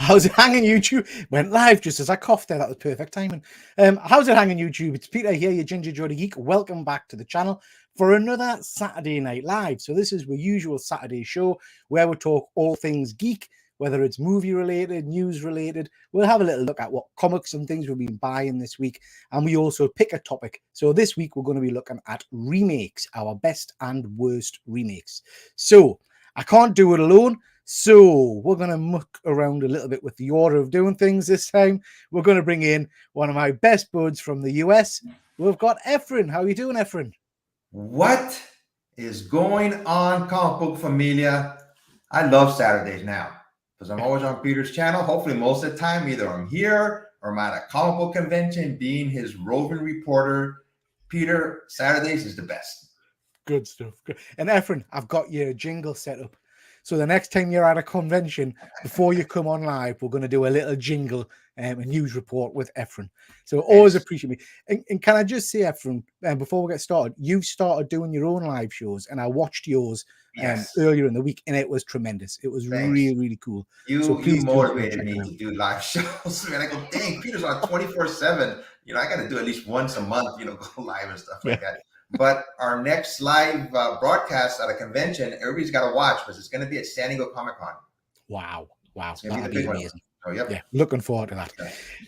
How's it hanging, YouTube? Went live just as I coughed there. That was perfect timing. How's it hanging, YouTube? It's Peter here, your Ginger Jody Geek. Welcome back to the channel for another Saturday Night Live. So this is the usual Saturday show where we talk all things geek, whether it's movie related, news related. We'll have a little look at what comics and things we've been buying this week. And we also pick a topic. So this week we're going to be looking at remakes, our best and worst remakes. So I can't do it alone. So we're going to muck around a little bit with the order of doing things this time. We're going to bring in one of my best buds from the US. We've got Efren. How are you doing, Efren? What is going on, comic book familia? I love Saturdays now because I'm always on Peter's channel. Hopefully most of the time, either I'm here or I'm at a comic book convention being his roving reporter. Peter, Saturdays is the best. Good stuff. Good. And Efren, I've got your jingle set up. So the next time you're at a convention, before you come on live, we're going to do a little jingle, a news report with Efren. So always appreciate me. And can I just say, Efren, before we get started, you've started doing your own live shows, and I watched yours earlier in the week, and it was tremendous. It was really, really cool. You motivated me to do live shows. And I go, dang, Peter's on 24/7. You know, I got to do at least once a month, you know, go live and stuff like that. But our next live broadcast at a convention, everybody's got to watch because it's going to be at San Diego Comic Con. Wow. That'll be amazing. Oh, yep. Yeah, looking forward to that.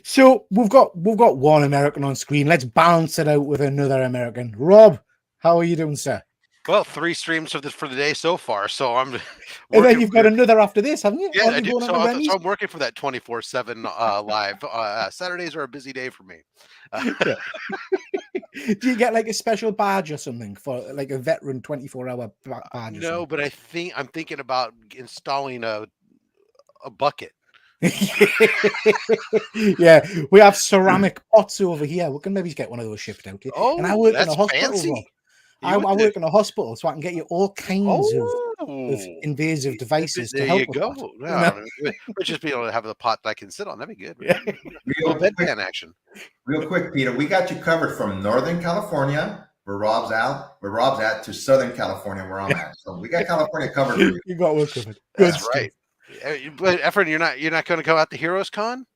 So we've got one American on screen. Let's balance it out with another American. Rob, how are you doing, sir? Well, 3 streams of this for the day so far, so I'm. And then you've got another after this, haven't you? Yeah, I do. So I'm working for that 24/7 live. Saturdays are a busy day for me. Do you get like a special badge or something for like a veteran 24-hour badge? No, but I'm thinking about installing a bucket. Yeah, we have ceramic pots over here. We can maybe get one of those shipped out here. Oh, and I work in that's a hospital. fancy. I work in a hospital, so I can get you all kinds of invasive devices to help. There you go. No, we'll just be able to have the pot that I can sit on. That'd be good. Yeah. Real bedpan action. Real quick, Peter, we got you covered from Northern California, where Rob's at, to Southern California, where I'm at. So we got California covered for you. You got one covered. That's right. But Efren, you're not going to go out to Heroes Con?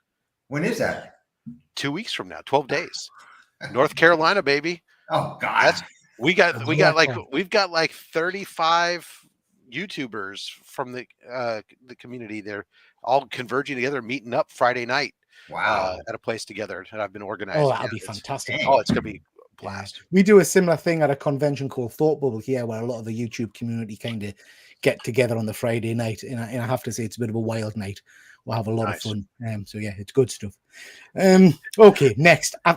When is that? 2 weeks from now, 12 days. North Carolina, baby. Oh God. We've got like 35 YouTubers from the community. They're all converging together, meeting up Friday night. Wow. At a place together that I've been organizing. Oh, that'll be fantastic. Oh, it's gonna be a blast. We do a similar thing at a convention called Thought Bubble here, where a lot of the YouTube community kind of get together on the Friday night, and I have to say it's a bit of a wild night. We'll have a lot of fun. So yeah, it's good stuff. Okay, next. I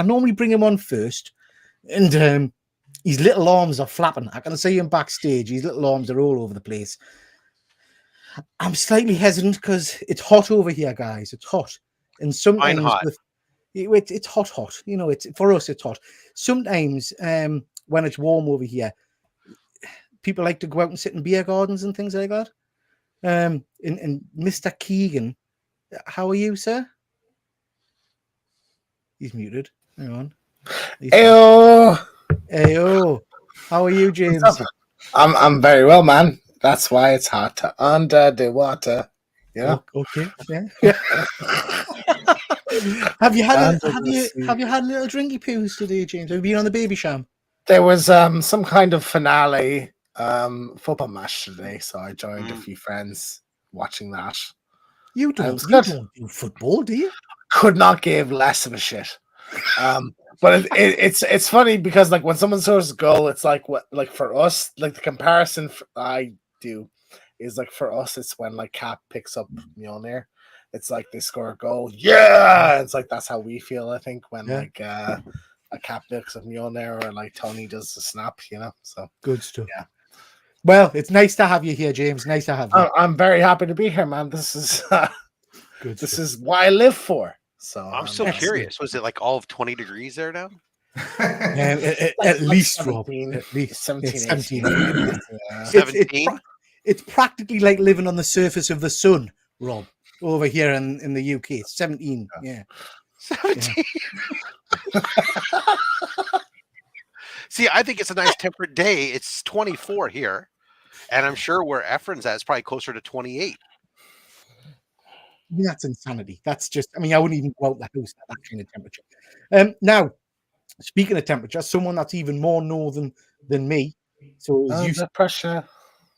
normally bring him on first. And his little arms are flapping. I can see him backstage. His little arms are all over the place. I'm slightly hesitant because it's hot over here, guys. It's hot. And sometimes it's hot. You know, for us, it's hot. Sometimes when it's warm over here, people like to go out and sit in beer gardens and things like that. And Mr. Keegan, how are you, sir? He's muted. Hang on. Ayo. How are you, James? I'm very well, man. That's why it's hot under the water. Yeah. Okay. Yeah. Have you had little drinky poos today, James? Have you been on the baby sham? There was some kind of finale football match today, so I joined a few friends watching that. You don't do football, do you? Could not give less of a shit. But it's funny because like when someone scores a goal, it's like for us, like the comparison I do is like for us, it's when like Cap picks up Mjolnir. It's like they score a goal, yeah. It's like that's how we feel. I think when like a Cap picks up Mjolnir or like Tony does the snap, you know. So good stuff. Yeah. Well, it's nice to have you here, James. Nice to have you. I'm very happy to be here, man. This is good. This is what I live for. So I'm so curious. Was it like all of 20 degrees there now? At least, Rob. At least 17. It's practically like living on the surface of the sun, Rob, over here in the UK. It's 17. Yeah. 17. Yeah. See, I think it's a nice temperate day. It's 24 here. And I'm sure where Efren's at is probably closer to 28. mean, that's insanity. That's just, I mean, I wouldn't even go out the house at that kind of temperature. Now, speaking of temperature, someone that's even more northern than me, so is used the pressure.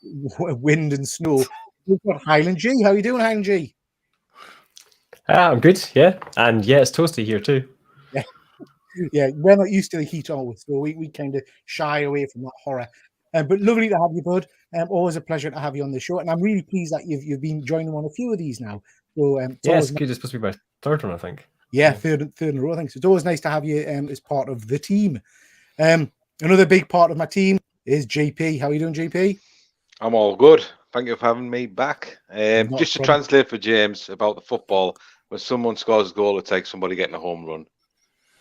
to wind and snow. We've got Highland G. How are you doing, Highland G? I'm good, yeah. And yeah, it's toasty here too. Yeah, we're not used to the heat, are we? So we kind of shy away from that horror. But lovely to have you, bud. Always a pleasure to have you on the show. And I'm really pleased that you've been joining on a few of these now. So yeah, it's good. It's supposed to be my third one, I think. Yeah, third in a row, I think. So it's always nice to have you as part of the team. Another big part of my team is JP. How are you doing, JP? I'm all good. Thank you for having me back. Not Just a to problem. translate for James about the football, when someone scores a goal, it takes somebody getting a home run.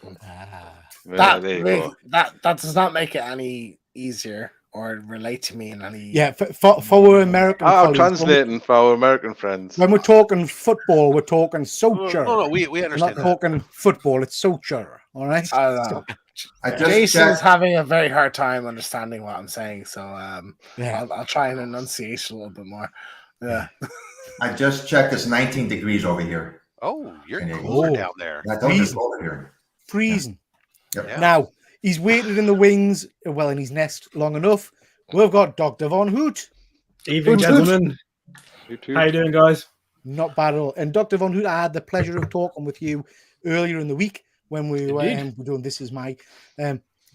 Yeah, there you go. That does not make it any easier or relate to me in any. Yeah, for our American I'm colleagues, translating for our American friends. when we're talking football, we're talking soccer. No, we We're understand. not talking football, it's soccer. All right. I don't know. I just Jason's checked. having a very hard time understanding what I'm saying, so Yeah. I'll try and enunciate a little bit more. Yeah. I just checked. It's 19 degrees over here. Oh, you're And it- cooler Oh. down there. I told you it's Freezing. over here. Freezing. Yep. Yeah. Now, he's waited in the wings, well, in his nest long enough. We've got Dr. Von Hoot. Evening, Hoot, gentlemen. You too. How you doing, guys? Not bad at all. And Dr. Von Hoot, I had the pleasure of talking with you earlier in the week when we were doing This Is My.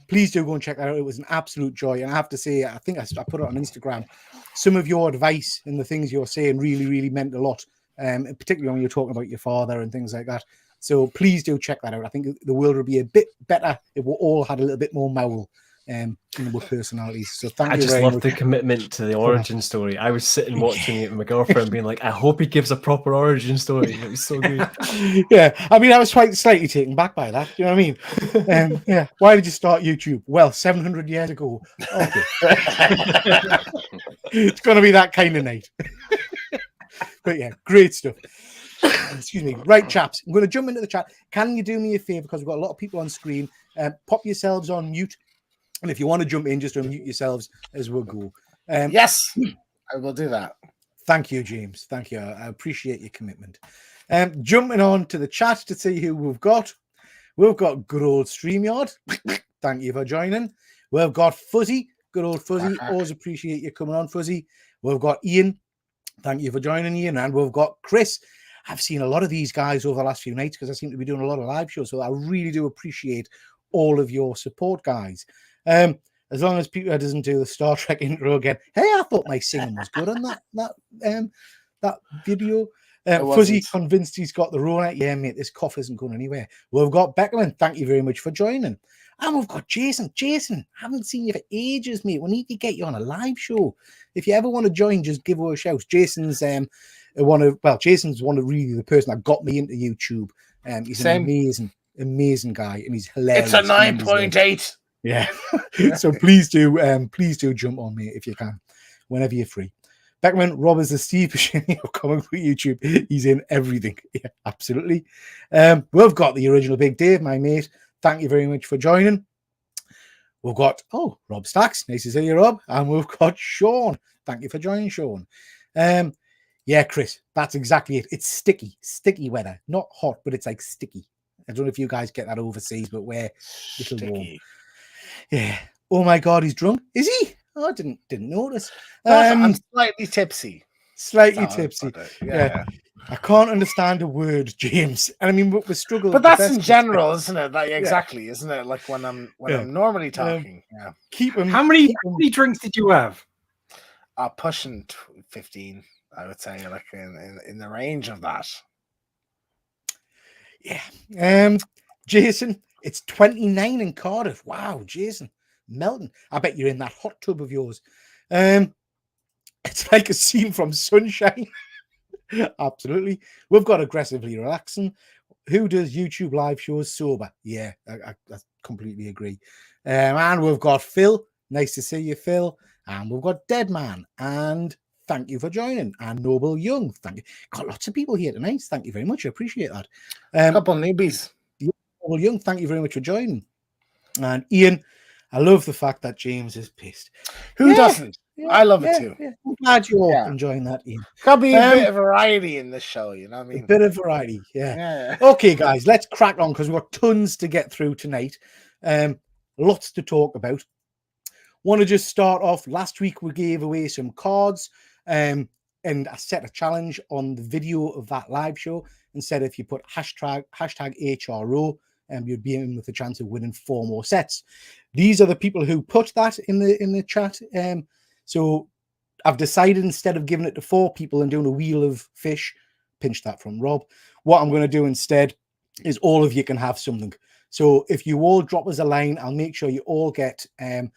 Please do go and check that out. It was an absolute joy. And I have to say, I think I put it on Instagram. Some of your advice and the things you're saying really, really meant a lot. And particularly when you're talking about your father and things like that. So please do check that out. I think the world would be a bit better if we all had a little bit more mowl in our personalities. So thank I you just very love much. the commitment to the origin story. I was sitting watching it with my girlfriend being like, I hope he gives a proper origin story. It was so good. Yeah, I mean, I was slightly taken back by that. You know what I mean? Yeah. Why did you start YouTube? Well, 700 years ago. Okay. It's going to be that kind of night. But yeah, great stuff. Excuse me. Right, chaps. I'm going to jump into the chat. Can you do me a favor? Because we've got a lot of people on screen. Pop yourselves on mute. And if you want to jump in, just unmute yourselves as we'll go. Yes, I will do that. Thank you, James. Thank you. I appreciate your commitment. Jumping on to the chat to see who we've got. We've got good old StreamYard. Thank you for joining. We've got Fuzzy. Good old Fuzzy. Always appreciate you coming on, Fuzzy. We've got Ian. Thank you for joining, Ian. And we've got Chris. I've seen a lot of these guys over the last few nights because I seem to be doing a lot of live shows. So I really do appreciate all of your support, guys. As long as Peter doesn't do the Star Trek intro again. Hey, I thought my singing was good on that video. Fuzzy convinced he's got the Rona. Yeah, mate, this cough isn't going anywhere. We've got Beckerman. Thank you very much for joining. And we've got Jason. Jason, haven't seen you for ages, mate. We need to get you on a live show. If you ever want to join, just give her a shout. Jason's one of really the person that got me into YouTube. He's an amazing guy, and he's hilarious. It's a 9.8. Yeah. So please do jump on me if you can, whenever you're free. Beckman, Rob is the Steve Buscemi of comic book YouTube. He's in everything. Yeah, absolutely. We've got the original Big Dave, my mate. Thank you very much for joining. We've got Rob Stacks. Nice to see you, Rob. And we've got Sean. Thank you for joining, Sean. Yeah, Chris, that's exactly it. It's sticky weather. Not hot, but it's like sticky. I don't know if you guys get that overseas, but we're a little warm. Yeah. Oh my God, he's drunk. Is he? Oh, I didn't notice. I'm slightly tipsy. Slightly tipsy. Yeah. I can't understand a word, James. And I mean, we're struggling. But that's in general, isn't it? Like exactly, isn't it? Like when I'm normally talking. Yeah. Keep him. How many drinks did you have? Pushing 15, I would say, like in the range of that. Yeah. Jason, it's 29 in Cardiff. Wow, Jason. Melton. I bet you're in that hot tub of yours. It's like a scene from Sunshine. Absolutely. We've got aggressively relaxing. Who does YouTube live shows sober? Yeah, I completely agree. And we've got Phil. Nice to see you, Phil. And we've got Deadman. And thank you for joining. And Noble Young. Thank you. Got lots of people here tonight. Thank you very much. I appreciate that. A couple of newbies. Noble Young, thank you very much for joining. And Ian, I love the fact that James is pissed. Who doesn't? I love it too. Yeah. I'm glad you're Yeah. enjoying that, Ian. Gotta be a bit of variety in this show, you know what I mean? A bit of variety, yeah. Yeah. Okay, guys, let's crack on because we've got tons to get through tonight. Lots to talk about. Want to just start off. Last week we gave away some cards, and I set a challenge on the video of that live show and said if you put hashtag HRO, you'd be in with a chance of winning 4 more sets. These are the people who put that in the chat. So I've decided instead of giving it to 4 people and doing a wheel of fish, pinch that from Rob, what I'm going to do instead is all of you can have something. So if you all drop us a line, I'll make sure you all get a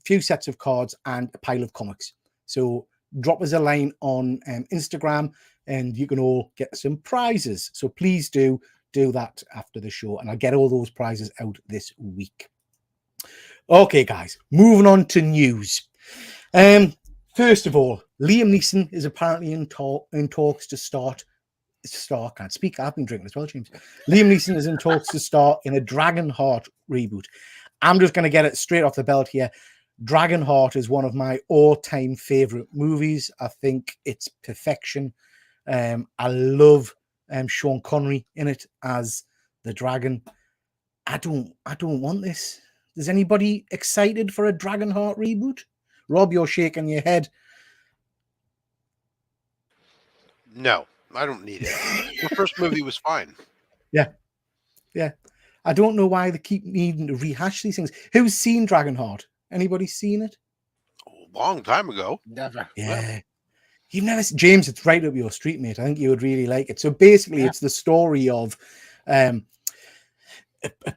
few sets of cards and a pile of comics. So drop us a line on Instagram and you can all get some prizes. So please do that after the show and I'll get all those prizes out this week. Okay, guys, moving on to news. First of all, Liam Neeson is apparently in talks to start. Can't speak. I've been drinking as well, James. Liam Neeson is in talks to start in a Dragonheart reboot. I'm just going to get it straight off the belt here. Dragonheart is one of my all-time favorite movies. I think it's perfection. I love Sean Connery in it as the dragon. I don't want this. Is anybody excited for a Dragonheart reboot? Rob, you're shaking your head. No, I don't need it. The first movie was fine. Yeah. I don't know why they keep needing to rehash these things. Who's seen Dragonheart? Anybody seen it? A long time ago. Never. Yeah. You've never seen James, it's right up your street, mate. I think you would really like it. So basically, it's the story of a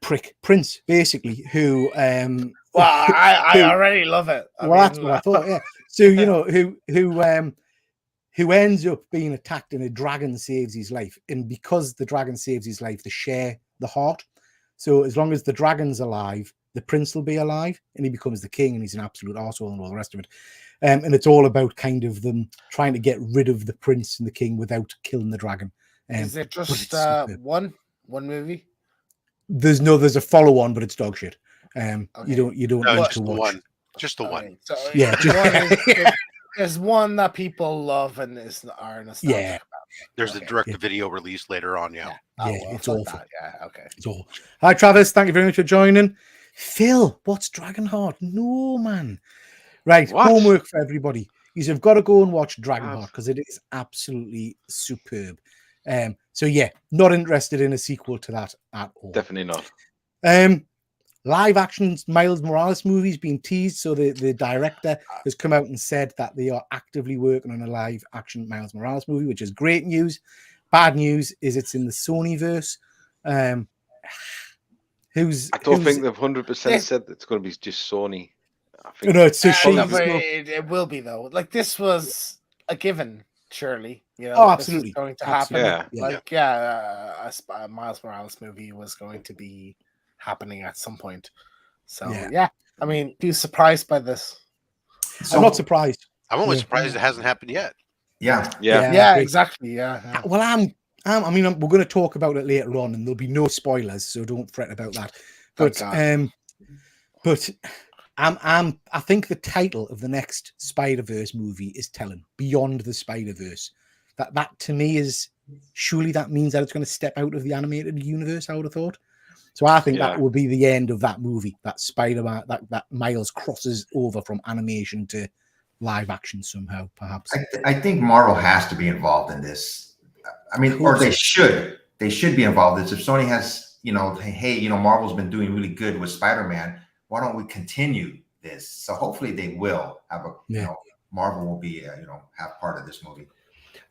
prick prince, basically, who Well, I already love it. That's what I thought, yeah. So, you know, who ends up being attacked and a dragon saves his life. And because the dragon saves his life, they share the heart. So as long as the dragon's alive, the prince will be alive and he becomes the king and he's an absolute arsehole and all the rest of it. And it's all about kind of them trying to get rid of the prince and the king without killing the dragon. Is it just one movie? There's a follow-on, but it's dog shit. Okay. You don't need to watch. Just the one. So, yeah. There's one that people love and are nostalgic about. There's a direct-to-video release later on. Yeah. It's awful. Yeah, okay. It's awful. Hi, Travis. Thank you very much for joining. Phil, what's Dragonheart? No, man. Right, homework for everybody. You've got to go and watch Dragonheart because it is absolutely superb. So yeah, not interested in a sequel to that at all. Definitely not. Live action Miles Morales movies being teased. So the director has come out and said that they are actively working on a live action Miles Morales movie, which is great news. Bad news is it's in the Sonyverse. I don't think they've 100% said it's going to be just Sony. I think no, it's so it will be though. Like this was a given, surely. You know, oh, absolutely, going to happen. Yeah. A Miles Morales movie was going to be happening at some point. So yeah. I mean, be surprised by this. I'm not surprised. I'm only surprised it hasn't happened yet. Yeah, exactly. Yeah. Well, I mean, we're going to talk about it later on, and there'll be no spoilers, so don't fret about that. But I think the title of the next Spiderverse movie is telling. Beyond the Spiderverse. That to me is surely that means that it's going to step out of the animated universe. I would have thought. So I think that will be the end of that movie. That Spider-Man, that Miles crosses over from animation to live action somehow, perhaps. I think Marvel has to be involved in this. I mean, or they should. They should be involved in this. If Sony has, hey, Marvel's been doing really good with Spider-Man. Why don't we continue this? So hopefully they will have Marvel will be, have part of this movie.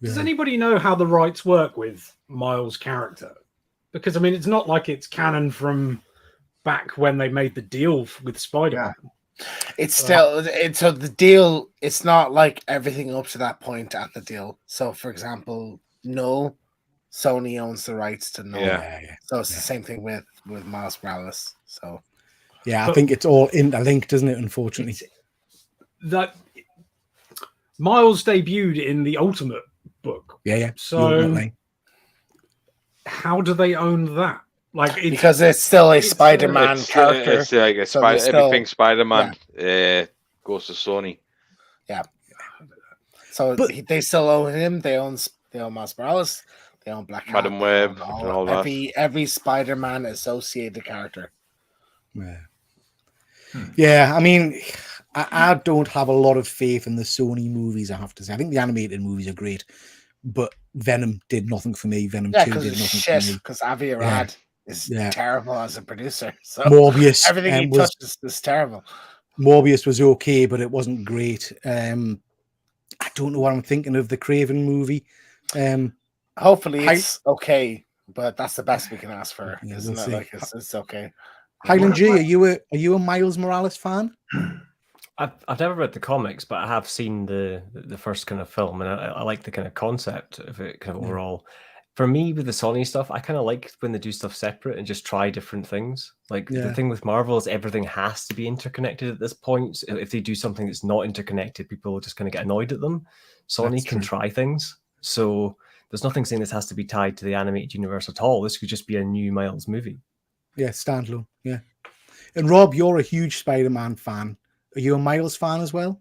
Does anybody know how the rights work with Miles' character? Because, I mean, it's not like it's canon from back when they made the deal with Spider-Man. Yeah. It's still, so the deal, it's not like everything up to that point at the deal. So, for example, Sony owns the rights to Null. Yeah. So it's the same thing with Miles Morales. So, I think it's all interlinked, isn't it? Unfortunately, that Miles debuted in the Ultimate book. Yeah. So, how do they own that? Because it's still a Spider-Man character. It's everything Spider-Man. goes to Sony. Yeah. So they still own him. They own Miles Morales. They own Black Cat. Madam Web and all that. Every Spider-Man associated character. Yeah, I mean, I don't have a lot of faith in the Sony movies, I have to say. I think the animated movies are great, but Venom did nothing for me. Venom 2 did nothing for me. Because Avi Arad is terrible as a producer. So Morbius, everything he touches is terrible. Morbius was okay, but it wasn't great. I don't know what I'm thinking of the Craven movie. Hopefully it's okay, but that's the best we can ask for, isn't we'll it? Like it's okay. Highland G, are you a Miles Morales fan? I've never read the comics, but I have seen the first kind of film, and I like the kind of concept of it kind of overall. For me, with the Sony stuff, I kind of like when they do stuff separate and just try different things. Like the thing with Marvel is everything has to be interconnected at this point. If they do something that's not interconnected, people will just kind of get annoyed at them. Sony can try things. So there's nothing saying this has to be tied to the animated universe at all. This could just be a new Miles movie. Yeah, standalone. Yeah. And Rob, you're a huge Spider-Man fan. Are you a Miles fan as well?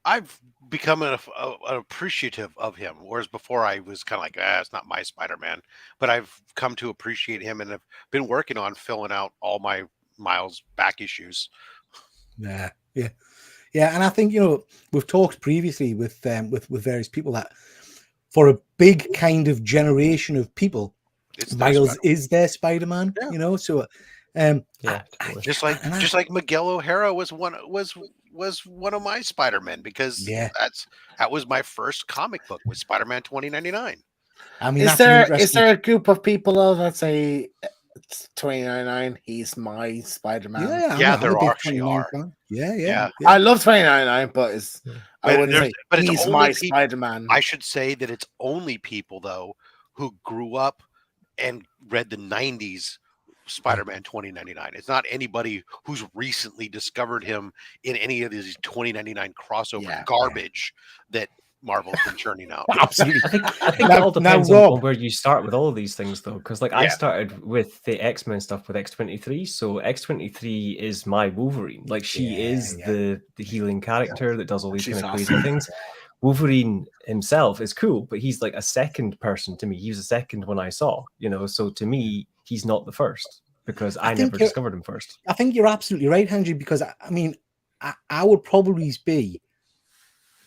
I've become an appreciative of him, whereas before I was kind of like, it's not my Spider-Man. But I've come to appreciate him, and have been working on filling out all my Miles back issues. Yeah. And I think, we've talked previously with various people that for a big kind of generation of people, Miles is their Spider-Man. So just like Miguel O'Hara was one of my Spider-Men, because that was my first comic book, with Spider-Man 2099. I mean, is there a group of people though that say 2099 he's my Spider-Man? There actually are. Yeah. I love 2099, but he's my Spider-Man. I should say that it's only people though who grew up and read the 90s Spider-Man 2099. It's not anybody who's recently discovered him in any of these 2099 crossover garbage that Marvel's been churning out. Absolutely. I think it all depends on where you start with all of these things, though, because I started with the X-Men stuff with X-23, so X-23 is my Wolverine. Like she is the healing character that does all these kind of crazy things. Wolverine himself is cool, but he's like a second person to me. He was a second when I saw, so to me, he's not the first, because I never discovered him first. I think you're absolutely right, Hanji, because I mean, I would probably be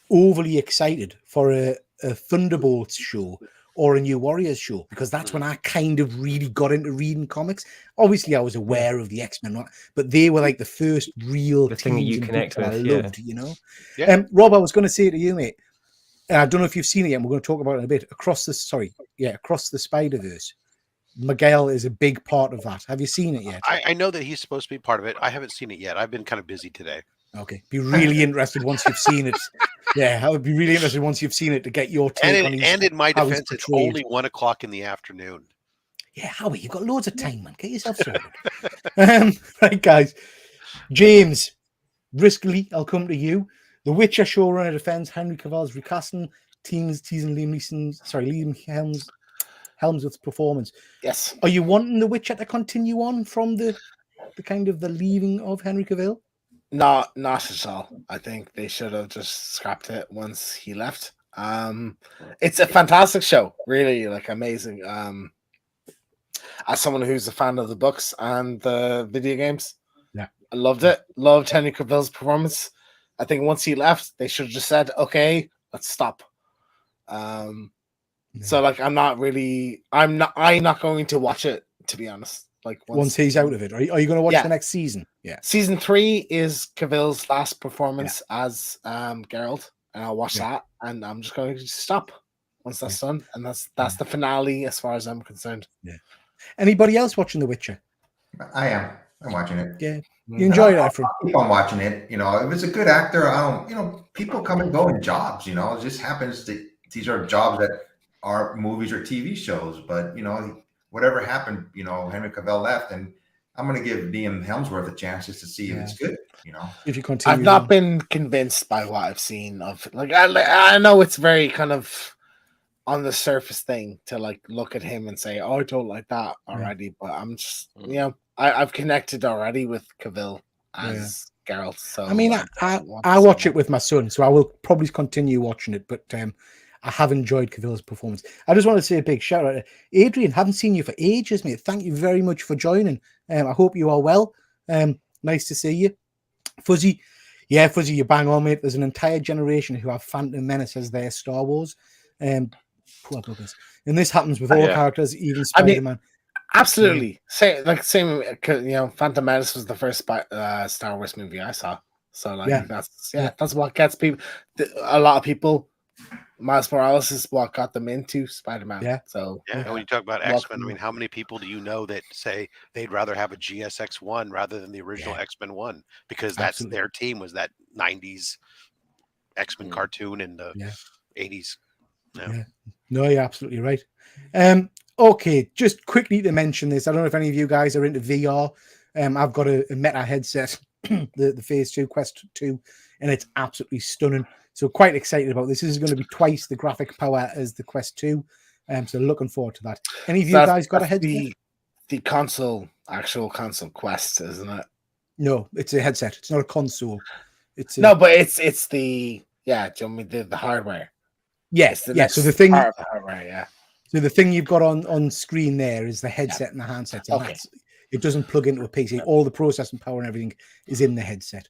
overly excited for a Thunderbolts show or a New Warriors show, because that's when I kind of really got into reading comics. Obviously, I was aware of the X-Men, but they were like the first real thing that you connect with. I loved, Rob, I was going to say to you, mate, and I don't know if you've seen it yet, and we're going to talk about it in a bit. Across the Spider-Verse, Miguel is a big part of that. Have you seen it yet? I know that he's supposed to be part of it. I haven't seen it yet. I've been kind of busy today. Okay. Be really interested once you've seen it. Yeah, I would be really interested once you've seen it to get your take on his, and in my defense, it's only 1 o'clock in the afternoon. Yeah, Howie, you've got loads of time, man. Get yourself sorted. Right, guys. James, briskly, I'll come to you. The Witcher showrunner defends Henry Cavill's recasting, teasing Liam Helmsworth's performance. Yes. Are you wanting The Witcher to continue on from the kind of the leaving of Henry Cavill? Not at all. I think they should have just scrapped it once he left. It's a fantastic show, really, like amazing. As someone who's a fan of the books and the video games, I loved it. Loved Henry Cavill's performance. I think once he left, they should have just said, "Okay, let's stop." So like, I'm not going to watch it, to be honest. Like once he's out of it, are you going to watch the next season? Yeah, season 3 is Cavill's last performance as Geralt, and I'll watch that, and I'm just going to stop once that's done, and that's the finale as far as I'm concerned. Yeah. Anybody else watching The Witcher? I am. I'm watching it. Yeah, you enjoy it, Efren? I'll keep on watching it. If it's a good actor, I don't. People come and go in jobs. It just happens that these are jobs that are movies or TV shows, but whatever happened, Henry Cavill left, and I'm going to give Liam Helmsworth a chance just to see if it's good. If you continue, I've not been convinced by what I've seen of. Like, I know it's very kind of on the surface thing to like look at him and say, "Oh, I don't like that already," but I'm just, I've connected already with Cavill as Geralt. So I mean, want I to watch see it with my son, so I will probably continue watching it. But I have enjoyed Cavill's performance. I just want to say a big shout out to Adrian. Haven't seen you for ages, mate. Thank you very much for joining. I hope you are well. Nice to see you, Fuzzy. Yeah, Fuzzy, you bang on, mate. There's an entire generation who have Phantom Menace as their Star Wars. Poor buggers. And this happens with all characters, even Spider-Man. Absolutely. Same. Phantom Menace was the first Star Wars movie I saw. So that's what gets people. A lot of people. Miles Morales is what got them into Spider-Man. Yeah. So and when you talk about X-Men, I mean, how many people do you know that say they'd rather have a GSX-1 rather than the original X-Men 1 because that's their team was that 90s X-Men cartoon in the 80s. Yeah. No, you're absolutely right. Okay, just quickly to mention this. I don't know if any of you guys are into VR. I've got a Meta headset, the Phase 2 Quest 2, and it's absolutely stunning. So quite excited about this. This is going to be twice the graphic power as the Quest 2. So looking forward to that. Any of you guys got a headset? The actual console Quest, isn't it? No, it's a headset. It's not a console. But it's the the hardware. Yes, So the thing, part of the hardware, So the thing you've got on screen there is the headset and the handset. And it doesn't plug into a PC. All the processing power and everything is in the headset.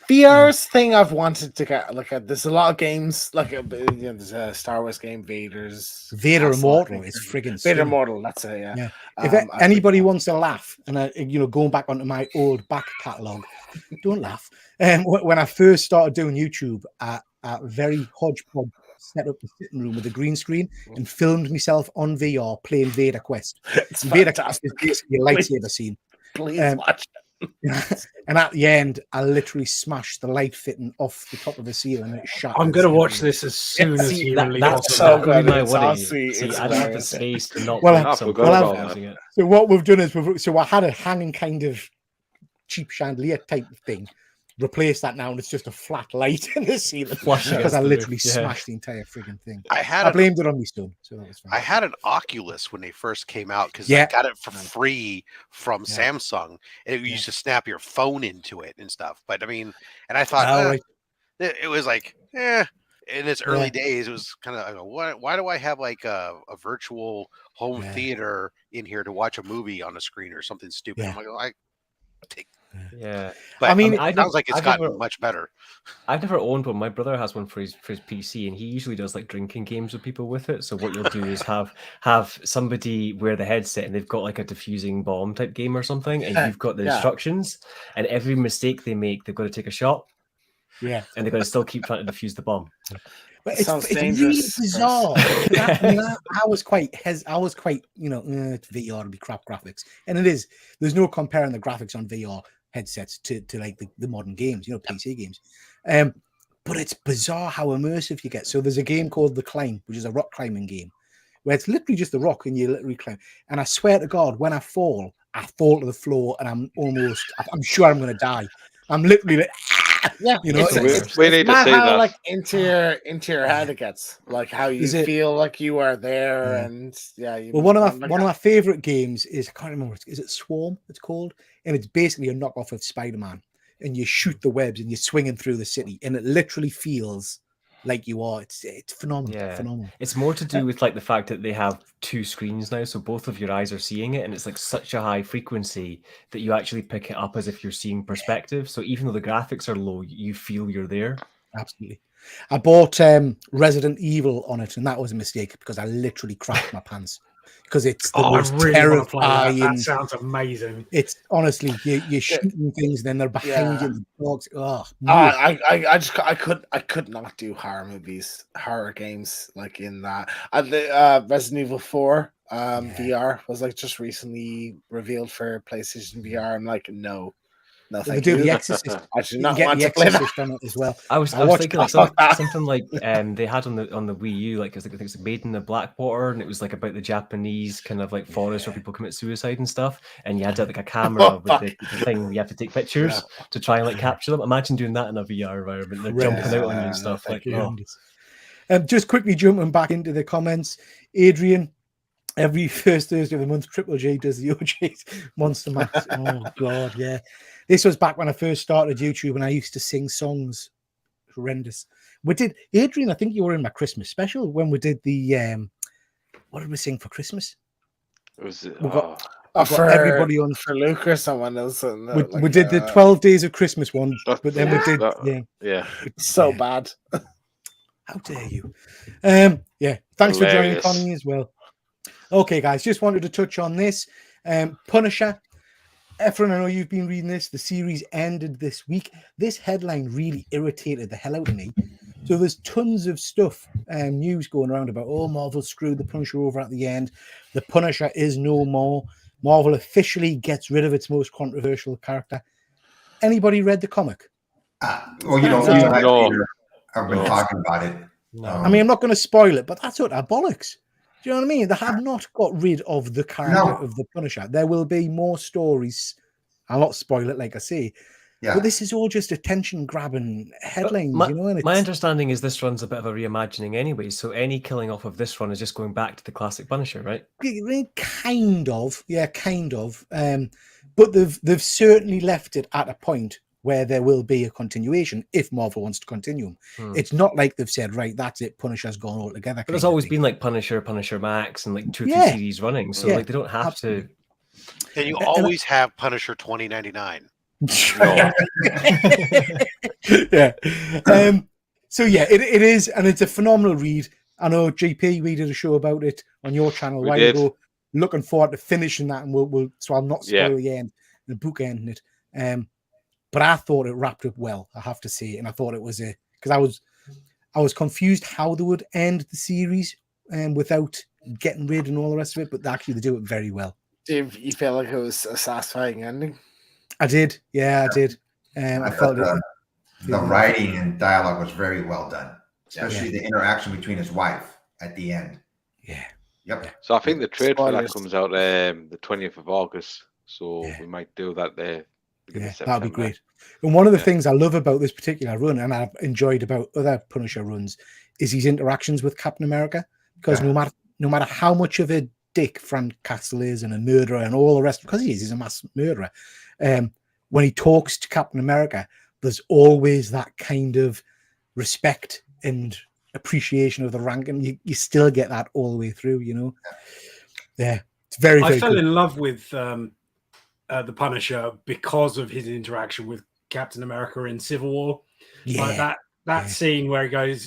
VR's thing I've wanted to get look at. There's a lot of games there's a Star Wars game, Vader Immortal is friggin' Vader Immortal. That's it. Yeah. If anybody wants to laugh, and going back onto my old back catalogue, don't laugh. When I first started doing YouTube, I very hodgepodge set up the sitting room with a green screen and filmed myself on VR playing Vader Quest. Vader Quest is basically a lightsaber scene. Please watch it. And at the end, I literally smashed the light fitting off the top of the ceiling and it shut. I'm going to watch this as soon as humanly that's possible. so good. I don't have the space to not. So what we've done is I had a hanging kind of cheap chandelier type of thing. Replace that now, and it's just a flat light in the ceiling because I literally smashed the entire frigging thing. I blamed it on my son, so that was fine. I had an Oculus when they first came out because I got it for free from Samsung, and it used to snap your phone into it and stuff. But I mean, and I thought it was like, in its early days, it was kind of why do I have like a virtual home theater in here to watch a movie on a screen or something stupid? I'm like, but I mean, it sounds like it's gotten much better. I've never owned one. My brother has one for his PC, and he usually does like drinking games with people with it. So what you'll do is have somebody wear the headset, and they've got like a diffusing bomb type game or something, and you've got the instructions, and every mistake they make, they've got to take a shot. Yeah, and they've got to still keep trying to defuse the bomb. But it's really bizarre. I was quite, it's VR to be crap graphics, and it is. There's no comparing the graphics on VR headsets to like the modern games, PC games. But it's bizarre how immersive you get. So there's a game called The Climb, which is a rock climbing game, where it's literally just a rock and you literally climb. And I swear to God, when I fall to the floor, and I'm sure I'm going to die. I'm literally like, we need to see how, that. like into your head it gets, like how you feel like you are there, and one of my favorite games is, I can't remember, is it Swarm? It's called, and it's basically a knockoff of Spider-Man, and you shoot the webs and you're swinging through the city, and it literally feels like you are. It's phenomenal. Phenomenal. It's more to do with like the fact that they have two screens now, so both of your eyes are seeing it, and it's like such a high frequency that you actually pick it up as if you're seeing perspective. So even though the graphics are low, you feel you're there. Absolutely. I bought Resident Evil on it, and that was a mistake because I literally crapped my pants. Because it's the most terrifying. That sounds amazing. It's honestly, you're shooting things, then they're behind you. And the dogs. I could not do horror games like in that. The Resident Evil 4 VR was like just recently revealed for PlayStation VR. I'm like, no, they do The Exorcist. I should not want to play that on it as well. I was thinking like something like they had on the Wii U, like I think it's Made in the Blackwater, and it was like about the Japanese kind of like forest where people commit suicide and stuff, and you had like a camera with the thing where you have to take pictures to try and like capture them. Imagine doing that in a VR environment. They're jumping out on you and stuff. Just quickly jumping back into the comments, Adrian. Every first Thursday of the month, Triple J does the OJ Monster Max. Oh God, yeah. This was back when I first started YouTube, and I used to sing songs. Horrendous. We did, Adrian, I think you were in my Christmas special when we did the what did we sing for Christmas? It was We got for everybody on for Luke or someone else. we did the 12 Days of Christmas one, but then we did so bad. How dare you? Yeah, thanks for joining, Hilarious. Connie, as well. Okay, guys, just wanted to touch on this. Punisher. Efren, I know you've been reading this. The series ended this week. This headline really irritated the hell out of me. So there's tons of stuff, news going around about, oh, Marvel screwed the Punisher over at the end. The Punisher is no more. Marvel officially gets rid of its most controversial character. Anybody read the comic? Well, you know, No. you and I, Peter, have been talking about it. No. I mean, I'm not going to spoil it, but that's utter bollocks. Do you know what I mean? They have not got rid of the character of the Punisher. There will be more stories. I'll not spoil it, like I say. Yeah. But this is all just attention-grabbing headlines, My, you know. And my it's, understanding is this run's a bit of a reimagining anyway, so any killing off of this run is just going back to the classic Punisher, right? kind of, yeah, kind of. But they've certainly left it at a point where there will be a continuation if Marvel wants to continue them. It's not like they've said, right, that's it, Punisher's gone altogether. But there's always been like Punisher, Punisher Max, and like 2 or 3 Yeah. series running, so Yeah, like they don't have absolutely. to. And you always have Punisher 2099. Yeah. So yeah, it is, and it's a phenomenal read. I know GP, we did a show about it on your channel a We while did. ago. Looking forward to finishing that, and we'll so I'll not Yeah. spoil the end, the book ending it. But I thought it wrapped up well, I have to say, and I thought it was because I was confused how they would end the series without getting rid and all the rest of it, but actually they do it very well. Did you feel like it was a satisfying ending? I did, yeah, I did. I felt it. The writing and dialogue was very well done, especially the interaction between his wife at the end. Yeah. Yep. So I think the trade for that Spoilers. comes out the 20th of August. So we might do that there. Yeah, that'd be great. And one of the things I love about this particular run, and I've enjoyed about other Punisher runs, is his interactions with Captain America. Because no matter how much of a dick Frank Castle is and a murderer and all the rest, because he's a mass murderer, when he talks to Captain America, there's always that kind of respect and appreciation of the rank, and you still get that all the way through, you know. Yeah, it's very, very I fell good. in love with the Punisher because of his interaction with Captain America in Civil War. Yeah, Like that scene where he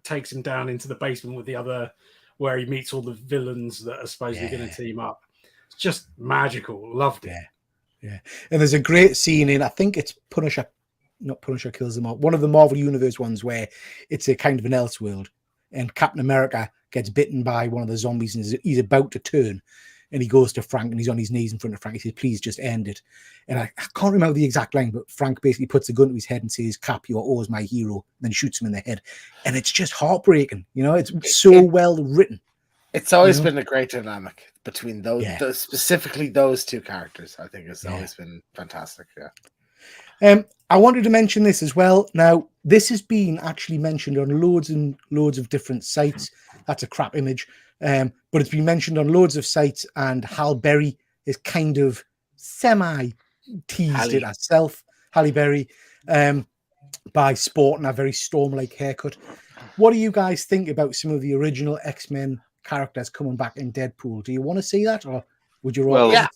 takes him down into the basement with the other, where he meets all the villains that are supposedly going to team up. It's just magical. Loved it. Yeah. And there's a great scene in, I think it's Punisher, not Punisher Kills Them All, one of the Marvel Universe ones where it's a kind of an Elseworld, and Captain America gets bitten by one of the zombies and he's about to turn, and he goes to Frank and he's on his knees in front of Frank. He says, please just end it. And I can't remember the exact line, but Frank basically puts a gun to his head and says, Cap, you're always my hero, and then shoots him in the head. And it's just heartbreaking. You know, it's so well written. It's always been a great dynamic between those, specifically those two characters. I think it's always been fantastic. Yeah. I wanted to mention this as well. Now, this has been actually mentioned on loads and loads of different sites. That's a crap image. But it's been mentioned on loads of sites, and Halle Berry is kind of semi-teased it herself, Halle Berry, by sporting a very Storm-like haircut. What do you guys think about some of the original X-Men characters coming back in Deadpool? Do you want to see that, or would you rather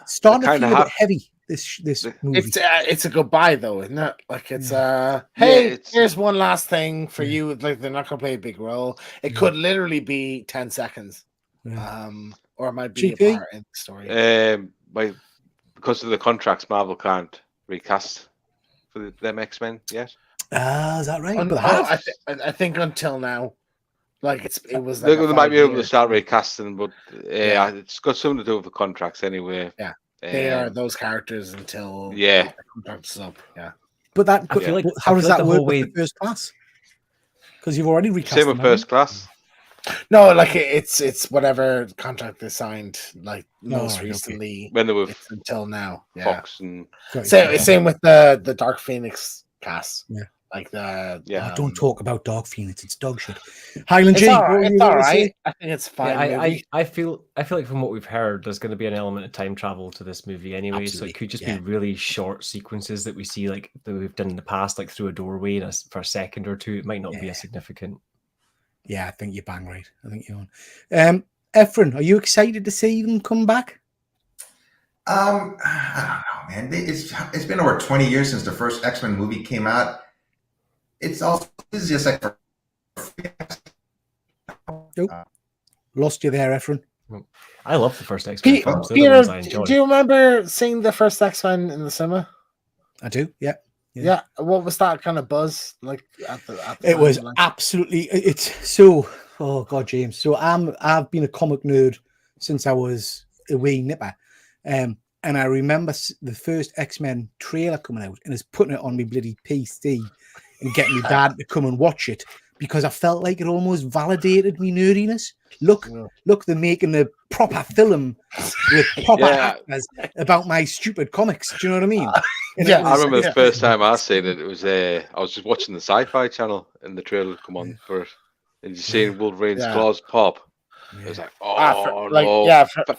start to feel a bit heavy? This movie. It's a goodbye though, isn't it? Like it's hey, here's one last thing for you. Like they're not gonna play a big role. It could literally be 10 seconds, or it might be a part in the story. Because of the contracts, Marvel can't recast for them X-Men yet. Is that right? I think until now. Like it was. Like they might be able to start recasting, but it's got something to do with the contracts anyway. Yeah, they are those characters until the contract's up. Yeah, but that I feel like how does that work with the First Class? Because you've already recast. Same with First Class. No, like it's whatever contract they signed, like most recently when they were until now. Yeah. Fox and same with the Dark Phoenix cast. Yeah. Like the Yeah. Don't talk about Dark Phoenix. It's dog shit. Highland It's G, all what were right. you It's about all to say? right. I think it's fine. Yeah, movie. I feel like from what we've heard, there's going to be an element of time travel to this movie anyway. Absolutely, So it could just yeah. be really short sequences that we see, like that we've done in the past, like through a doorway for a second or two. It might not be as significant. Yeah, I think you're bang right. I think you're on. Efren, are you excited to see them come back? I don't know, man. It's been over 20 years since the first X-Men movie came out. It's just like Lost you there, Efren. I love the first X-Men films. They're the Peter, ones I enjoy. do you remember seeing the first X-Men in the cinema? I do, yeah. Yeah. What was that kind of buzz like at the It time? was Like, absolutely. It's so. Oh God, James. So I've been a comic nerd since I was a wee nipper, and I remember the first X-Men trailer coming out and is putting it on me bloody PC and getting my dad to come and watch it because I felt like it almost validated me nerdiness. Look, they're making a proper film with proper actors about my stupid comics. Do you know what I mean? I remember the first time I seen it. It was I was just watching the Sci-Fi Channel, and the trailer come on for it, and you seen Wolverine's claws pop. It was like,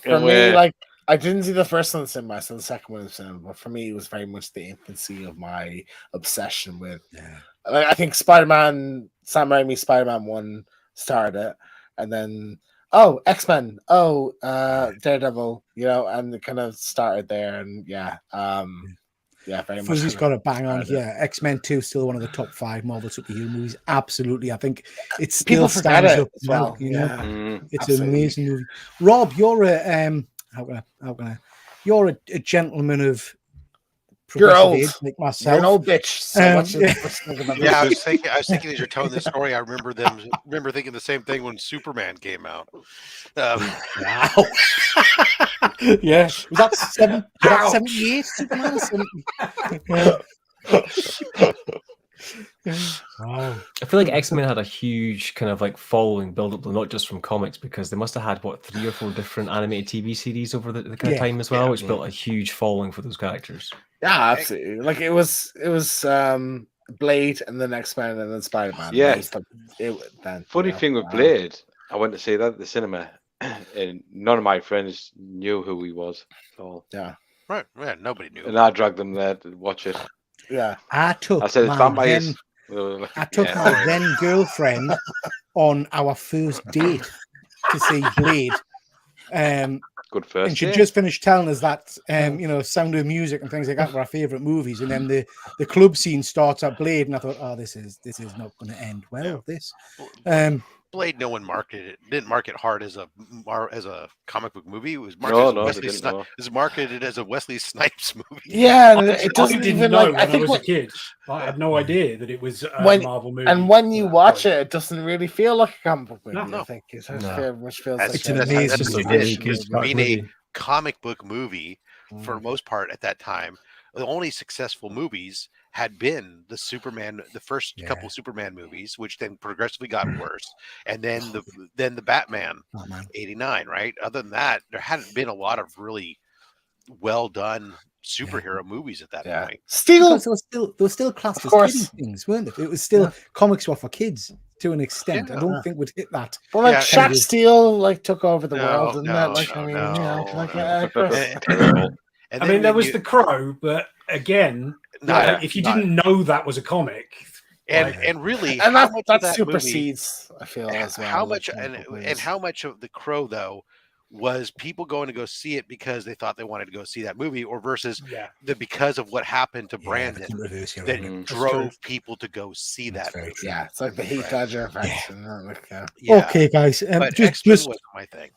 for me, like I didn't see the first one in the cinema. I saw the second one in the cinema, but for me, it was very much the infancy of my obsession with. Like, I think Sam Raimi Spider-Man 1 started it, and then X-Men, Daredevil, and it kind of started there, and very much. Fuzzy's got a bang on here. X-Men 2 still one of the top 5 Marvel superhero movies. Absolutely, I think it still stands up as well. It's absolutely an amazing movie. Rob, you're a you're a gentleman of. You're old, age, like myself. You're an old bitch. So I was thinking as you're telling this story, I remember thinking the same thing when Superman came out. Wow. Yeah, was that 78? Superman 70? Wow. I feel like X-Men had a huge kind of like following build up, not just from comics, because they must have had 3 or 4 different animated TV series over the kind of time as well, which built a huge following for those characters. Yeah, absolutely. Like it was Blade and then X-Men and then Spider-Man. Yeah. Funny thing with Blade, I went to see that at the cinema, and none of my friends knew who he was at all. Yeah. Right. Yeah, nobody knew. And I dragged them there to watch it. Yeah. I took my then girlfriend on our first date to see Blade. Good first. And she just finished telling us that Sound of Music and things like that were our favorite movies. And then the club scene starts at Blade, and I thought, this is not going to end well. This Blade, no one marketed it. Didn't market hard as a comic book movie. It was marketed marketed as a Wesley Snipes movie. Yeah, it doesn't even know like. When I was a kid, I had no idea that it was a Marvel movie. And when you watch it, it doesn't really feel like a comic book movie. No. I think it very much feels like it's an amazing being a comic book movie for the most part at that time. The only successful movies had been the first couple Superman movies, which then progressively got worse, and then the Batman 89. Right. Other than that, there hadn't been a lot of really well done superhero movies at that point. Still, they were still classed as kiddie things, weren't they? It was still comics were for kids to an extent. I don't think we'd hit that. But Shaq Steele took over the world, and I mean, there was The Crow, but again, if you didn't know that was a comic, and really, and that supersedes, I feel, as well. How much and how much of The Crow though was people going to go see it because they thought they wanted to go see that movie, or versus because of what happened to Brandon that drove people to go see that movie. Yeah, it's like the Heath Ledger effect. Okay, guys, just wasn't my thing.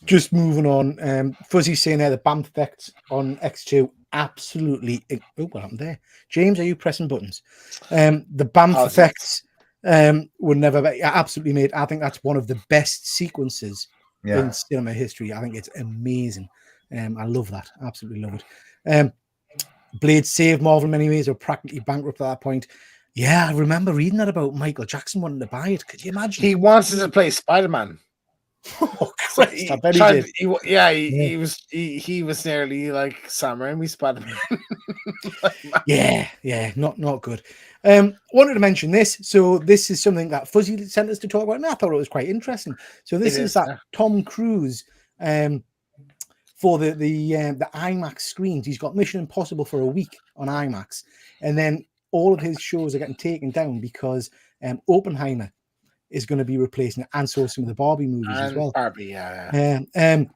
Just moving on, Fuzzy saying there the BAM effects on X2 absolutely. What happened there? James, are you pressing buttons? The BAM effects were never absolutely made. I think that's one of the best sequences in cinema history. I think it's amazing. I love that. Absolutely love it. Blade saved Marvel in many ways. They were practically bankrupt at that point. Yeah, I remember reading that about Michael Jackson wanting to buy it. Could you imagine? He wanted to play Spider-Man. Oh, So Christ, I bet he did. He was nearly like Sam Raimi's Spider-Man. Yeah, not good. Wanted to mention this. So this is something that Fuzzy sent us to talk about, and I thought it was quite interesting. So this is that Tom Cruise for the IMAX screens. He's got Mission Impossible for a week on IMAX, and then all of his shows are getting taken down because Oppenheimer is going to be replacing it, and so some of the Barbie movies as well. Barbie, and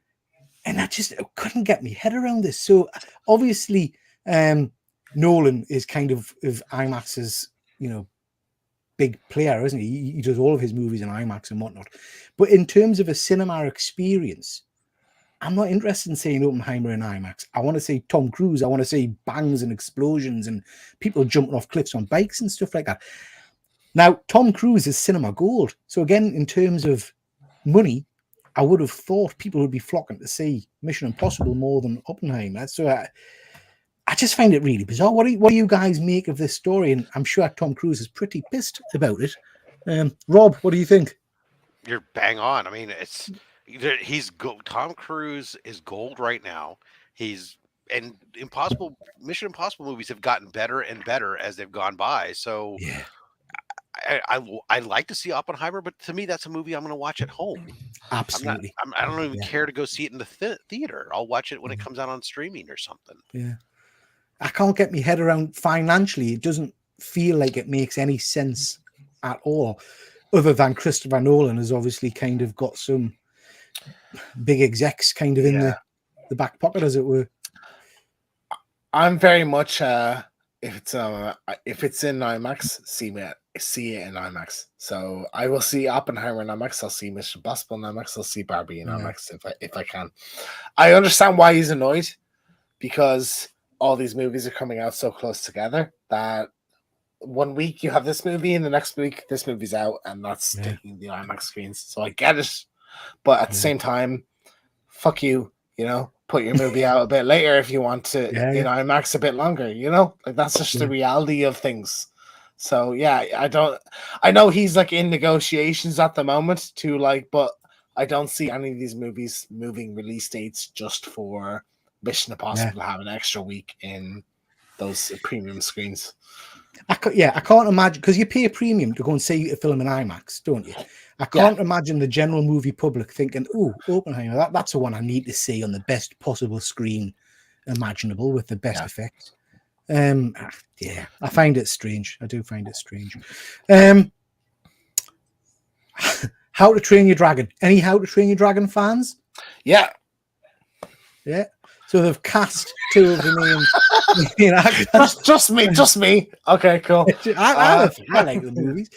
I just couldn't get my head around this. So obviously, Nolan is kind of IMAX's, big player, isn't he? He does all of his movies in IMAX and whatnot. But in terms of a cinema experience, I'm not interested in seeing Oppenheimer in IMAX. I want to see Tom Cruise. I want to see bangs and explosions and people jumping off cliffs on bikes and stuff like that. Now, Tom Cruise is cinema gold. So again, in terms of money, I would have thought people would be flocking to see Mission Impossible more than Oppenheimer. So I just find it really bizarre. What do you guys make of this story? And I'm sure Tom Cruise is pretty pissed about it. Rob, what do you think? You're bang on. I mean, Tom Cruise is gold right now. And Mission Impossible movies have gotten better and better as they've gone by. So yeah. I like to see Oppenheimer, but to me, that's a movie I'm going to watch at home. Absolutely. I don't even care to go see it in the theater. I'll watch it when it comes out on streaming or something. Yeah. I can't get my head around financially. It doesn't feel like it makes any sense at all, other than Christopher Nolan has obviously kind of got some big execs kind of in the back pocket, as it were. I'm very much if it's in IMAX, see it in IMAX. So I will see Oppenheimer in IMAX. I'll see Mission Impossible in IMAX. I'll see Barbie in IMAX if I can. I understand why he's annoyed, because all these movies are coming out so close together that one week you have this movie and the next week this movie's out, and that's taking the IMAX screens. So I get it, but at the same time, fuck you. Put your movie out a bit later if you want to in IMAX a bit longer. Like that's just the reality of things. So I know he's like in negotiations at the moment but I don't see any of these movies moving release dates just for Mission Impossible to have an extra week in those premium screens. I can't imagine, because you pay a premium to go and see a film in IMAX, don't you? I can't imagine the general movie public thinking, "Oh, Oppenheimer, that's the one I need to see on the best possible screen imaginable with the best effects." I find it strange. I do find it strange. How to Train Your Dragon? Any How to Train Your Dragon fans? Yeah. So they've cast two of the main actors. Just me. Okay, cool. I like the movies.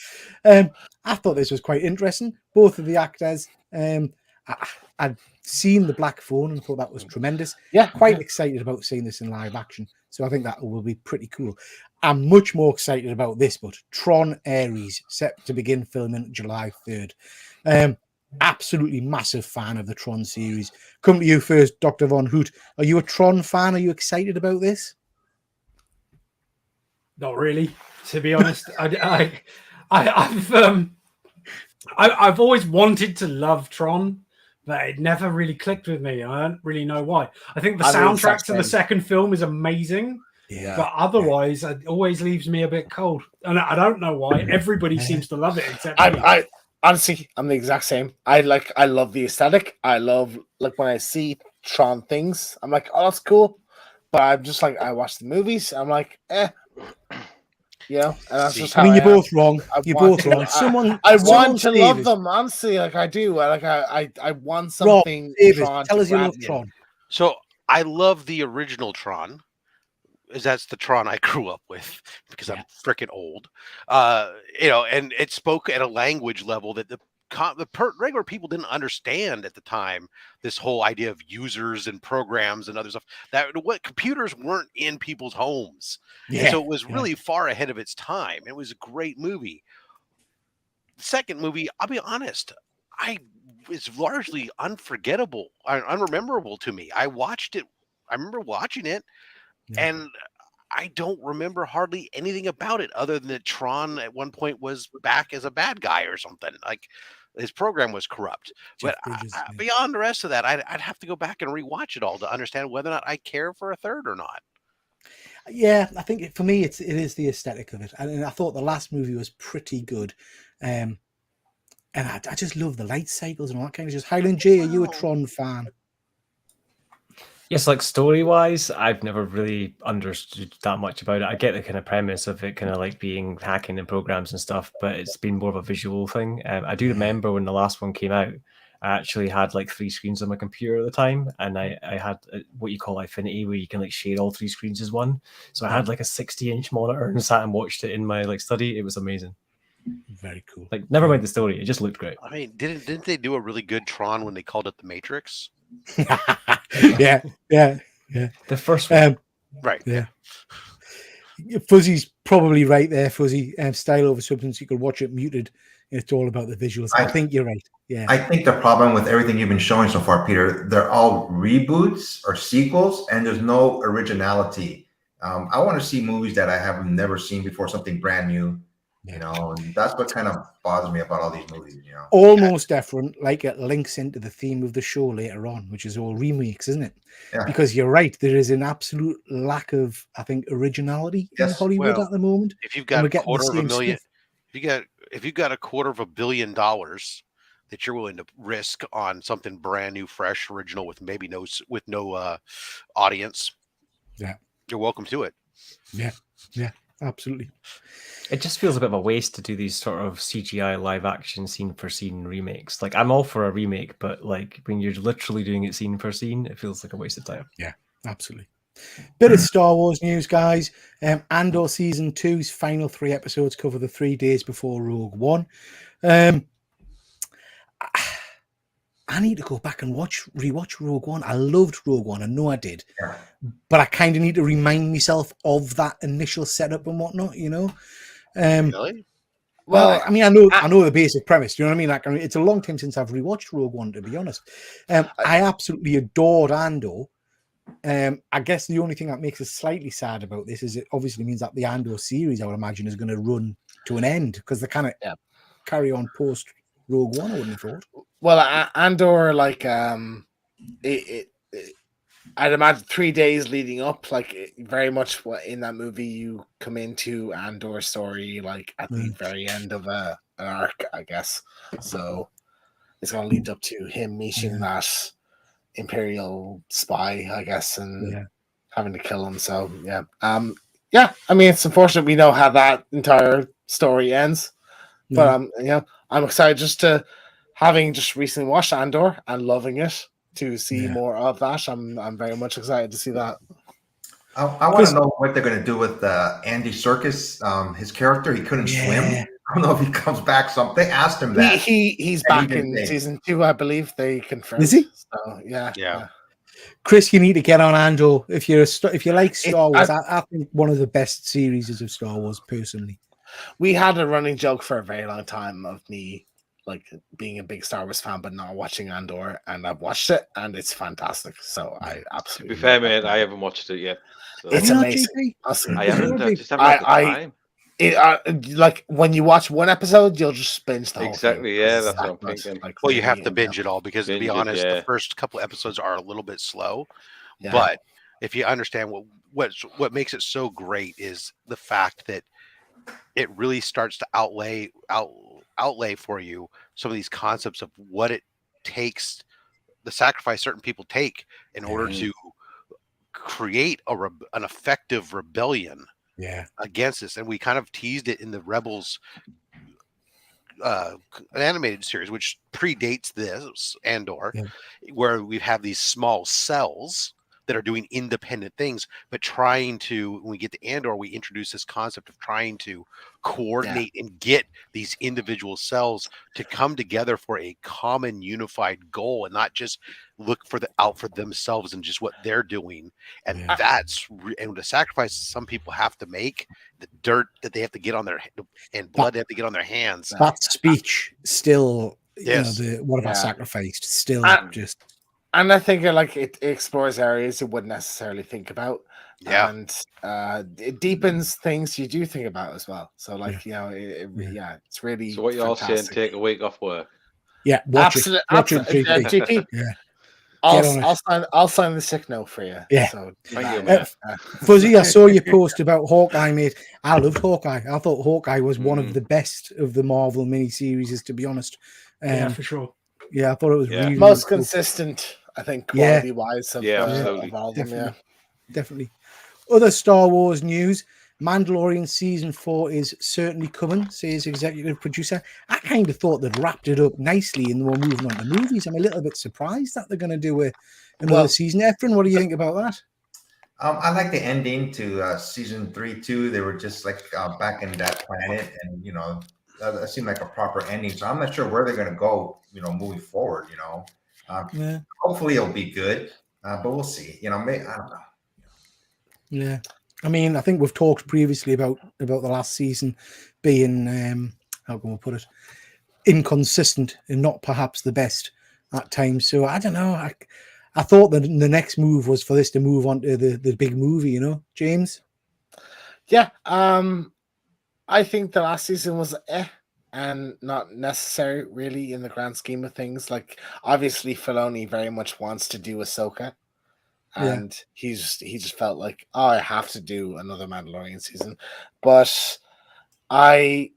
I thought this was quite interesting. Both of the actors. I'd seen The Black Phone and thought that was tremendous. Quite excited about seeing this in live action. So I think that will be pretty cool. I'm much more excited about this, but Tron Ares, set to begin filming July 3rd. Absolutely massive fan of the Tron series. Come to you first, Dr. Von Hoot. Are you a Tron fan? Are you excited about this? Not really, to be honest. I've always wanted to love Tron, but it never really clicked with me. I don't really know why. I think the soundtrack to the second film is amazing, but otherwise, it always leaves me a bit cold. And I don't know why. Everybody seems to love it except me. Honestly, I'm the exact same. I love the aesthetic. I love when I see Tron things, I'm like, oh, that's cool. But I'm just like, I watch the movies. I'm like, And that's just how you're both wrong. You're both wrong. I want to love them, honestly. Like I do. I want something. Rob, tell us you love Tron. So I love the original Tron. That's the Tron I grew up with because I'm freaking old, and it spoke at a language level that the regular people didn't understand at the time. This whole idea of users and programs and other stuff, that what computers weren't in people's homes. And so it was really far ahead of its time. It was a great movie. The second movie, I'll be honest, it's largely unrememberable to me. I watched it. I remember watching it. And I don't remember hardly anything about it other than that Tron at one point was back as a bad guy or something. Like his program was corrupt. Jeff But Bridges, yeah. beyond the rest of that, I'd have to go back and rewatch it all to understand whether or not I care for a third or not. Yeah, I think for me it is the aesthetic of it, and I thought the last movie was pretty good, and I just love the light cycles and all that kind of just. Highland J, are you a Tron fan? Yes, like story wise, I've never really understood that much about it. I get the kind of premise of it kind of like being hacking and programs and stuff, but it's been more of a visual thing. I do remember when the last one came out, I actually had like 3 screens on my computer at the time, and I had what you call Affinity, where you can like share all 3 screens as one. So I had like a 60-inch monitor and sat and watched it in my like study. It was amazing. Very cool. Like, never mind the story; it just looked great. I mean, didn't they do a really good Tron when they called it the Matrix? yeah. The first one, right? Yeah. Fuzzy's probably right there. Fuzzy, style over substance. You could watch it muted. It's all about the visuals. I think you're right. Yeah. I think the problem with everything you've been showing so far, Peter, they're all reboots or sequels, and there's no originality. I want to see movies that I have never seen before, something brand new. You know, and that's what kind of bothers me about all these movies, you know. Almost different, like it links into the theme of the show later on, which is all remakes, isn't it? Yeah. Because you're right, there is an absolute lack of, I think, originality in Hollywood at the moment. If you've got if you've got $250 million that you're willing to risk on something brand new, fresh, original with maybe no audience, you're welcome to it. Yeah, absolutely. It just feels a bit of a waste to do these sort of CGI live action scene for scene remakes. Like, I'm all for a remake, but like when you're literally doing it scene for scene, it feels like a waste of time. Yeah, absolutely. Bit of Star Wars news, guys. Andor season 2's final 3 episodes cover the 3 days before Rogue One. I need to go back and rewatch Rogue One. I loved Rogue One. I know I did. Yeah. But I kind of need to remind myself of that initial setup and whatnot, you know? Really? Well, I mean, I know the basic premise. You know what I mean? Like, I mean, it's a long time since I've rewatched Rogue One, to be honest. I absolutely adored Andor. I guess the only thing that makes us slightly sad about this is it obviously means that the Andor series, I would imagine, is going to run to an end because they kind of carry on post Rogue One, I wouldn't have thought. Well, Andor, like, I'd imagine 3 days leading up, like very much what in that movie you come into Andor story, like at the very end of an arc, I guess. So it's going to lead up to him meeting that Imperial spy, I guess, and having to kill him. So I mean, it's unfortunate we know how that entire story ends, but I'm excited just to having just recently watched Andor and loving it. To see more of that, I'm very much excited to see that. I want to know what they're going to do with Andy Serkis. His character, he couldn't swim. I don't know if he comes back. They asked him that. He's back in season 2, I believe. They confirmed. Is he? So, yeah. Chris, you need to get on Andor if you like Star Wars. I think one of the best series of Star Wars, personally. We had a running joke for a very long time of me like being a big Star Wars fan, but not watching Andor, and I've watched it, and it's fantastic. So I absolutely. To be fair, mate, I haven't watched it yet. So. It's amazing. I haven't. I just haven't had the time. Like when you watch one episode, you'll just binge the whole thing. Yeah, that's what I'm thinking. Like, well, you have to binge it all because, to be honest, the first couple episodes are a little bit slow. Yeah. But if you understand what makes it so great is the fact that it really starts to outlay for you some of these concepts of what it takes, the sacrifice certain people take in order to create an effective rebellion against this. And we kind of teased it in the Rebels animated series, which predates this Andor, where we have these small cells that are doing independent things, but trying to, when we get to Andor, we introduce this concept of trying to coordinate and get these individual cells to come together for a common unified goal and not just look out for themselves and just what they're doing. And and the sacrifices some people have to make, the dirt that they have to get on their and blood they have to get on their hands. That speech still, what have I sacrificed? Still just. And I think like it explores areas you wouldn't necessarily think about. Yeah. And it deepens things you do think about as well. So like, it's really. So what you're all saying, take a week off work. Yeah, watch it. Watch it, GP. Yeah. I'll sign the sick note for you. Yeah. So Fuzzy, I saw your post about Hawkeye, mate. I loved Hawkeye. I thought Hawkeye was one of the best of the Marvel miniseries, to be honest. Yeah, for sure. Yeah, I thought it was really most really consistent, I think, quality wise of all of them. Yeah, definitely. Other Star Wars news. Mandalorian season 4 is certainly coming, says executive producer. I kind of thought they'd wrapped it up nicely and they were moving on to movies. I'm a little bit surprised that they're going to do another season. Efren, what do you think about that? I like the ending to season 3 too. They were just like back in that planet, and that seemed like a proper ending. So I'm not sure where they're going to go, moving forward. Hopefully it'll be good, but we'll see. I don't know. Yeah. I mean, I think we've talked previously about the last season being, how can we put it, inconsistent and not perhaps the best at times. So I don't know. I thought that the next move was for this to move on to the big movie, James? Yeah. I think the last season was and not necessary really in the grand scheme of things. Like, obviously Filoni very much wants to do Ahsoka. And he just felt like, I have to do another Mandalorian season. But the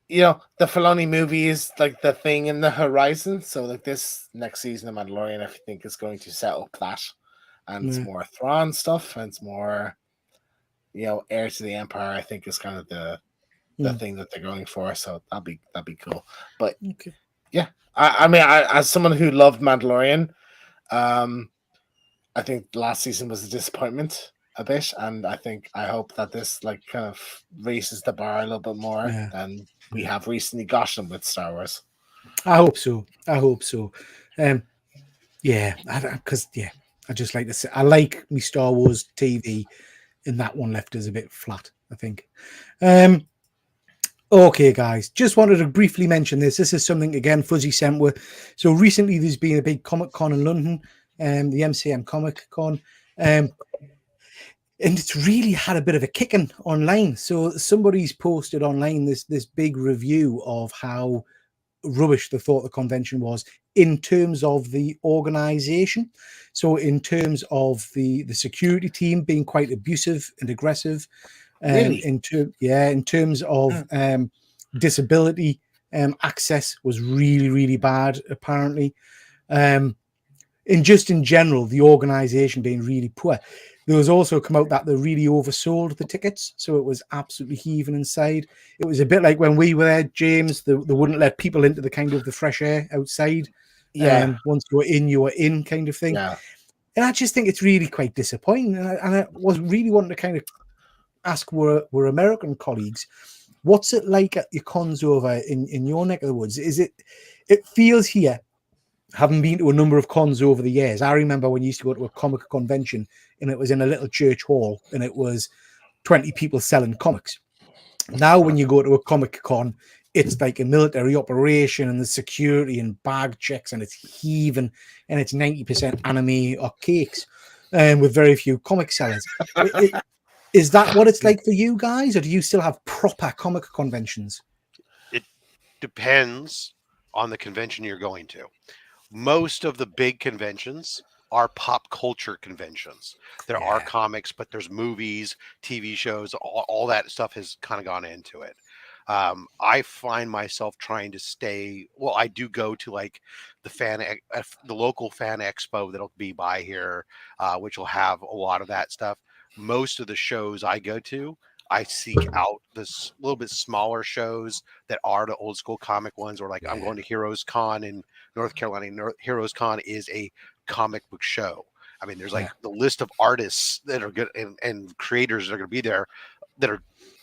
Filoni movie is like the thing in the horizon. So like this next season of Mandalorian, I think is going to set up that. And it's more Thrawn stuff, and it's more, heir to the Empire, I think is kind of the thing that they're going for. So that'd be cool. But yeah, I mean, as someone who loved Mandalorian, I think last season was a disappointment a bit, and I hope that this kind of raises the bar a little bit more than we have recently gotten with Star Wars. I hope so. Because I just like to say I like me Star Wars TV, and that one left us a bit flat, I think. Okay, guys, just wanted to briefly mention this. This is something again Fuzzy sent with. So recently, there's been a big Comic Con in London. The MCM Comic Con, and it's really had a bit of a kicking online. So somebody's posted online this big review of how rubbish they thought the convention was in terms of the organization. So in terms of the security team being quite abusive and aggressive, really? in terms of disability access was really, really bad, apparently. And just in general, the organization being really poor. There was also come out that they really oversold the tickets, so it was absolutely heaving inside. It was a bit like when we were there, James. They wouldn't let people into the kind of the fresh air outside. Once you were in kind of thing. Yeah. And I just think it's really quite disappointing. And I was really wanting to kind of ask we're American colleagues, what's it like at your cons over in your neck of the woods? It feels here, having been to a number of cons over the years. I remember when you used to go to a comic convention and it was in a little church hall and it was 20 people selling comics. Now when you go to a comic con, it's like a military operation and the security and bag checks and it's heaving and it's 90% anime or cakes with very few comic sellers. Is that what it's like for you guys, or do you still have proper comic conventions? It depends on the convention you're going to. Most of the big conventions are pop culture conventions. There are comics, but there's movies, TV shows, all that stuff has kind of gone into it. I find myself trying to stay. Well, I do go to like the local fan expo that'll be by here, which will have a lot of that stuff. Most of the shows I go to, I seek out this little bit smaller shows that are the old school comic ones, or like I'm going to Heroes Con in North Carolina. Heroes Con is a comic book show. I mean, there's like the list of artists that are good and creators that are going to be there that are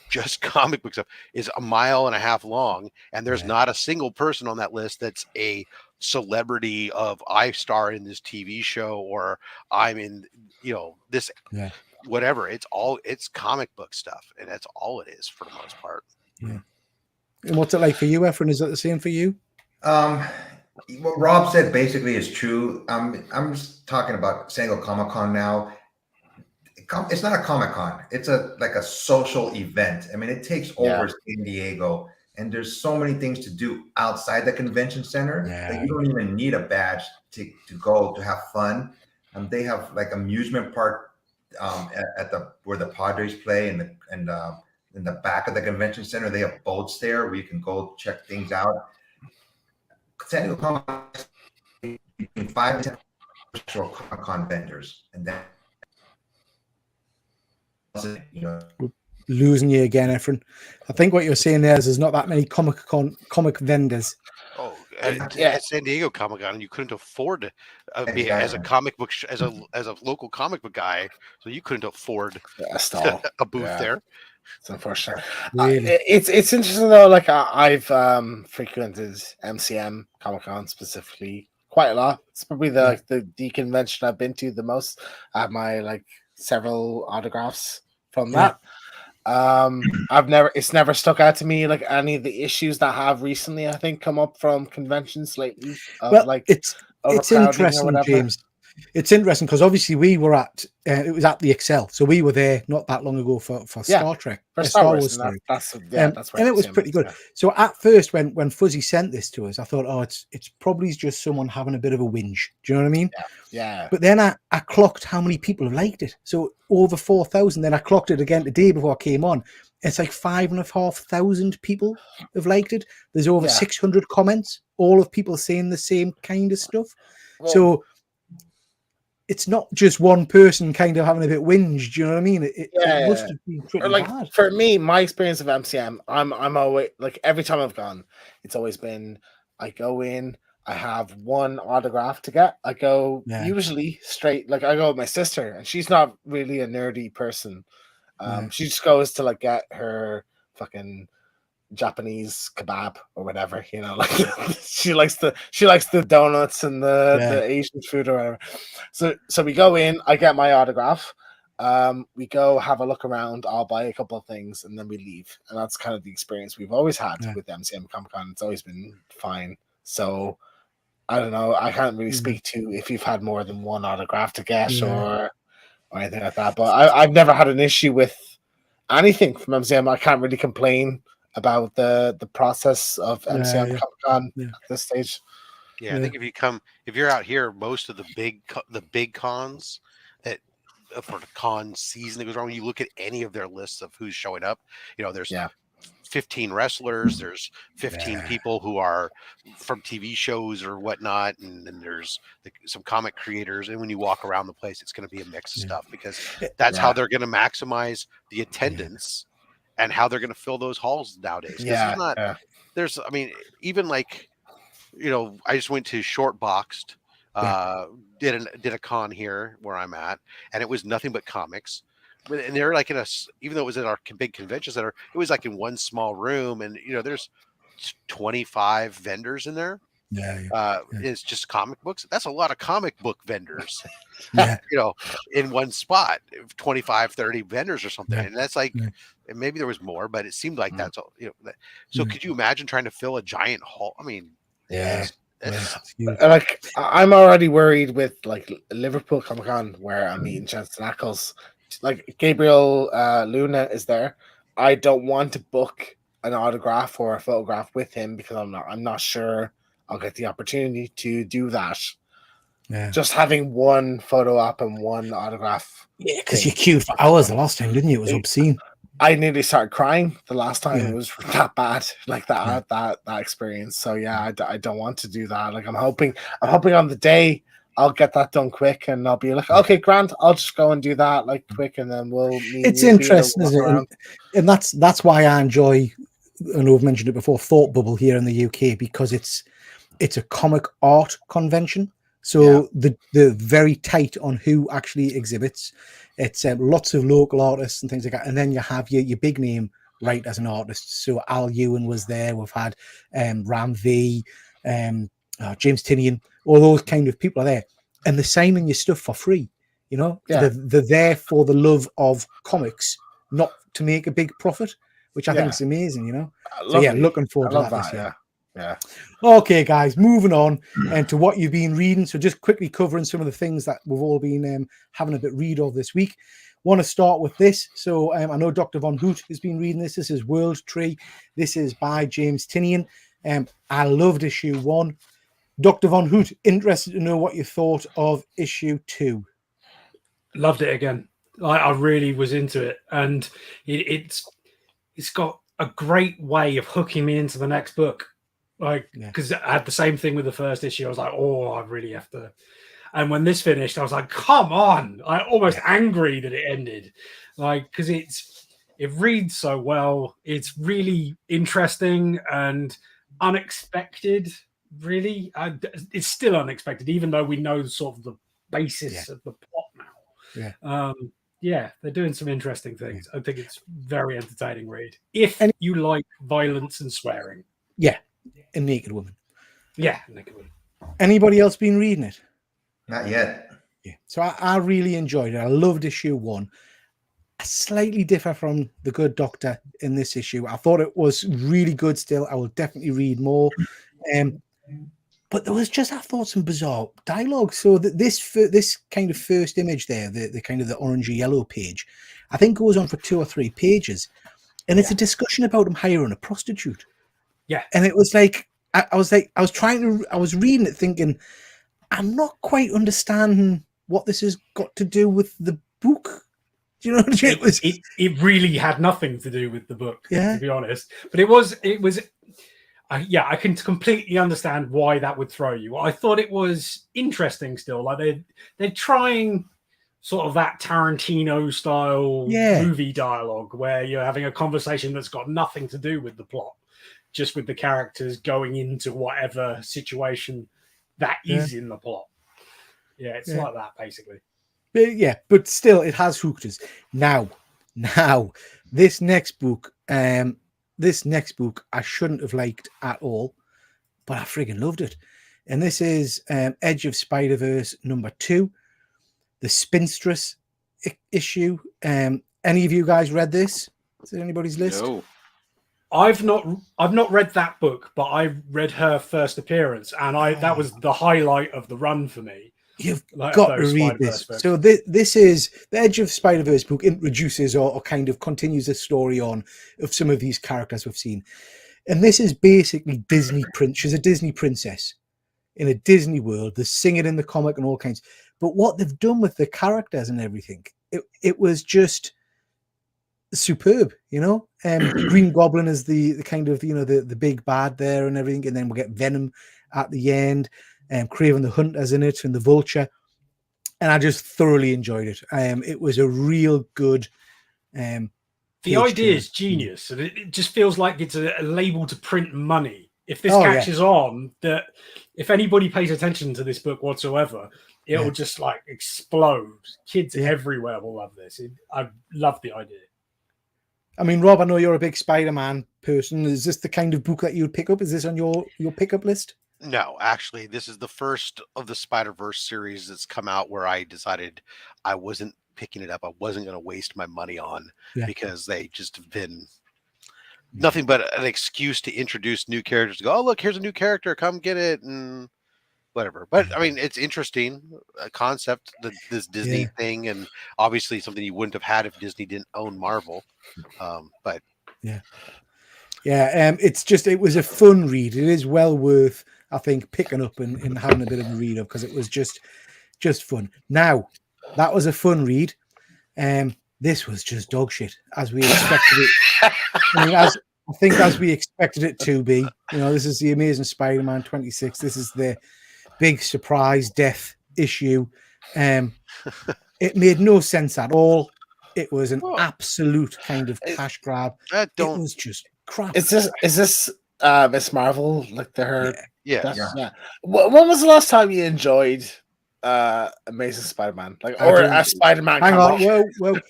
just comic book stuff is 1.5 miles long. And there's not a single person on that list that's a celebrity of I star in this TV show or I'm in, this whatever. It's comic book stuff. And that's all it is for the most part. Yeah. And what's it like for you, Efren? Is that the same for you? What Rob said basically is true. I'm just talking about San Diego Comic Con now. It's not a Comic Con. It's like a social event. I mean, it takes over San Diego. and there's so many things to do outside the convention center that you don't even need a badge to go to have fun. They have like amusement park at the where the Padres play, and in the back of the convention center they have boats there where you can go check things out. San Diego Comic between 5 and 10 Comic-Con vendors, and then losing you again, Efren. I think what you're saying there is there's not that many comic vendors. Oh, at San Diego Comic Con, you couldn't afford to be as a comic book as a local comic book guy, so you couldn't afford a booth there. It's unfortunate. Really? It's interesting though. Like I've frequented MCM Comic Con specifically quite a lot. It's probably the convention I've been to the most. I have my several autographs from that. It's never stuck out to me like any of the issues that have recently, I think, come up from conventions lately. It's interesting, James. It's interesting because obviously we were at it was at the Excel, so we were there not that long ago for Star Trek, for Star Wars. That's and it was pretty good. Yeah. So at first, when Fuzzy sent this to us, I thought, oh, it's probably just someone having a bit of a whinge. Do you know what I mean? Yeah. But then I clocked how many people have liked it. So over 4,000. Then I clocked it again the day before I came on. It's like 5,500 people have liked it. There's over 600 comments, all of people saying the same kind of stuff. Well, so it's not just one person kind of having a bit whinge. Do you know what I mean? It must have been pretty bad. For me, my experience of MCM, I'm always every time I've gone, it's always been I go in, I have one autograph to get. I go usually straight, I go with my sister, and she's not really a nerdy person. She just goes to get her fucking Japanese kebab or whatever, she likes the donuts and the Asian food or whatever. So we go in, I get my autograph, we go have a look around, I'll buy a couple of things, and then we leave. And that's kind of the experience we've always had with MCM Comic Con. It's always been fine. So I don't know, I can't really speak to if you've had more than one autograph to get or anything like that, but I've never had an issue with anything from MCM. I can't really complain about the process of MCM Comic Con at this stage. I think if you're out here, most of the big cons that for the con season that goes on, when you look at any of their lists of who's showing up, there's 15 wrestlers, there's 15 people who are from TV shows or whatnot, and then there's some comic creators. And when you walk around the place, it's going to be a mix of stuff, because that's how they're going to maximize the attendance and how they're going to fill those halls nowadays. There's, I mean, even I just went to Short Boxed, did a con here where I'm at, and it was nothing but comics. And they're even though it was in our big convention center, it was in one small room, and there's 25 vendors in there. It's just comic books. That's a lot of comic book vendors, in one spot, 25, 30 vendors or something. And that's and maybe there was more, but it seemed like that's all, so could you imagine trying to fill a giant hall? I mean, I'm already worried with Liverpool Comic Con, where I'm meeting Jensen Ackles. Gabriel Luna is there. I don't want to book an autograph or a photograph with him because I'm not sure I'll get the opportunity to do that. Just having one photo op and one autograph. Because you queued for hours the last time, didn't you? It was obscene. I nearly started crying the last time. It was that bad, that experience. So I don't want to do that. I'm hoping on the day I'll get that done quick, and I'll be okay, Grant, I'll just go and do that quick, and then we'll. It's interesting, isn't it? And that's why I enjoy. I know I've mentioned it before. Thought Bubble here in the UK, because it's a comic art convention, so they're very tight on who actually exhibits. It's lots of local artists and things like that, and then you have your big name writers and artists. So Al Ewan was there. We've had Ram V, James Tinian. All those kind of people are there, and they're signing your stuff for free. They're there for the love of comics, not to make a big profit, which I think is amazing. Looking forward to that this year. Okay, guys, moving on to what you've been reading. So just quickly covering some of the things that we've all been having a bit read of this week. want to start with this. So I know Dr. Von Hoot has been reading this. This is World Tree. This is by James Tynion. I loved issue 1. Dr. Von Hoot, interested to know what you thought of issue 2. Loved it again. I really was into it, and it's got a great way of hooking me into the next book. Like, because I had the same thing with the first issue. I was like, oh, I really have to. And when this finished, I was like, come on! I almost angry that it ended, like, because it reads so well. It's really interesting and unexpected. Really, it's still unexpected, even though we know sort of the basis of the plot now. They're doing some interesting things. I think it's very entertaining read if you like violence and swearing. Yeah, a naked woman. Yeah, naked woman. Anybody else been reading it? Not yet. Yeah. So I really enjoyed it. I loved issue 1. I slightly differ from the Good Doctor in this issue. I thought it was really good still. I will definitely read more. But there was just, I thought, some bizarre dialogue. So that this kind of first image there, the kind of the orangey yellow page, I think goes on for 2 or 3 pages. And it's a discussion about him hiring a prostitute. Yeah. And it was like, I was reading it thinking, I'm not quite understanding what this has got to do with the book. Do you know what I mean? It really had nothing to do with the book, to be honest. But it was. I can completely understand why that would throw you. I thought it was interesting still. Like they're trying sort of that Tarantino style movie dialogue where you're having a conversation that's got nothing to do with the plot, just with the characters going into whatever situation that is in the plot. Yeah, it's like that basically. But still, it has hooked us. Now, this next book, I shouldn't have liked at all, but I friggin' loved it. And this is Edge of Spiderverse number 2, the Spinstress issue. Any of you guys read this? Is it anybody's list? No. I've not read that book, but I read her first appearance, and that was the highlight of the run for me. You've got to read this. Books. So this is the Edge of Spider-Verse book introduces or kind of continues the story on of some of these characters we've seen. And this is basically Disney Prince. She's a Disney princess in a Disney world. They sing it in the comic and all kinds. But what they've done with the characters and everything, it was just superb, Green Goblin is the kind of, the big bad there and everything. And then we'll get Venom at the end. Craven the Hunter's in it and the Vulture, and I just thoroughly enjoyed it. It was a real good. The idea is genius, and it just feels like it's a label to print money. If this catches on, that if anybody pays attention to this book whatsoever, it'll just like explode. Kids everywhere will love this. I love the idea. I mean, Rob, I know you're a big Spider-Man person. Is this the kind of book that you would pick up? Is this on your pickup list? No, actually, this is the first of the Spider-Verse series that's come out where I decided I wasn't picking it up. I wasn't going to waste my money on because they just have been nothing but an excuse to introduce new characters. To go, oh, look, here's a new character. Come get it and whatever. But, I mean, it's interesting concept, this Disney thing, and obviously something you wouldn't have had if Disney didn't own Marvel. But it was a fun read. It is well worth, I think, picking up and having a bit of a read of because it was just fun. Now, that was a fun read. This was just dog shit as we expected it. As we expected it to be. This is the Amazing Spider-Man 26. This is the big surprise death issue. It made no sense at all. It was an absolute kind of cash grab. It was just crap. Is this Miss Marvel, like her? Yeah. When was the last time you enjoyed Amazing Spider-Man, or a Spider-Man? Hang on, well,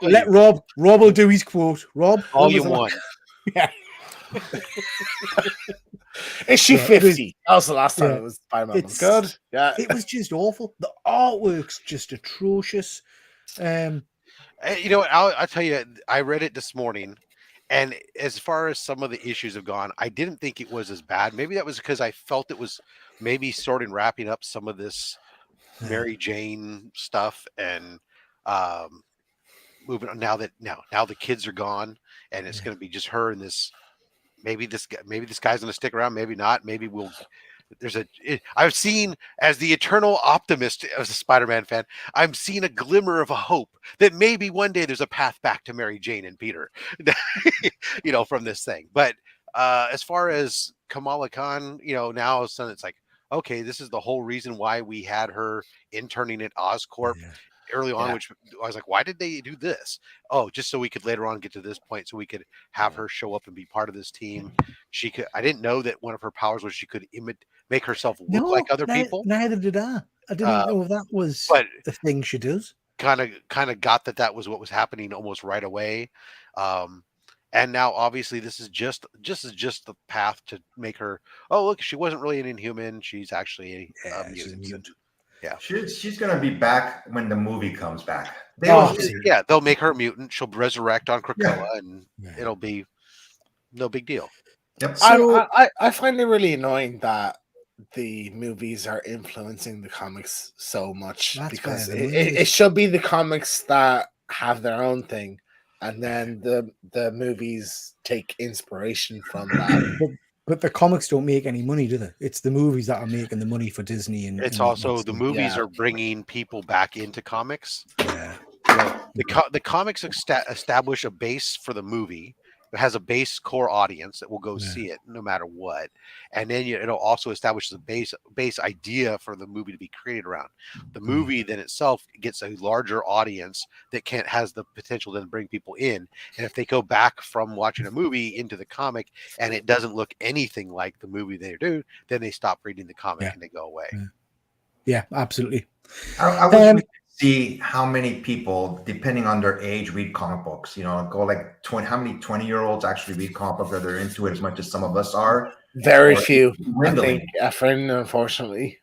let Rob will do his quote. Rob, all you want. Yeah. Issue 50. That was the last time it was Spider-Man. Was good. Yeah, it was just awful. The artwork's just atrocious. You know what? I'll tell you. I read it this morning. And as far as some of the issues have gone, I didn't think it was as bad. Maybe that was because I felt it was maybe sort of wrapping up some of this Mary Jane stuff. And moving on now the kids are gone, and it's going to be just her and this. Maybe this guy's going to stick around. Maybe not. Maybe we'll. I've seen, as the eternal optimist, as a Spider-Man fan, I'm seeing a glimmer of a hope that maybe one day there's a path back to Mary Jane and Peter, from this thing. But as far as Kamala Khan, now all of a sudden it's like, okay, this is the whole reason why we had her interning at Oscorp early on, which I was like, why did they do this? Oh, just so we could later on get to this point, so we could have her show up and be part of this team. I didn't know that one of her powers was she could make herself look like other people. Neither did I. I didn't know that was the thing she does. Kind of got that was what was happening almost right away. And now obviously this is just the path to make her, oh, look, she wasn't really an Inhuman. She's actually a mutant. Yeah. She's going to be back when the movie comes back. They'll make her a mutant. She'll resurrect on Krakoa and it'll be no big deal. Yep. So, I find it really annoying that the movies are influencing the comics so much, because it should be the comics that have their own thing, and then the movies take inspiration from that. But the comics don't make any money, do they? It's the movies that are making the money for Disney, and it's also the movies are bringing people back into comics. Yeah, the comics establish a base for the movie. It has a base core audience that will go see it no matter what, and then it'll also establish the base idea for the movie to be created around. The movie then itself gets a larger audience that has the potential to bring people in. And if they go back from watching a movie into the comic and it doesn't look anything like the movie they do, then they stop reading the comic and they go away. Yeah, absolutely. I would see how many people, depending on their age, read comic books. Go like 20. How many 20-year-olds actually read comic books? Are they into it as much as some of us are? Very few. I think, Efren, unfortunately.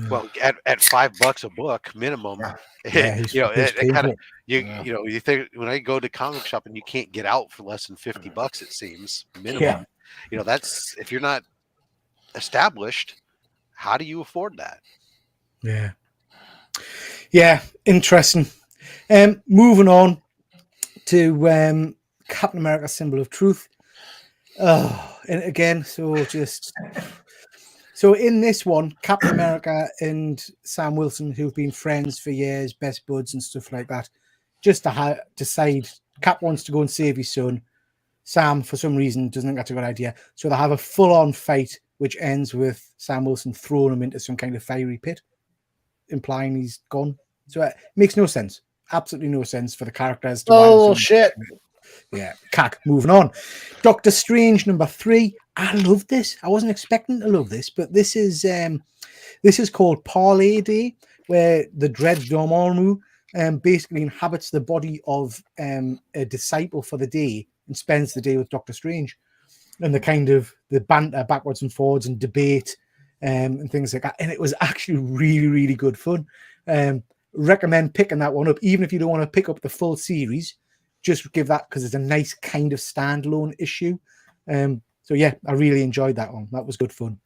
Well, at $5 a book minimum, you think when I go to comic shop and you can't get out for less than $50, it seems minimum. That's, if you're not established, how do you afford that? Yeah, interesting. Moving on to Captain America: Symbol of Truth. And again, so in this one, Captain America and Sam Wilson, who've been friends for years, best buds and stuff like that, just to decide Cap wants to go and save his son. Sam, for some reason, doesn't think that's a good idea. So they have a full-on fight, which ends with Sam Wilson throwing him into some kind of fiery pit, implying he's gone. So it makes no sense. Absolutely no sense for the characters. Shit. Yeah, cack. Moving on. Doctor Strange #3. I love this. I wasn't expecting to love this, but this is called Parlay Day, where the Dread Dormammu basically inhabits the body of a disciple for the day and spends the day with Doctor Strange, and the banter backwards and forwards and debate and things like that. And it was actually really, really good fun. Recommend picking that one up, even if you don't want to pick up the full series. Just give that, because it's a nice kind of standalone issue. So yeah, I really enjoyed that one. That was good fun.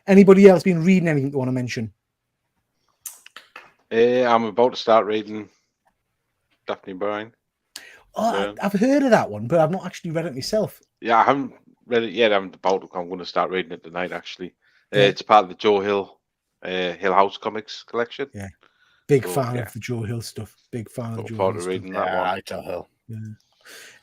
Anybody else been reading anything you want to mention? I'm about to start reading Daphne Bryan. Oh, I've heard of that one, but I've not actually read it myself. Yeah, I haven't read it yet. I'm going to start reading it tonight, actually. It's part of the Joe Hill House Comics collection. Yeah. Big fan of the Joe Hill stuff. Big fan of Joe Hill reading that one. Joe Hill. Yeah.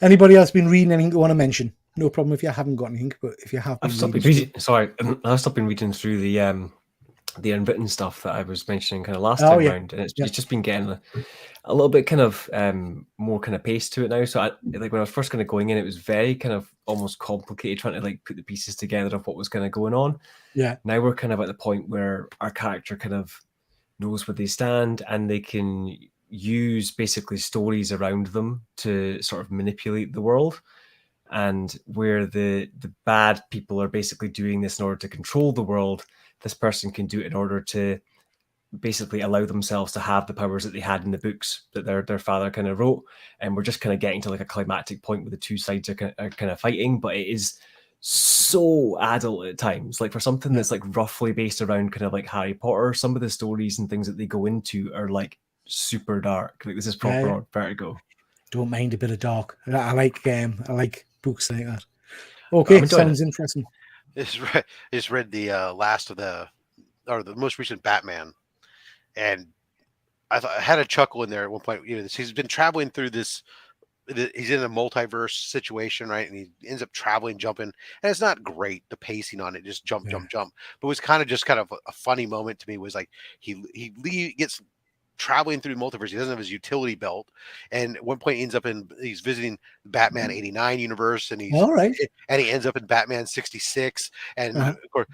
Anybody else been reading anything you want to mention? No problem if you haven't got anything, but if you have, I've stopped been reading through the unwritten stuff that I was mentioning kind of last time round, and it's just been getting a little bit kind of more kind of pace to it now. So when I was first kind of going in, it was very kind of almost complicated trying to put the pieces together of what was kind of going on. Yeah. Now we're kind of at the point where our character kind of knows where they stand, and they can use basically stories around them to sort of manipulate the world. And where the bad people are basically doing this in order to control the world, this person can do it in order to basically allow themselves to have the powers that they had in the books that their father kind of wrote. And we're just kind of getting to a climactic point where the two sides are kind of fighting, but it is so adult at times. For something that's roughly based around kind of Harry Potter, some of the stories and things that they go into are super dark. This is proper on Vertigo. don't mind a bit of dark. I like books like that. Okay, sounds interesting. Just read the last of the most recent Batman, and I had a chuckle in there at one point. He's been traveling through this. He's in a multiverse situation, right? And he ends up traveling, jumping, and it's not great. The pacing on it, just jump. But it was kind of a funny moment to me. Was like he gets traveling through multiverse. He doesn't have his utility belt, and at one point he's visiting Batman 89 universe, and he ends up in Batman 66, and of course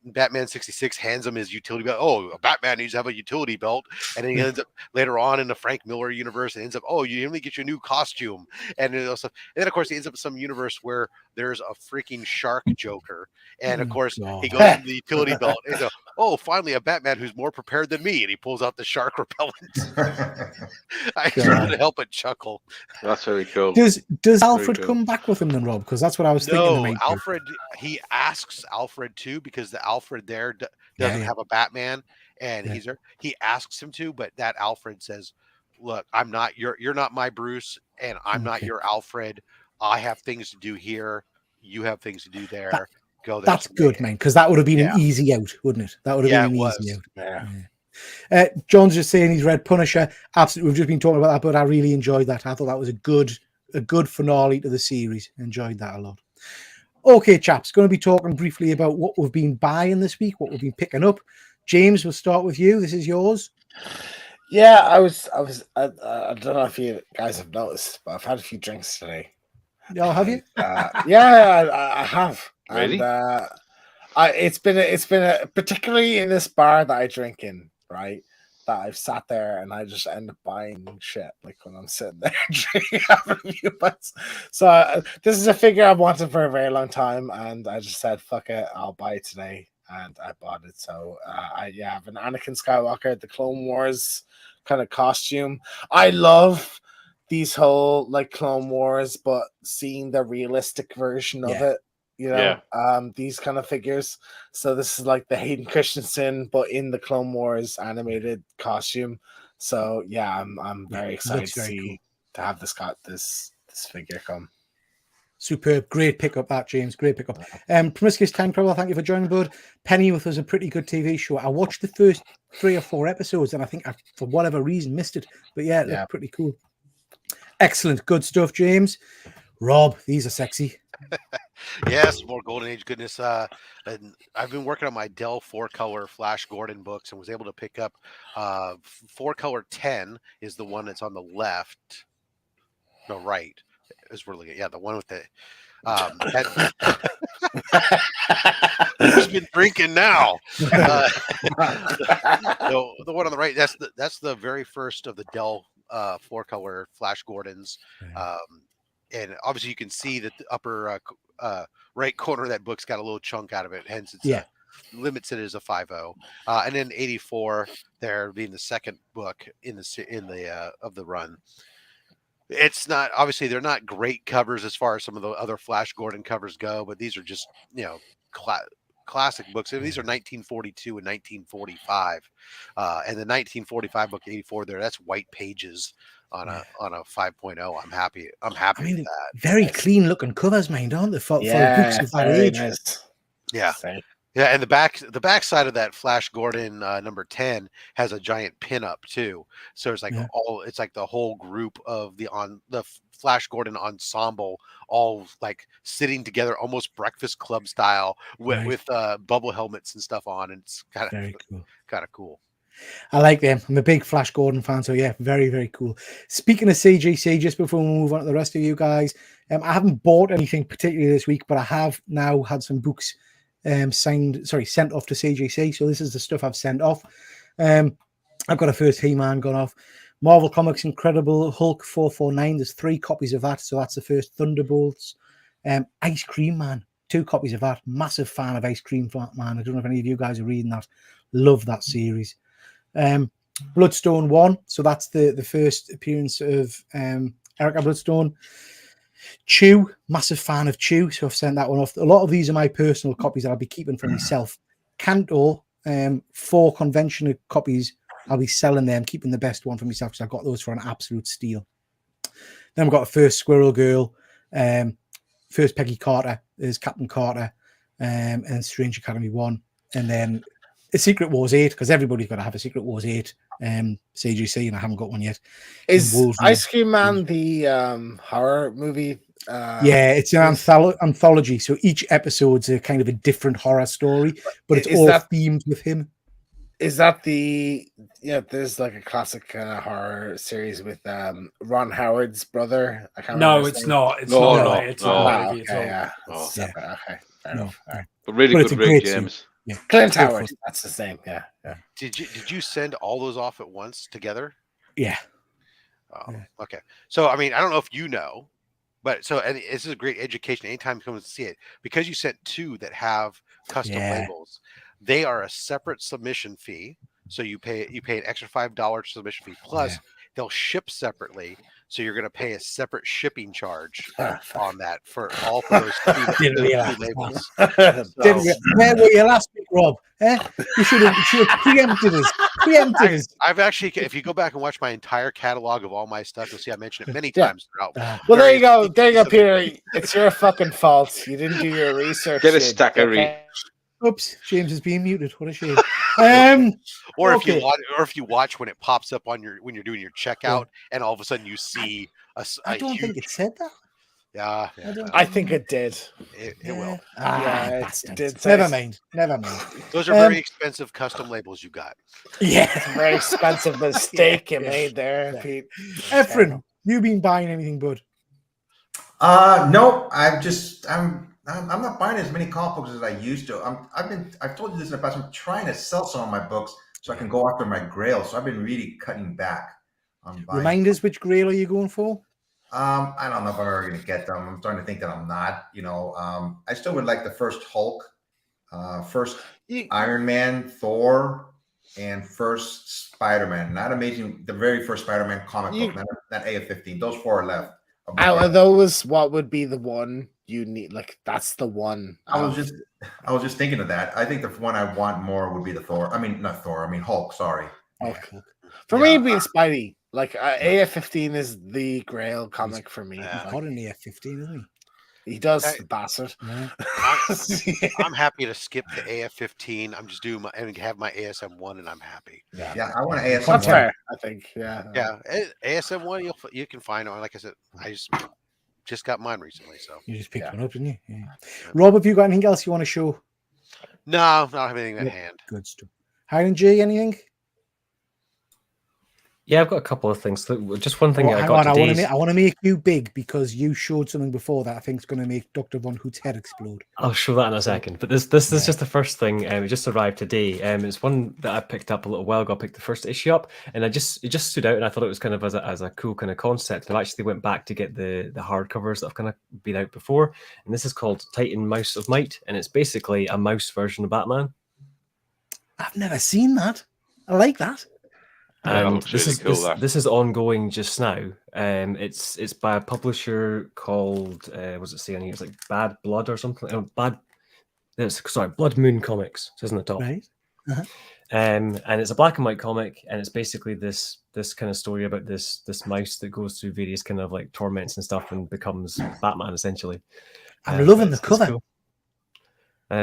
Batman 66 hands him his utility belt. Oh, Batman needs to have a utility belt, and then he ends up later on in the Frank Miller universe and ends up, oh, you only get your new costume, and then of course he ends up in some universe where there's a freaking shark Joker, and of course he goes into the utility belt and goes, oh, finally a Batman who's more prepared than me, and he pulls out the shark repellent. I couldn't help but chuckle. That's very cool. Does Alfred come back with him then, Rob? Because that's what I was thinking. No, Alfred. He asks Alfred too, because the Alfred there doesn't have a Batman, and he asks him to, but that Alfred says, "Look, I'm not you're not my Bruce, and I'm not your Alfred. I have things to do here. You have things to do there. Go there." That's good, man, because that would have been an easy out, wouldn't it? That would have been an easy out. Yeah. John's just saying he's read Punisher. Absolutely, we've just been talking about that, but I really enjoyed that. I thought that was a good finale to the series. Enjoyed that a lot. Okay, chaps, going to be talking briefly about what we've been buying this week, what we've been picking up. James, we'll start with you. This is yours. Yeah, I don't know if you guys have noticed, but I've had a few drinks today. Oh, have you? I have. Really? And, it's been particularly in this bar that I drink in, right? That I've sat there and I just end up buying shit, like when I'm sitting there drinking having a few bites. So this is a figure I've wanted for a very long time, and I just said, "Fuck it, I'll buy it today," and I bought it. So I have an Anakin Skywalker, the Clone Wars kind of costume. I love these whole like Clone Wars, but seeing the realistic version of it. These kind of figures. So this is like the Hayden Christensen, but in the Clone Wars animated costume. So yeah, I'm very excited to have this figure come. Superb, great pickup, that James. Great pickup. Promiscuous Time Traveler, thank you for joining, bud. Pennyworth was a pretty good TV show. I watched the first 3 or 4 episodes, and I think I, for whatever reason, missed it. But yeah, it looked pretty cool. Excellent, good stuff, James. Rob, these are sexy. Yes, more Golden Age goodness. And I've been working on my Dell 4-color Flash Gordon books and was able to pick up 4-color 10 is the one that's on the left. No, right. As we're looking at, the one with the who's been drinking now? The one on the right, that's the very first of the Dell 4-color Flash Gordons. And obviously you can see that the upper right corner of that book's got a little chunk out of it. Hence it's limits it as a 5.0. And then 84 there being the second book in the of the run. It's not, obviously they're not great covers as far as some of the other Flash Gordon covers go, but these are just, classic books. And these are 1942 and 1945. And the 1945 book 84 there, that's white pages on a 5.0. I'm happy with that. Very clean looking covers, mind, aren't they? For books of that age. Nice. Yeah. Yeah, and the back side of that Flash Gordon number 10 has a giant pin up too. So it's like it's like the whole group of the Flash Gordon ensemble all like sitting together, almost Breakfast Club style with bubble helmets and stuff on, and it's kind of cool. I like them. I'm a big Flash Gordon fan, so yeah, very, very cool. Speaking of CGC, just before we move on to the rest of you guys, I haven't bought anything particularly this week, but I have now had some books sent off to CGC. So this is the stuff I've sent off. I've got a first He-Man gone off. Marvel Comics Incredible Hulk 449. There's 3 copies of that. So that's the first Thunderbolts. Ice Cream Man, 2 copies of that. Massive fan of Ice Cream Man. I don't know if any of you guys are reading that. Love that series. Bloodstone 1. So that's the first appearance of Erica Bloodstone. Chew, massive fan of Chew, so I've sent that one off. A lot of these are my personal copies that I'll be keeping for myself. Kanto, 4 conventional copies. I'll be selling them, keeping the best one for myself because I got those for an absolute steal. Then we've got first Squirrel Girl, first Peggy Carter is Captain Carter, and Strange Academy 1, and then a Secret Wars 8, because everybody's got to have a Secret Wars 8 CGC, and I haven't got one yet. Is Ice Cream Man the horror movie? Yeah, it's an anthology, so each episode's a kind of a different horror story, but it's all themed with him. Is that there's like a classic kind of horror series with Ron Howard's brother? No, it's not. It's not. It's not. Okay, yeah. Okay. No. Really good Rick James. Yeah. Clint Howard. That's the same. Yeah. Did you send all those off at once together? Yeah. Okay. So I mean, I don't know if you know, but and this is a great education. Anytime you come to see it, because you sent 2 that have custom labels, they are a separate submission fee. So you pay an extra $5 submission fee plus they'll ship sepaately. So you're going to pay a separate shipping charge on that for all of those 2 labels. Where were you last week, Rob? You should have preempted us. I've actually, if you go back and watch my entire catalog of all my stuff, you'll see I mentioned it many times throughout. Well, there you go, Peter. It's your fucking fault. You didn't do your research. Get a stack of Oops, James is being muted. What a shame. Or if you watch when it pops up on when you're doing your checkout, and all of a sudden you see I don't think it said that. Yeah, I think it did. It will. It did. Never mind. Those are very expensive custom labels you got. Yeah, it's a very expensive mistake you made there, Pete. Efren, you been buying anything, bud? No, I'm not buying as many comic books as I used to. I've told you this in the past. I'm trying to sell some of my books so I can go after my grail. So I've been really cutting back on buying. Remind us, which grail are you going for? I don't know if I'm ever going to get them. I'm starting to think that I'm not. I still would like the first Hulk, first Iron Man, Thor, and first Spider-Man. Not Amazing. The very first Spider-Man comic book, not AF-15. Those 4 are left. Out of those, what would be the one you need? Like, that's the one. I was just thinking of that. I think the one I want more would be the Thor. I mean, not Thor. I mean Hulk. Sorry. Hulk. For me, being Spidey, like AF-15 is the Grail comic for me. Got an AF-15, isn't he? He does, the bastard. I'm happy to skip the AF-15. I'm just doing and have my ASM-1, and I'm happy. Yeah, I want an ASM-1. That's fair, I think. Yeah. ASM-1 you can find on. Like I said, I just got mine recently, so you just picked one up, didn't you? Yeah. Rob, have you got anything else you want to show? No, I don't have anything at hand. Good stuff. Highland G, anything? Yeah, I've got a couple of things. Just one thing I want to make you big because you showed something before that I think is going to make Dr. Von Hoot's head explode. I'll show that in a second. But this is just the first thing. It just arrived today. It's one that I picked up a little while ago. I picked the first issue up, and it just stood out, and I thought it was kind of as a cool kind of concept. I actually went back to get the hardcovers that have kind of been out before, and this is called Titan Mouse of Might, and it's basically a mouse version of Batman. I've never seen that. I like that. And this is ongoing just now. It's by a publisher called what's it say on here? It's like Bad Blood or something. Blood Moon Comics. It says on the top. Right. Uh-huh. And it's a black and white comic, and it's basically this kind of story about this mouse that goes through various kind of like torments and stuff and becomes Batman essentially. I'm loving the cover. Cool.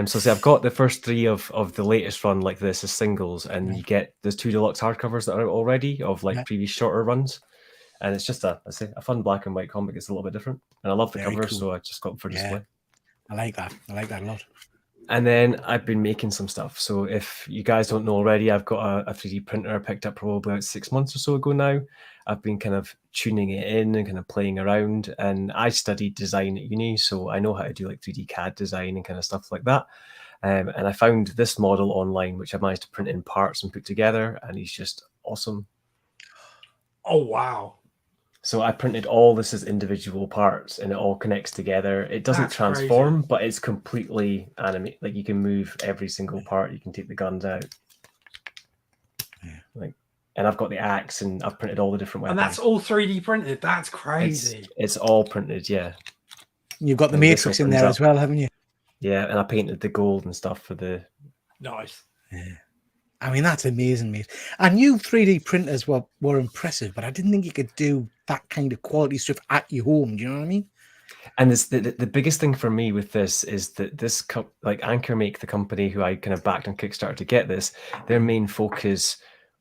So I've got the first 3 of the latest run like this as singles, and you get there's 2 deluxe hardcovers that are out already of like previous shorter runs, and it's just a fun black and white comic. It's a little bit different, and I love the covers, cool. So I just got them for display. I like that a lot. And then I've been making some stuff. So if you guys don't know already, I've got a 3D printer I picked up probably about 6 months or so ago now. I've been kind of tuning it in and kind of playing around. And I studied design at uni, so I know how to do like 3D CAD design and kind of stuff like that. And I found this model online, which I managed to print in parts and put together. And he's just awesome. Oh, wow. So I printed all this as individual parts, and it all connects together. It doesn't transform, crazy. But it's completely animate. Like you can move every single part. You can take the guns out. Yeah. And I've got the axe, and I've printed all the different weapons. And that's all 3D printed. That's crazy. It's all printed, yeah. You've got the Matrix in there as well, haven't you? Yeah, and I painted the gold and stuff for the. Nice. Yeah. I mean, that's amazing, mate. I knew 3D printers were impressive, but I didn't think you could do that kind of quality stuff at your home. Do you know what I mean? And this, the biggest thing for me with this is that this like Anchor Make, the company who I kind of backed on Kickstarter to get this, their main focus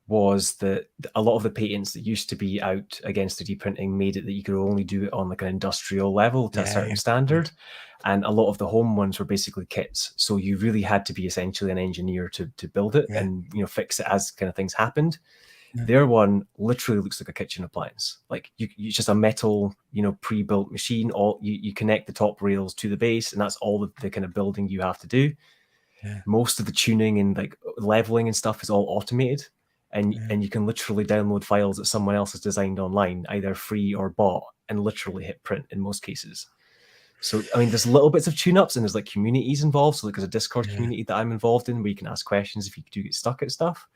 was that a lot of the patents that used to be out against 3D printing made it that you could only do it on like an industrial level to a certain standard. And a lot of the home ones were basically kits. So you really had to be essentially an engineer to build it and, you know, fix it as kind of things happened. Their one literally looks like a kitchen appliance. Like it's just a metal, you know, pre-built machine. All you connect the top rails to the base, and that's all the kind of building you have to do. Most of the tuning and like leveling and stuff is all automated, and you can literally download files that someone else has designed online, either free or bought, and literally hit print in most cases. So I mean, there's little bits of tune-ups, and there's like communities involved. So like there's a Discord community that I'm involved in where you can ask questions if you do get stuck at stuff.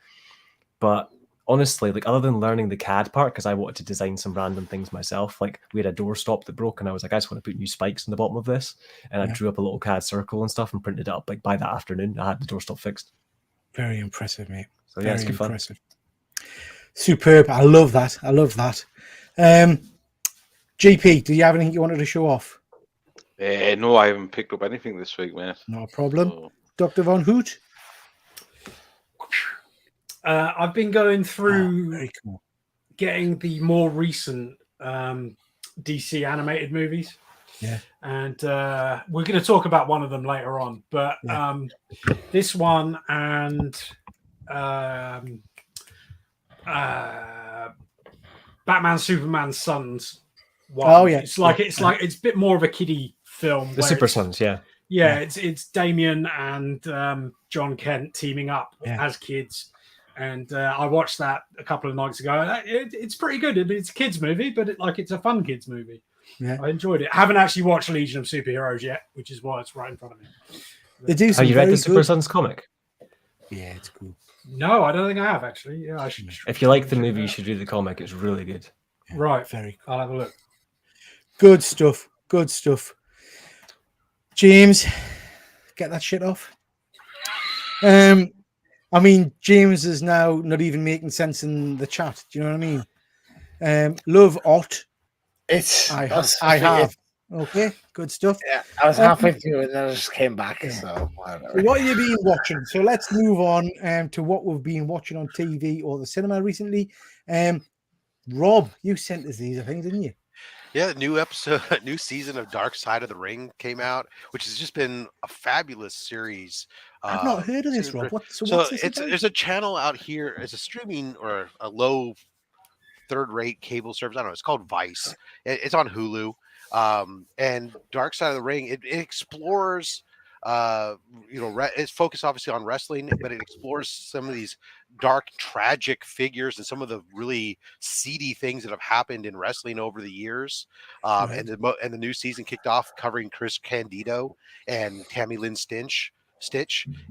But honestly, like other than learning the CAD part, because I wanted to design some random things myself, like we had a doorstop that broke and I was like, I just want to put new spikes in the bottom of this. And I drew up a little CAD circle and stuff and printed it up. Like by that afternoon, I had the doorstop fixed. Very impressive, mate. So yeah, it's good fun. Superb. I love that. I love that. GP, do you have anything you wanted to show off? No, I haven't picked up anything this week, mate. No problem. So... Dr. Von Hoot? I've been going through getting the more recent DC animated movies. Yeah. And we're going to talk about one of them later on. But this one and Batman Superman Sons one. Oh yeah. It's like it's a bit more of a kiddie film. The Super Sons, yeah, it's Damien and John Kent teaming up as kids. And I watched that a couple of nights ago. It's pretty good. It's a kids movie, but it's a fun kids movie. Yeah, I enjoyed it. I haven't actually watched Legion of Superheroes yet, which is why it's right in front of me. They do. Have you read the Super Sons comic? Yeah, it's cool. No, I don't think I have actually. Yeah, I should. If you like the movie, you should read the comic. It's really good. Yeah, right, very cool. I'll have a look. Good stuff. Good stuff. James, get that shit off. I mean, James is now not even making sense in the chat. Do you know what I mean? Love Ot. I have. Okay, good stuff. Yeah, I was halfway through and then I just came back. So whatever. What have you been watching? So let's move on to what we've been watching on TV or the cinema recently. Rob, you sent us these, I think, didn't you? Yeah, the new season of Dark Side of the Ring came out, which has just been a fabulous series. I've not heard of this, Rob. What's this about? There's a channel out here. It's a streaming or a low third-rate cable service. I don't know. It's called Vice. It's on Hulu. And Dark Side of the Ring, it explores, it's focused obviously on wrestling, but it explores some of these dark, tragic figures and some of the really seedy things that have happened in wrestling over the years. And the new season kicked off covering Chris Candido and Tammy Lynn Stitch,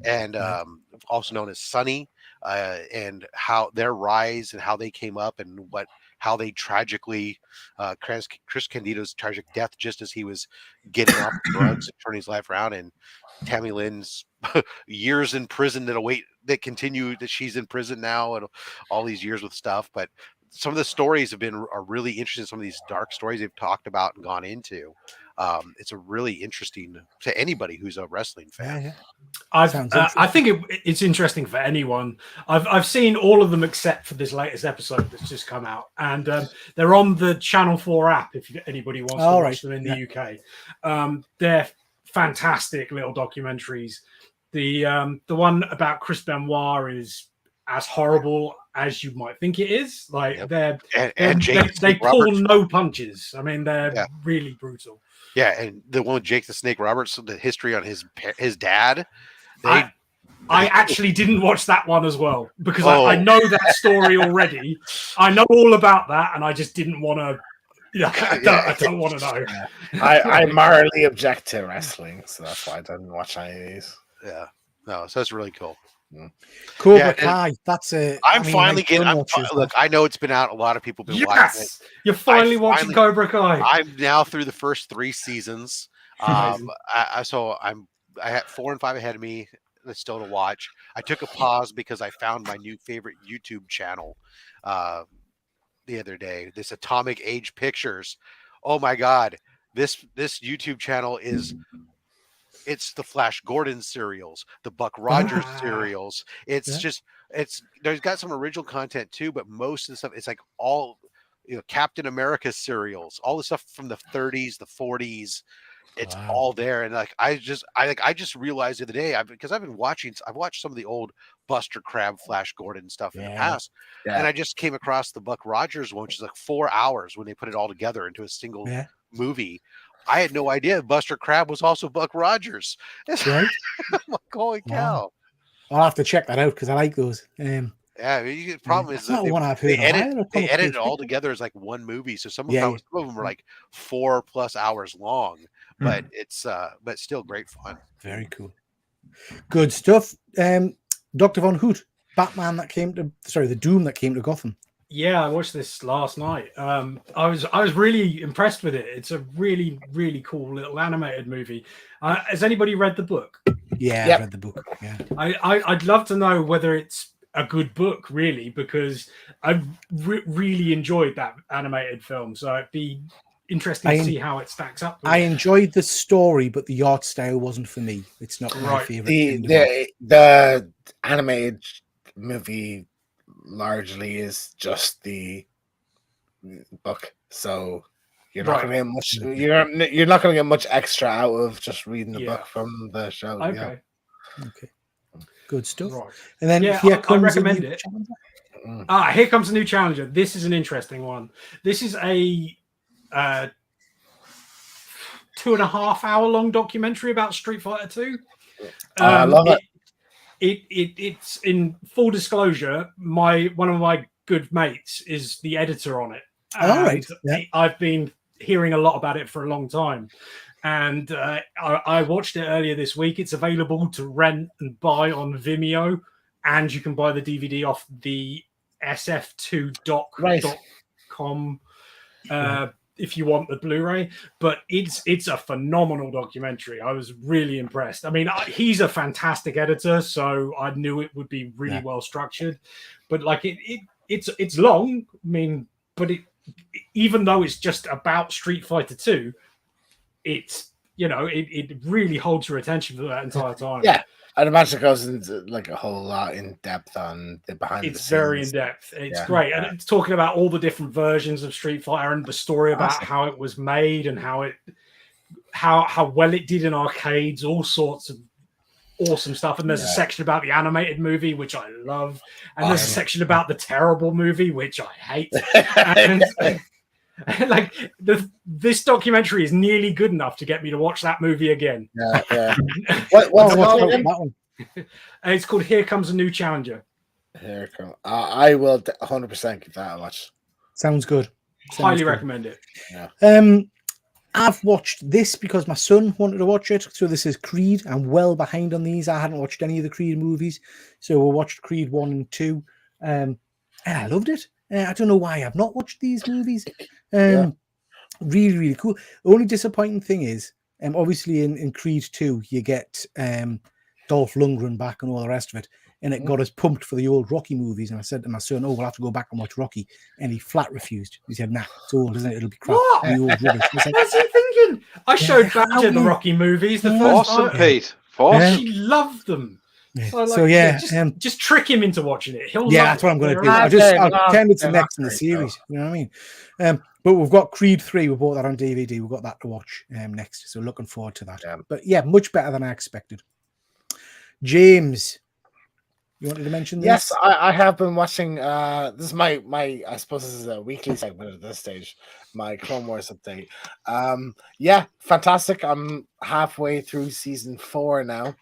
and also known as Sunny, and how their rise and how they came up and how they tragically, Chris Candido's tragic death just as he was getting off drugs and turning his life around, and Tammy Lynn's years in prison that continue, that she's in prison now and all these years with stuff. But some of the stories are really interesting. Some of these dark stories they've talked about and gone into. It's a really interesting to anybody who's a wrestling fan. Yeah. I think it's interesting for anyone. I've seen all of them except for this latest episode that's just come out, and they're on the Channel 4 app if anybody wants to watch them in the UK. They're fantastic little documentaries. The one about Chris Benoit is as horrible as you might think it is. Like they pull no punches. I mean, they're really brutal. Yeah, and the one with Jake the Snake Roberts, the history on his dad. I actually didn't watch that one as well because I know that story already. I know all about that, and I just didn't want to. I don't want to know. I morally object to wrestling, so that's why I didn't watch any of these. Yeah, no, so that's really cool. Cobra Kai. That's a. I'm finally getting. Look, I know it's been out. A lot of people have been watching it. You're finally watching Cobra Kai. I'm now through the first 3 seasons. I had 4 and 5 ahead of me. that's still to watch. I took a pause because I found my new favorite YouTube channel the other day. This Atomic Age Pictures. Oh my God, this YouTube channel is. It's the Flash Gordon serials, the Buck Rogers serials. It's just there's got some original content too, but most of the stuff it's like all Captain America serials, all the stuff from the 30s, the 40s. It's all there, and like I just realized the other day because I've watched some of the old Buster Crabbe, Flash Gordon stuff in the past, and I just came across the Buck Rogers one, which is like 4 hours when they put it all together into a single movie. I had no idea Buster Crabbe was also Buck Rogers. Right? I'm like, holy cow! I'll have to check that out because I like those. Yeah, the problem is that they edit it all together as like one movie. So some of them are like 4+ hours long, but it's but still great fun. Very cool. Good stuff. Dr. Von Hoot, Batman the Doom that came to Gotham. Yeah, I watched this last night. I was really impressed with it. It's a really, really cool little animated movie. Has anybody read the book? Yeah, I've read the book. Yeah, I'd love to know whether it's a good book, really, because I really enjoyed that animated film. So it'd be interesting to see how it stacks up. I enjoyed the story, but the art style wasn't for me. It's not my favorite. The animated movie largely is just the book, so you're not going to get much. You're not going to get much extra out of just reading the book from the show. Okay, good stuff. Right. And then I recommend it. Here comes a new challenger. This is an interesting one. This is a 2.5 hour long documentary about Street Fighter 2. I love it. It's in full disclosure. One of my good mates is the editor on it. All right. I've been hearing a lot about it for a long time, and I watched it earlier this week. It's available to rent and buy on Vimeo, and you can buy the DVD off the sf2doc.com if you want the Blu-ray. But it's a phenomenal documentary. I was really impressed. I mean, he's a fantastic editor, so I knew it would be really well structured. But like it's long. I mean, but even though it's just about Street Fighter 2, it really holds your attention for that entire time. Yeah, I'd imagine it goes into like a whole lot in depth on the behind. It's very in depth. It's great, and it's talking about all the different versions of Street Fighter and the story about how it was made and how well it did in arcades, all sorts of awesome stuff. And there's a section about the animated movie, which I love, and there's a section about the terrible movie, which I hate. And, like this documentary is nearly good enough to get me to watch that movie again. What's that one? It's called Here Comes a New Challenger. Here comes. I will 100% give that a watch. Sounds good. Highly recommend it. I've watched this because my son wanted to watch it. So this is Creed. I'm well behind on these. I hadn't watched any of the Creed movies, so we watched Creed 1 and 2, and I loved it. I don't know why I've not watched these movies. Really, really cool. The only disappointing thing is, obviously in Creed 2, you get Dolph Lundgren back and all the rest of it, and it got us pumped for the old Rocky movies. And I said to my son, we'll have to go back and watch Rocky. And he flat refused. He said, nah, it's old, isn't it? It'll be crap. What? What's he thinking? I showed Badger the Rocky movies the first time. Pete. He loved them. So, just trick him into watching it. That's what I'm going to do. I'll pretend it's the next in the series. You know what I mean? But we've got Creed 3. We bought that on DVD. We've got that to watch next. So looking forward to that. But much better than I expected. James, you wanted to mention this? Yes, I have been watching. This is my I suppose this is a weekly segment at this stage. My Clone Wars update. Fantastic. I'm halfway through season 4 now.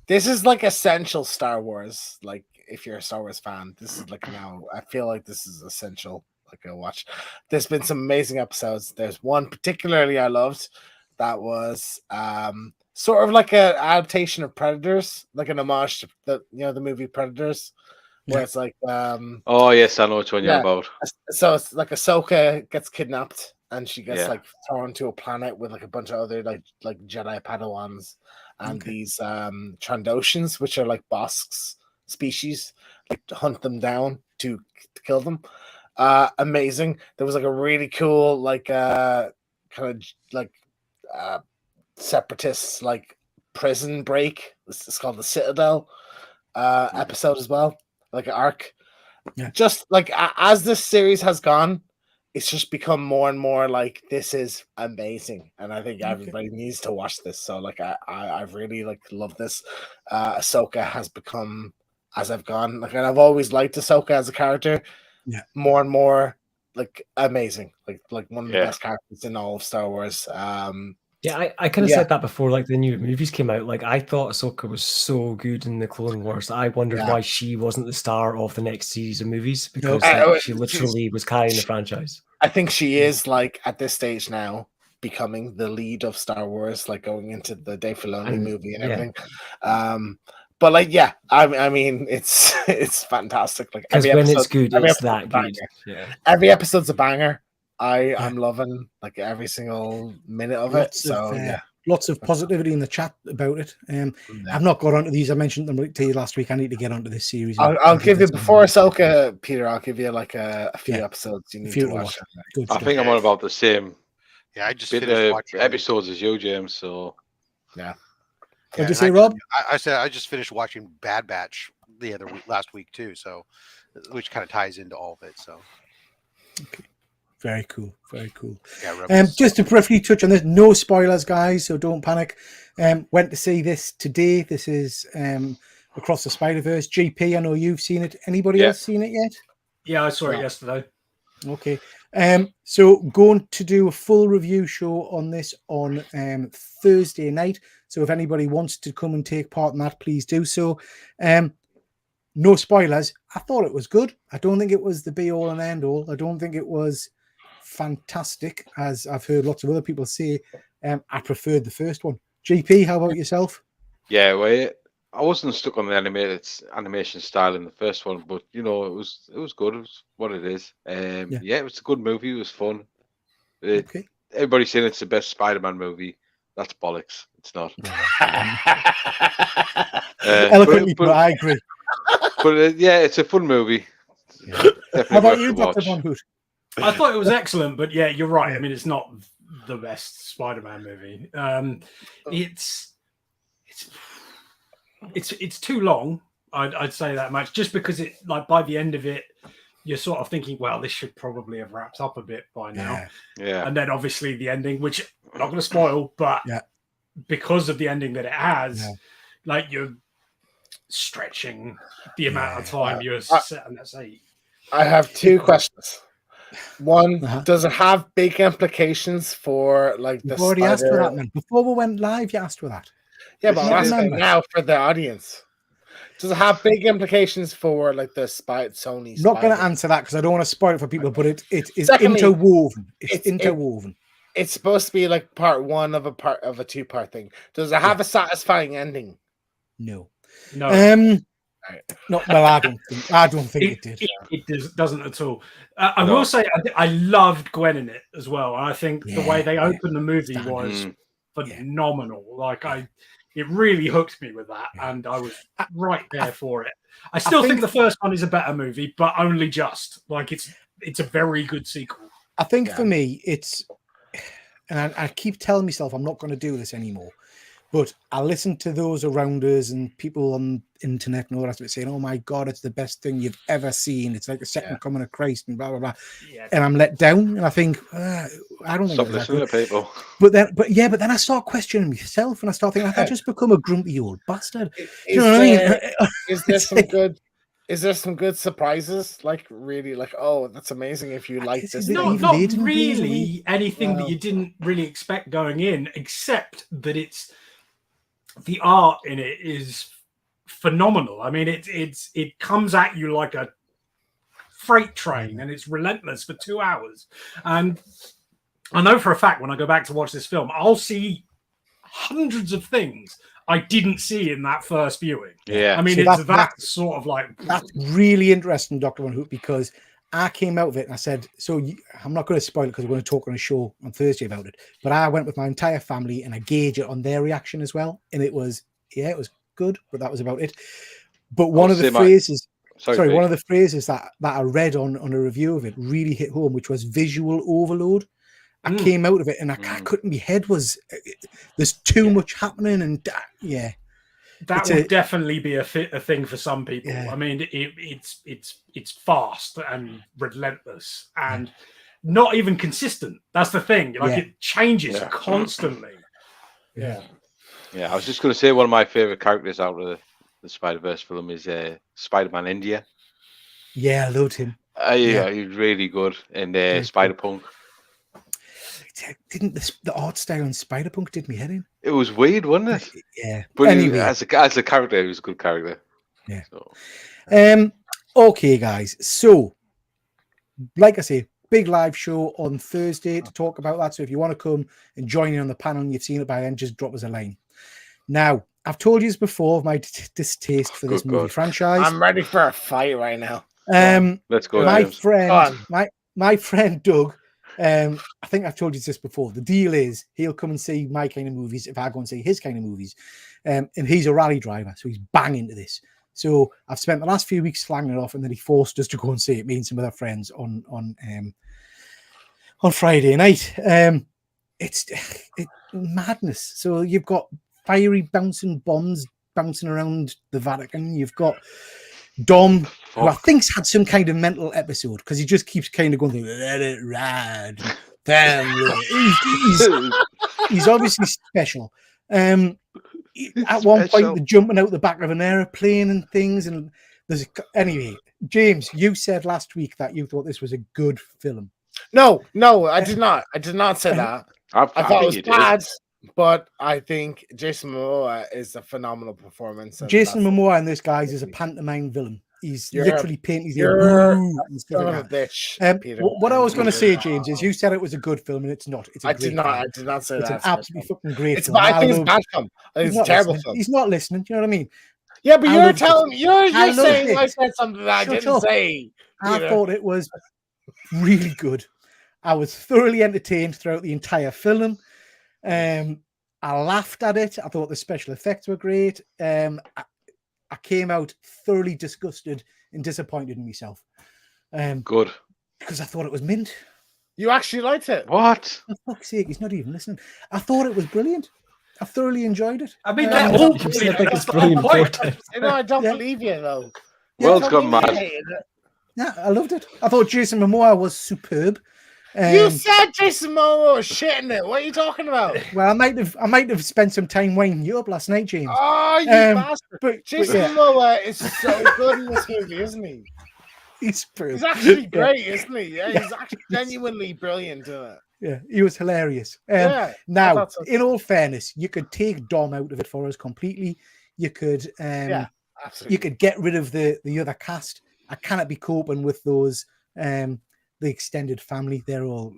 This is like essential Star Wars. Like if you're a Star Wars fan, this is like now. I feel like this is essential. Like a watch. There's been some amazing episodes. There's one particularly I loved. That was sort of like an adaptation of Predators, like an homage to the movie Predators, where it's like oh yes, I know which one you're about. So it's like Ahsoka gets kidnapped and she gets like thrown to a planet with like a bunch of other like Jedi Padawans and these Trandoshans, which are like Bosks species, like to hunt them down to kill them. Amazing. There was like a really cool like kind of like separatists like prison break. It's called the Citadel episode as well, like an arc. Yeah. Just like as this series has gone, it's just become more and more like this is amazing, and I think everybody needs to watch this. So like I really like love this. Ahsoka has become, as I've gone, like, and I've always liked Ahsoka as a character. Yeah, more and more like amazing, like one of the best characters in all of Star Wars. Yeah, I kind of said that before, like the new movies came out. Like I thought Ahsoka was so good in the Clone Wars. I wondered why she wasn't the star of the next series of movies, because she literally was carrying the franchise. I think she is like at this stage now becoming the lead of Star Wars, like going into the Dave Filoni movie and everything. But like, I mean, it's fantastic. Like because when it's good, it's that good. Yeah, every episode's a banger. I'm loving like every single minute of it. So lots of positivity in the chat about it. I've not got onto these. I mentioned them to you last week. I need to get onto this series. I'll give you before Ahsoka, Peter. I'll give you like a few episodes you need to watch. I think I'm on about the same. Yeah, I just finished watching episodes as you, James. So yeah. What did you say, Rob? I said I just finished watching Bad Batch last week too. So, which kind of ties into all of it. So. Okay. Very cool, very cool. Yeah, just to briefly touch on this, no spoilers, guys, so don't panic. Went to see this today. This is Across the Spiderverse. GP, I know you've seen it. Anybody else seen it yet? Yeah, I saw it yesterday. Okay. So going to do a full review show on this on Thursday night. So if anybody wants to come and take part in that, please do so. No spoilers. I thought it was good. I don't think it was the be all and end all. I don't think it was fantastic, as I've heard lots of other people say. I preferred the first one. GP, how about yourself? Yeah, well, I wasn't stuck on the animation style in the first one, but you know, it was good. It was what it is. It was a good movie. It was fun. Everybody's saying it's the best Spider-Man movie. That's bollocks. It's not. Eloquently, but I agree. But it's a fun movie. How about you, Dr. Von Hoot? I thought it was excellent, but yeah, you're right. I mean, it's not the best Spider-Man movie. It's too long. I'd say that much, just because it, like, by the end of it, you're sort of thinking, well, this should probably have wrapped up a bit by now. Yeah. And then obviously the ending, which I'm not going to spoil, but because of the ending that it has, like, you're stretching the amount of time you're set on that seat. I have two questions. One, does it have big implications for like the already asked for that, man. Before we went live, you asked for that. Yeah, but I'm asking now for the audience. Does it have big implications for like the Sony? I'm not going to answer that because I don't want to spoil it for people, but it is interwoven. It's interwoven. It's supposed to be like part one of a two-part thing. Does it have a satisfying ending? No. No. No, well, I don't think it did. It doesn't at all. I will say I loved Gwen in it as well. I think the way they opened the movie was phenomenal. Like it really hooked me with that, and I was right there for it. I still think the first one is a better movie, but only just. Like it's a very good sequel. I think for me, it's, and I keep telling myself I'm not going to do this anymore. But I listen to those around us and people on the internet and all the rest of it saying, oh my God, it's the best thing you've ever seen. It's like the second coming of Christ and blah, blah, blah. Yeah. And I'm let down. And I think, I don't think it's listening to people. But then I start questioning myself and I start thinking, I just become a grumpy old bastard. You know what I mean? Is there some good surprises? Like really, like, oh, that's amazing if you like this. Not really anything that you didn't really expect going in, except that the art in it is phenomenal. I mean, it comes at you like a freight train, and it's relentless for 2 hours. And I know for a fact when I go back to watch this film, I'll see hundreds of things I didn't see in that first viewing. Yeah, I mean, it's that sort of like that's really interesting, Dr. Von Hoot, because I came out of it and I said, I'm not going to spoil it because we're going to talk on a show on Thursday about it. But I went with my entire family and I gauged it on their reaction as well. And it was good, but that was about it. But one of the phrases, one of the phrases that I read on a review of it really hit home, which was visual overload. I came out of it and I couldn't. My head was there's too much happening, and that would definitely be a thing for some people. I mean, it's fast and relentless and not even consistent. That's the thing. Like it changes constantly. Yeah. I was just going to say one of my favorite characters out of the Spider-Verse film is Spider-Man India. Yeah, I loved him. He's really good. And Spider-Punk. Didn't the art style on Spider-Punk did me head in? It was weird, wasn't it? Yeah. But anyway, as a character, he was a good character. Yeah. So. Okay, guys. So, like I say, big live show on Thursday to talk about that. So if you want to come and join in on the panel and you've seen it by then, just drop us a line. Now, I've told you this before of my distaste for this movie franchise. I'm ready for a fight right now. Let's go. My friend Doug. I think I've told you this before. The deal is he'll come and see my kind of movies if I go and see his kind of movies. And he's a rally driver, so he's banging to this. So I've spent the last few weeks slanging it off, and then he forced us to go and see it, me and some other friends on Friday night. It's madness. So you've got fiery bouncing bombs bouncing around the Vatican. You've got Dom, who I think's had some kind of mental episode because he just keeps kind of going, let it ride. He's obviously special. At one point, they're jumping out the back of an airplane and things. And anyway, James, you said last week that you thought this was a good film. No, I did not. I did not say that. I thought it was bad. But I think Jason Momoa is a phenomenal performance. Jason Momoa in this, guys, is a pantomime villain. He's literally painting his ear. What I was going to say, James, is you said it was a good film, and it's not. I did not say it's that. It's an absolutely fucking great film. I think it's a bad film. It's a terrible film. He's not listening. You know what I mean? Yeah, but you're saying I said something that I didn't say. I thought it was really good. I was thoroughly entertained throughout the entire film. I laughed at it. I thought the special effects were great. I came out thoroughly disgusted and disappointed in myself. Good. Because I thought it was mint. You actually liked it? What? For fuck's sake, he's not even listening. I thought it was brilliant. I thoroughly enjoyed it. I mean, they're all brilliant. I don't believe you, though. World's gone mad. Yeah, I loved it. I thought Jason Momoa was superb. You said Jason Momoa was shit in it. What are you talking about? Well, I might have spent some time winding you up last night, James. Oh, you bastard! But Jason Momoa is so good in this movie, isn't he? He's actually great, isn't he? Yeah, he's actually genuinely brilliant in it. Yeah, he was hilarious. Now, in all fairness, you could take Dom out of it for us completely. You could, you could get rid of the other cast. I cannot be coping with those. The extended family, they're all,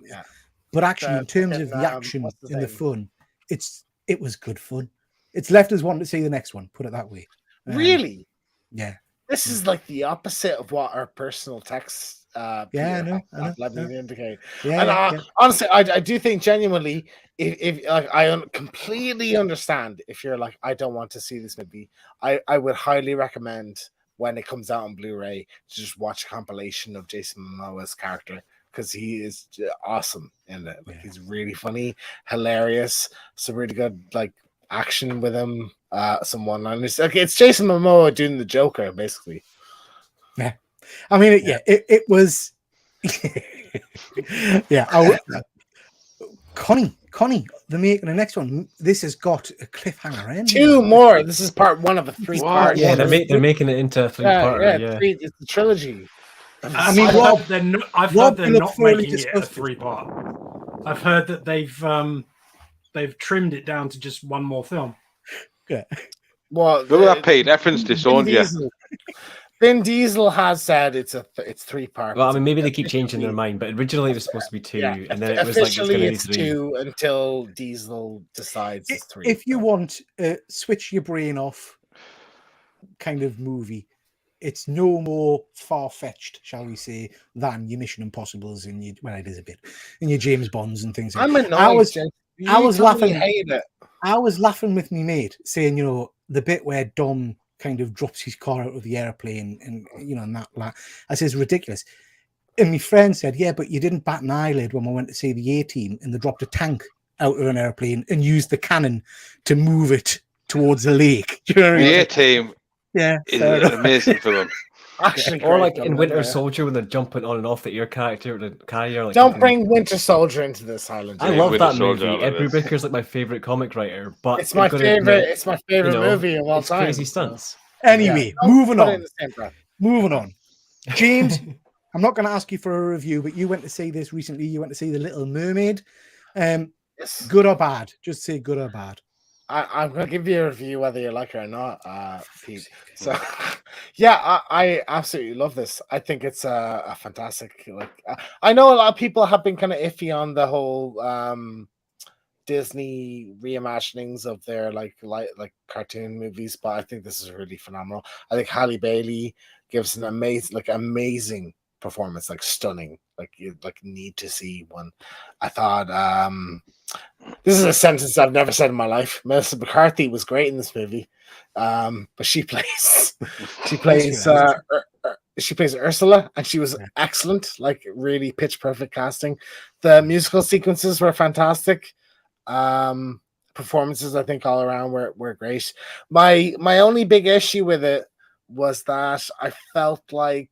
but actually, in terms of the action and the fun, it was good fun. It's left us wanting to see the next one. Put it that way. Really? Yeah. This is like the opposite of what our personal texts. I know. Let me indicate. Yeah, honestly, I do think genuinely, if like I completely understand if you're like I don't want to see this movie, I would highly recommend. When it comes out on Blu-ray, to just watch a compilation of Jason Momoa's character because he is awesome in it. Like he's really funny, hilarious, some really good like action with him. Some one-liners. Like it's Jason Momoa doing the Joker, basically. Yeah, I mean, it was. Connie, the making the next one. This has got a cliffhanger end. 2 more. This is part 1 of a 3-part. Yeah, they're making it into a 3-part. It's a trilogy. I mean, I've heard they're not making it a 3-part. I've heard that they've trimmed it down to just 1 more film. Yeah. Well, look at that, Pete. Efren's disowned you. Vin Diesel has said it's 3 parts. Well, I mean, maybe they keep changing their mind, but originally it was supposed to be 2, and then it was officially like it's going to be 2 until Diesel decides it's 3. If you want a switch your brain off kind of movie, it's no more far-fetched, shall we say, than your Mission Impossibles and your, well, it is a bit, and your James Bonds and things like I'm that. annoyed. I was laughing. Hate it. I was laughing with me mate, saying, you know, the bit where Dom kind of drops his car out of the airplane, and you know, and that I says ridiculous. And my friend said, yeah, but you didn't bat an eyelid when we went to see the A-Team and they dropped a tank out of an airplane and used the cannon to move it towards a lake. Do you know what I mean? The A-Team, yeah, is an amazing film. Actually, or like in Winter Soldier when they're jumping on and off the air character, the carrier. Like, don't bring Winter Soldier into this, Highland. I love that movie. Ed Brubaker's like my favorite comic writer, but it's my favorite. It's my favorite movie of all time. Crazy stunts. Anyway, moving on. James, I'm not going to ask you for a review, but you went to see this recently. You went to see The Little Mermaid. Yes. Good or bad? Just say good or bad. I'm going to give you a review whether you like it or not, Pete. So, yeah, I absolutely love this. I think it's a fantastic. I know a lot of people have been kind of iffy on the whole Disney reimaginings of their like cartoon movies, but I think this is really phenomenal. I think Halle Bailey gives an amazing performance, like stunning. Like you need to see one. I thought this is a sentence I've never said in my life. Melissa McCarthy was great in this movie, but she plays Ursula, and she was excellent. Like really pitch perfect casting. The musical sequences were fantastic. Performances, I think, all around were great. My only big issue with it was that I felt like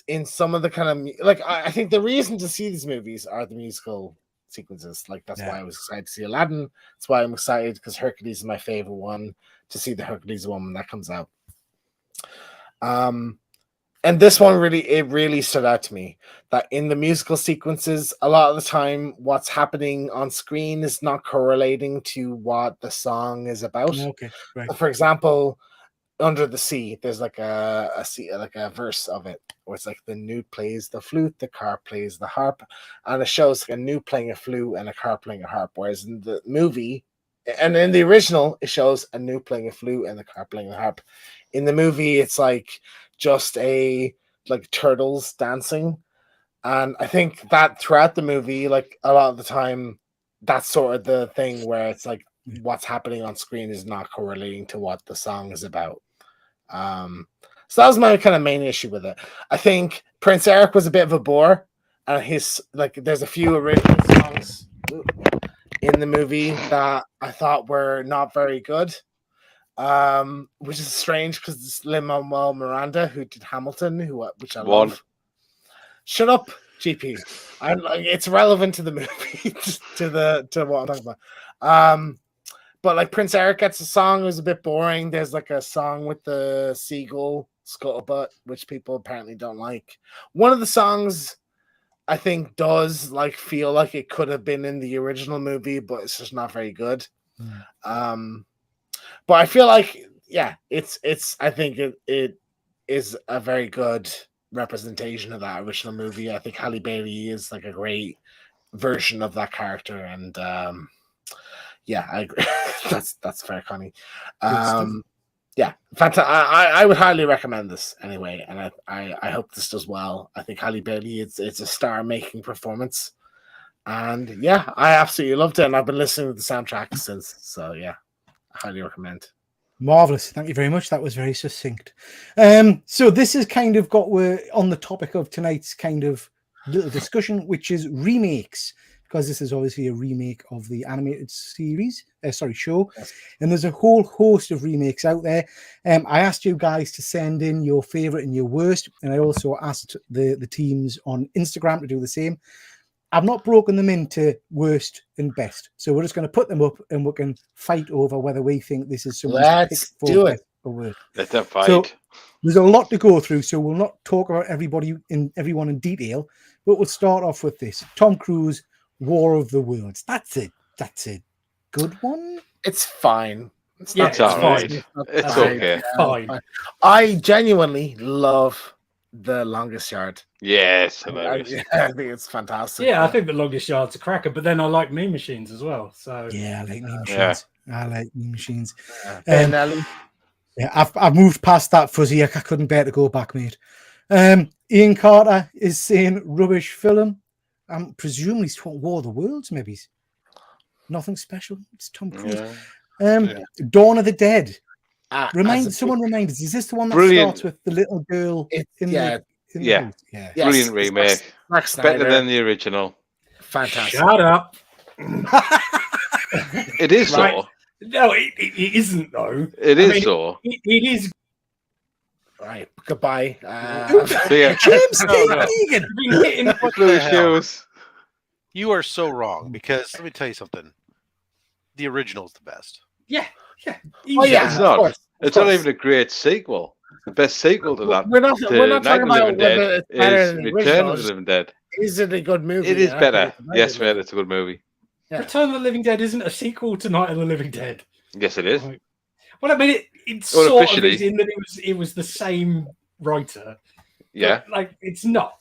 in some of the kind of I think the reason to see these movies are the musical sequences. Like that's why I was excited to see Aladdin. That's why I'm excited because Hercules is my favorite one, to see the Hercules one when that comes out. And this one really stood out to me, that in the musical sequences, a lot of the time what's happening on screen is not correlating to what the song is about. Okay, right. For example, Under the Sea, there's like a verse of it where it's like the newt plays the flute, the carp plays the harp, and it shows like a newt playing a flute and a carp playing a harp. Whereas in the movie, and in the original, it shows a newt playing a flute and the carp playing the harp. In the movie, it's like just like turtles dancing. And I think that throughout the movie, like a lot of the time, that's sort of the thing where it's like what's happening on screen is not correlating to what the song is about. So that was my kind of main issue with it. I think Prince Eric was a bit of a bore, and his there's a few original songs in the movie that I thought were not very good. Which is strange because it's Lin-Manuel Miranda who did Hamilton, which I love. Shut up, GP. It's relevant to the movie, to what I'm talking about. But like Prince Eric gets a song, it was a bit boring. There's like a song with the seagull scuttlebutt, which people apparently don't like. One of the songs I think does like feel like it could have been in the original movie, but it's just not very good. But I feel like, I think it is a very good representation of that original movie. I think Halle Bailey is like a great version of that character, and I agree. that's fair, Connie. Fantastic. I would highly recommend this anyway, and I hope this does well. I think Halle Bailey, it's a star-making performance, and I absolutely loved it, and I've been listening to the soundtrack since. So I highly recommend. Marvelous. Thank you very much. That was very succinct. So this has kind of we're on the topic of tonight's kind of little discussion, which is remakes, because this is obviously a remake of the animated series, show. Yes. And there's a whole host of remakes out there. I asked you guys to send in your favorite and your worst, and I also asked the teams on Instagram to do the same. I've not broken them into worst and best, so we're just going to put them up and we can fight over whether we think this is something. Let's do it. Let them fight. So there's a lot to go through, so we'll not talk about everyone in detail, but we'll start off with this: Tom Cruise, War of the Worlds. That's a good one. It's fine. It's fine. It's okay. Fine. I genuinely love The Longest Yard. Yes, I think it's fantastic. Yeah, I think The Longest Yard's a cracker, but then I like Meme Machines as well. So I like Meme Machines. I like Meme Machines. Ben Ellie. Yeah, I've moved past that fuzzy. I couldn't bear to go back, mate. Ian Carter is saying rubbish film. I'm presuming he's talking War of the Worlds, maybe. Nothing special. It's Tom Cruise. Dawn of the Dead. Someone remind us, is this the one that starts with the little girl in the house? Yeah. Brilliant remake. Better than the original. Fantastic. Shut up. It is so. No, it isn't though. It is so. It is. Right. Goodbye. You are so wrong because let me tell you something. The original's the best. Yeah. Oh yeah, it's not. It's not even a great sequel. The best sequel to that. We're not talking about whether it's better than the Return of the Living Dead. Is it a good movie? It is better. Yes, man, it's a good movie. Yeah. Return of the Living Dead isn't a sequel to Night of the Living Dead. Yes, it is. Well, I mean, it sort of is in that it was the same writer. Yeah. Like, it's not.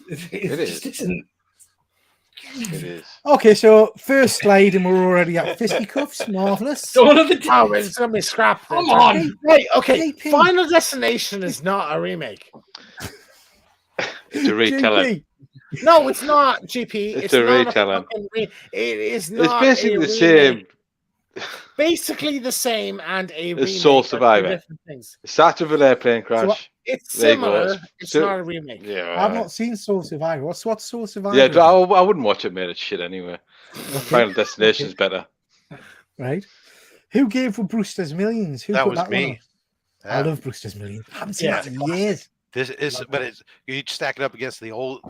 It is. Isn't. It is. Okay, so first slide, and we're already at fisticuffs. Marvelous. Dawn of the Dead. Oh, it's gonna be scrapped. Come on. Right. Okay. Final Destination is not a remake. It's a retelling. No, it's not. GP. It's a retelling. It is not. It's basically the same. Basically the same and a remake. Soul Survivor. It starts with an airplane crash. So it's similar. It's not a remake. Yeah, I've not seen Soul Survivor. What's Soul Survivor? Yeah, I wouldn't watch it, mate. It's shit anyway. Final Destination's better. Right. Who gave for Brewster's Millions? Who that put was that me. I love Brewster's Millions. I haven't seen that in years. This is, but it's you stack it up against any of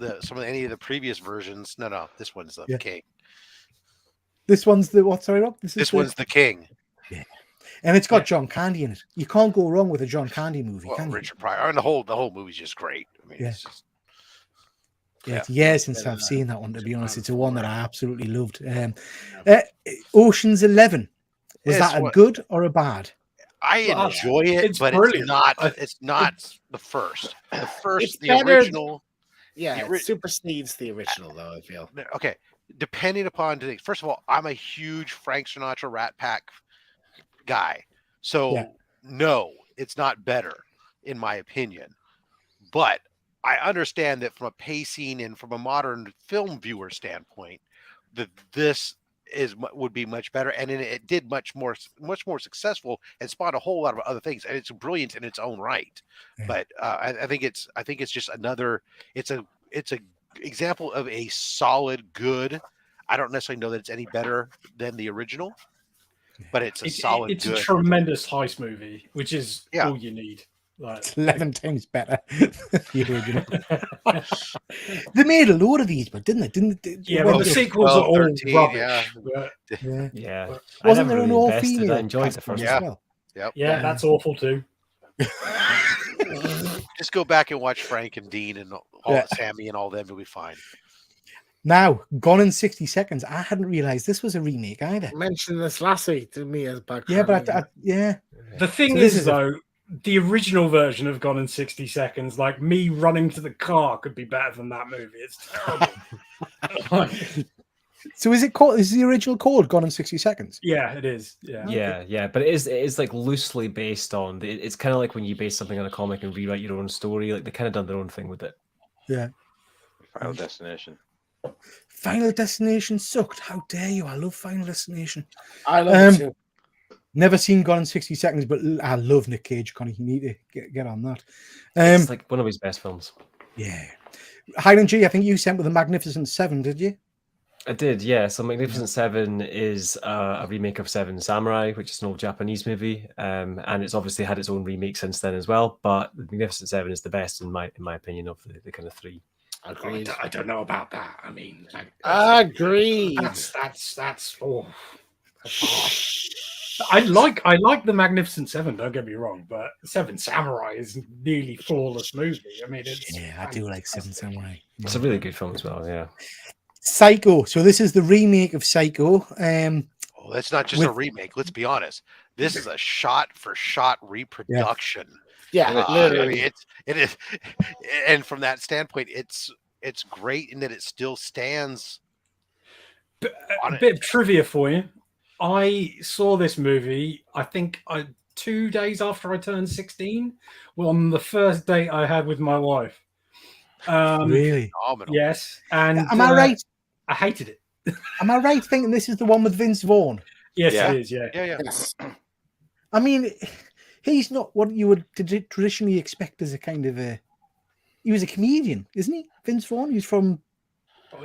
the previous versions. No, this one's the king. This one's the what? Sorry, Rob. This one's the king. Yeah, and it's got John Candy in it. You can't go wrong with a John Candy movie, can you? Richard Pryor, and the whole movie's just great. I mean, it's just. It's years since I've seen that one. To be honest, it's a one that I absolutely loved. Ocean's 11. Was that a good or a bad? I enjoy it, but brilliant. It's not the first. The first, the original. Yeah, it supersedes the original, though, I feel. Okay. Depending upon today, first of all, I'm a huge Frank Sinatra Rat Pack guy. So no, it's not better, in my opinion. But I understand that from a pacing and from a modern film viewer standpoint, that this would be much better, and it did much more successful and spawned a whole lot of other things, and it's brilliant in its own right. But I think it's just another. It's a example of a solid good. I don't necessarily know that it's any better than the original, but it's a solid. It's good. A tremendous heist movie, which is all you need. It's 11 times better than the original. They made a load of these, but didn't they? Yeah, but the sequels are all 13, rubbish. Yeah. Wasn't there an all-female? I enjoyed the first as well. Yep. Yeah, that's awful too. Just go back and watch Frank and Dean and Sammy and all them. You'll be fine. Now, Gone in 60 Seconds. I hadn't realized this was a remake either. I mentioned this last week to me as back. Yeah, but the thing is though, the original version of Gone in 60 Seconds, like me running to the car, could be better than that movie. It's terrible. So is the original called Gone in 60 Seconds? Yeah, it is. Yeah. But it is like loosely based on. It's kind of like when you base something on a comic and rewrite your own story. Like they kind of done their own thing with it. Yeah. Final Destination. Final Destination sucked. How dare you? I love Final Destination. I love it too. Never seen Gone in 60 Seconds, but I love Nick Cage. Connie, you need to get on that. It's like one of his best films. Yeah. Highland G, I think you sent with the Magnificent Seven, did you? I did, yeah. So Magnificent Seven is a remake of Seven Samurai, which is an old Japanese movie, and it's obviously had its own remake since then as well. But the Magnificent Seven is the best in my opinion of the kind of three. Agreed. I don't know about that. I mean, agreed. That's I like the Magnificent Seven. Don't get me wrong, but Seven Samurai is a nearly flawless movie. I mean, I do like Seven Samurai. It's a really good film as well. Yeah. Psycho. So this is the remake of Psycho. That's not just a remake. Let's be honest. This is a shot-for-shot reproduction. Yeah, I mean, it is, and from that standpoint, it's great in that it still stands. A bit of trivia for you. I saw this movie. I think 2 days after I turned 16. Well, on the first date I had with my wife. Really? Yes. And am I right? I hated it. Am I right thinking this is the one with Vince Vaughn? Yes, it is. Yeah. Yes. I mean, he's not what you would traditionally expect as a kind of a. He was a comedian, isn't he? Vince Vaughn. He's from.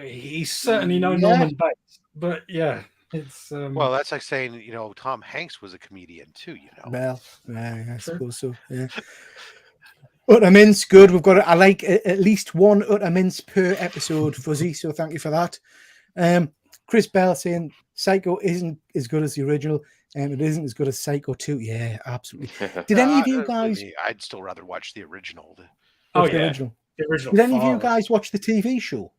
He's certainly no Norman Bates, but yeah, it's. Well, that's like saying Tom Hanks was a comedian too. Well, I suppose so. Yeah. Utter mince, good. We've got. I like at least one utter mince per episode, Fuzzy. So thank you for that. Chris Bell saying Psycho isn't as good as the original, and it isn't as good as Psycho 2. Yeah, absolutely. Did any of you guys? I'd still rather watch the original. The original. The original. Did any of you guys watch the TV show,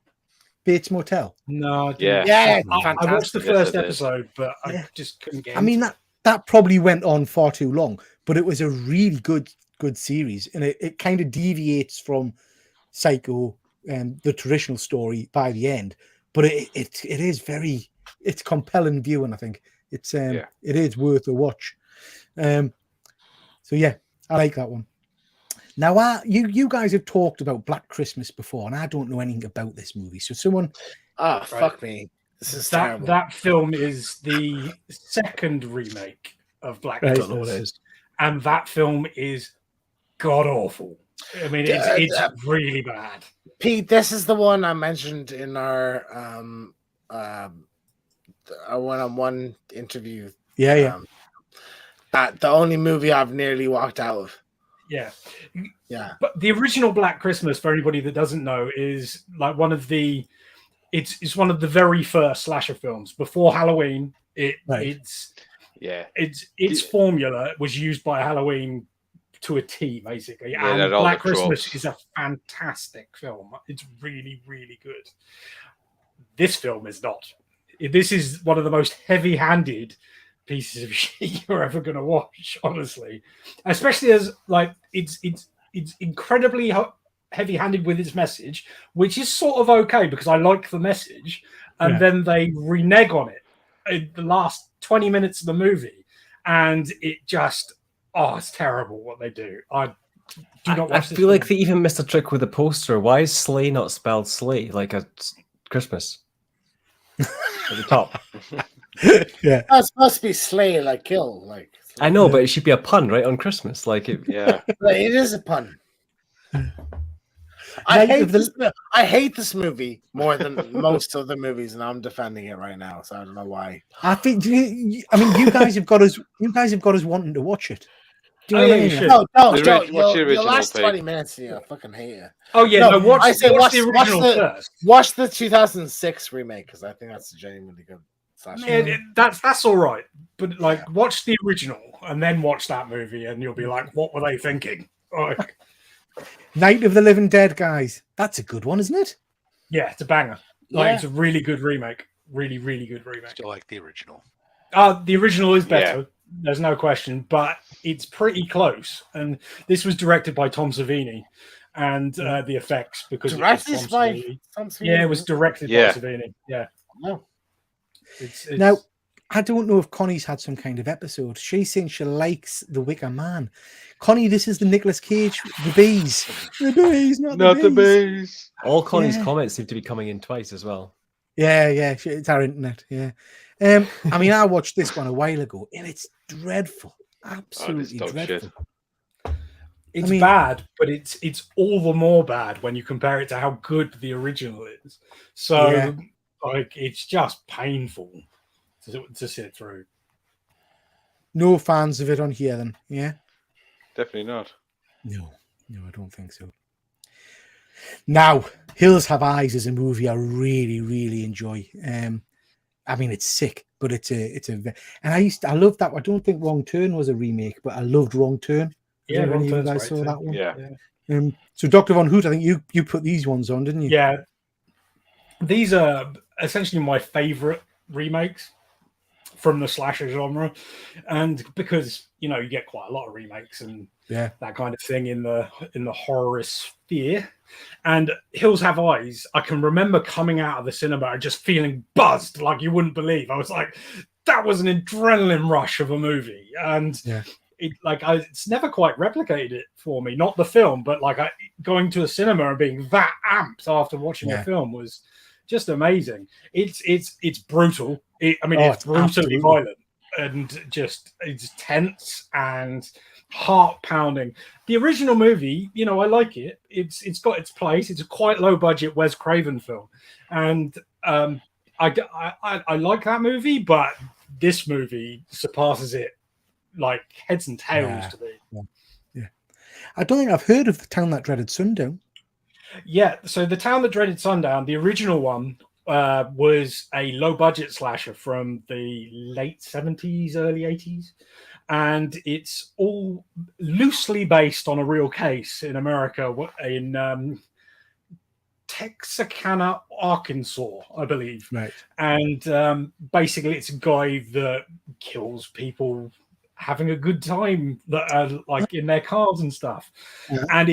Bates Motel? No. Yeah. I watched the first episode, but I just couldn't get. I mean that probably went on far too long, but it was a really good series, and it kind of deviates from Psycho and the traditional story by the end. But it is it's compelling viewing. I think it is worth a watch. So yeah, I like that one. Now, you guys have talked about Black Christmas before, and I don't know anything about this movie. So someone, fuck me, this is terrible. That film is the second remake of Black Christmas, and that film is god awful. I mean, it's really bad. Pete, this is the one I mentioned in our one-on-one interview. Yeah. The only movie I've nearly walked out of. Yeah. But the original Black Christmas, for anybody that doesn't know, is like one of the. It's one of the very first slasher films before Halloween. Its formula was used by Halloween to a T, basically. Yeah, and Black Christmas is a fantastic film. It's really, really good. This film is not. This is one of the most heavy-handed pieces of shit you're ever going to watch, honestly. Especially as it's incredibly heavy-handed with its message, which is sort of okay because I like the message, and then they renege on it in the last 20 minutes of the movie, and it just. Oh, it's terrible what they do. I do not watch I feel like they even missed a trick with the poster. Why is sleigh not spelled sleigh like a Christmas? At the top. Yeah. It's supposed to be slay, like kill. I know, but it should be a pun, right? On Christmas. Like it. Yeah. It is a pun. I hate this movie more than most of the movies, and I'm defending it right now, so I don't know why. I think. You guys have got us. You guys have got us wanting to watch it. Do you know what I mean? No, Watch the the original, last Pete. 20 minutes, I fucking hate it. Oh yeah, watch the original first. Watch the 2006 remake because I think that's a genuinely good. Yeah, that's all right, but watch the original and then watch that movie, and you'll be like, "What were they thinking?" Night of the Living Dead, guys. That's a good one, isn't it? Yeah, it's a banger. It's a really good remake. Really, really good remake. Still like the original. The original is better. Yeah. There's no question, but it's pretty close. And this was directed by Tom Savini, and the effects because directed by Tom Savini. Yeah, it was directed by Savini. Yeah. No. It's now. I don't know if Connie's had some kind of episode. She's saying she likes The Wicker Man. Connie, this is the Nicolas Cage, the bees. The bees, not the bees. All Connie's comments seem to be coming in twice as well. Yeah, it's our internet, yeah. I watched this one a while ago, and it's dreadful. Absolutely dreadful. It's bad, but it's all the more bad when you compare it to how good the original is. So, it's just painful to sit through. No fans of it on here, then? Yeah, definitely not. No, I don't think so. Now, Hills Have Eyes is a movie I really, really enjoy. It's sick, but and I loved that. I don't think Wrong Turn was a remake, but I loved Wrong Turn. Yeah, Wrong Turn. I saw that one. Yeah. So Dr. Von Hoot, I think you put these ones on, didn't you? Yeah. These are essentially my favorite remakes from the slasher genre, and because you get quite a lot of remakes and that kind of thing in the horror sphere. And Hills Have Eyes, I can remember coming out of the cinema and just feeling buzzed like you wouldn't believe. I was like, that was an adrenaline rush of a movie, and it's never quite replicated it for me. Not the film, but like going to a cinema and being that amped after watching the film was just amazing. It's brutal. It's brutally violent and it's tense and heart pounding. The original movie, I like it. It's got its place. It's a quite low budget Wes Craven film, and I like that movie, but this movie surpasses it like heads and tails to me. Yeah. I don't think I've heard of The Town That Dreaded Sundown. Yeah, so The Town That Dreaded Sundown, the original one, was a low-budget slasher from the late 70s, early 80s. And it's all loosely based on a real case in America, in Texarkana, Arkansas, I believe. Right. And basically it's a guy that kills people having a good time that are like in their cars and stuff. Yeah. And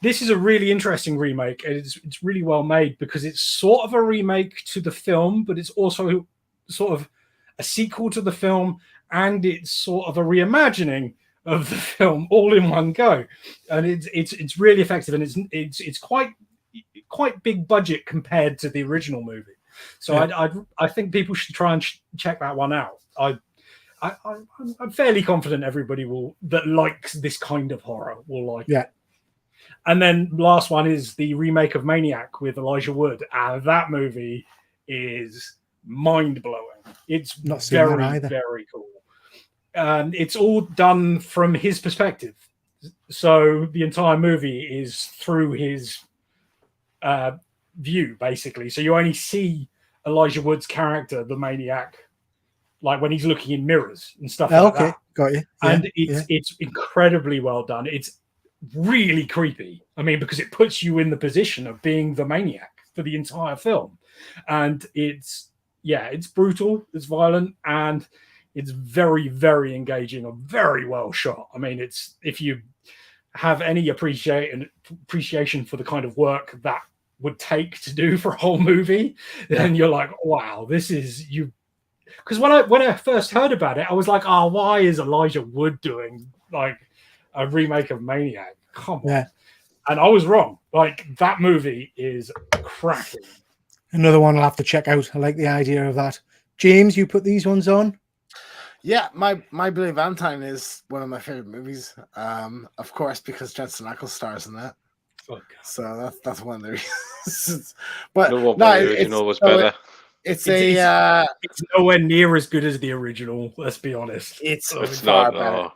this is a really interesting remake. It's really well made because it's sort of a remake to the film, but it's also sort of a sequel to the film, and it's sort of a reimagining of the film all in one go. And it's really effective, and it's quite big budget compared to the original movie. So yeah. I think people should try and check that one out. I'm fairly confident everybody that likes this kind of horror will like it. And then last one is the remake of Maniac with Elijah Wood. And that movie is mind-blowing. It's not very, very cool. It's all done from his perspective. So the entire movie is through his view, basically. So you only see Elijah Wood's character, the Maniac, like when he's looking in mirrors and stuff like that. Got you. Yeah, and it's incredibly well done. It's really creepy. Because it puts you in the position of being the maniac for the entire film. And it's brutal, it's violent, and it's very, very engaging and very well shot. If you have any appreciation for the kind of work that would take to do for a whole movie, then you're like, wow, this is you. Because when I first heard about it, I was like, why is Elijah Wood doing like a remake of Maniac? Come on. And I was wrong. Like, that movie is cracking. Another one I'll have to check out. I like the idea of that. James, you put these ones on? Yeah, my Bloody Valentine is one of my favorite movies. Of course, because Jensen Ackles stars in that. Oh, so that's one of the reasons. But the original was better. It's nowhere near as good as the original. Let's be honest. It's far better.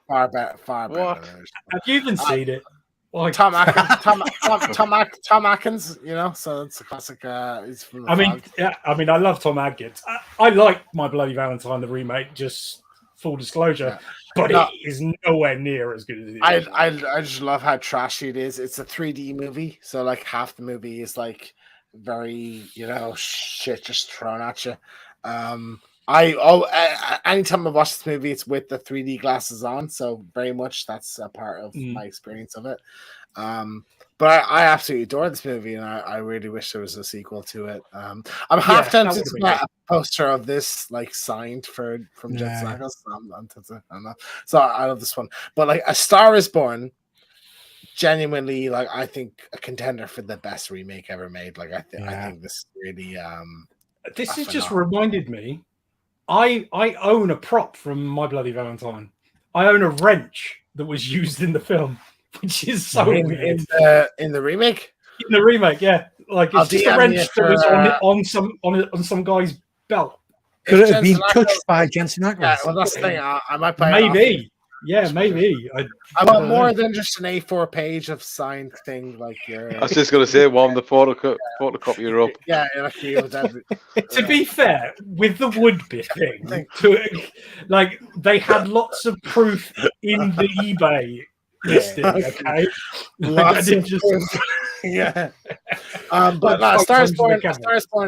Have you even seen it? Like Tom Atkins, so it's a classic. It's from I love Tom Atkins. I like My Bloody Valentine, the remake. Just full disclosure, but it is nowhere near as good as the original. I just love how trashy it is. It's a 3D movie, so like half the movie is like very shit just thrown at you. Anytime I watch this movie, it's with the 3D glasses on, so very much that's a part of my experience of it. But I absolutely adore this movie, and I really wish there was a sequel to it. I'm half tempted to get a poster of this like signed from Jensen Ackles. I'm tempted. I don't know. So I love this one, but like A Star Is Born, genuinely, like I think a contender for the best remake ever made. Like I think this really. This has just reminded me. I own a prop from My Bloody Valentine. I own a wrench that was used in the film, which is so weird. In the remake. In the remake, yeah, like it's just a wrench that was on some guy's belt. Could it have been touched by Jensen Ackles? Yeah, well, that's the thing. I might buy maybe. Yeah, maybe. I want more than just an A4 page of signed thing like your. I was just going to say, warm the photocopy her up. Yeah, to be fair, with the wood bit thing, like they had lots of proof in the eBay listing. Okay, lots of proof. Yeah. But Star Is Born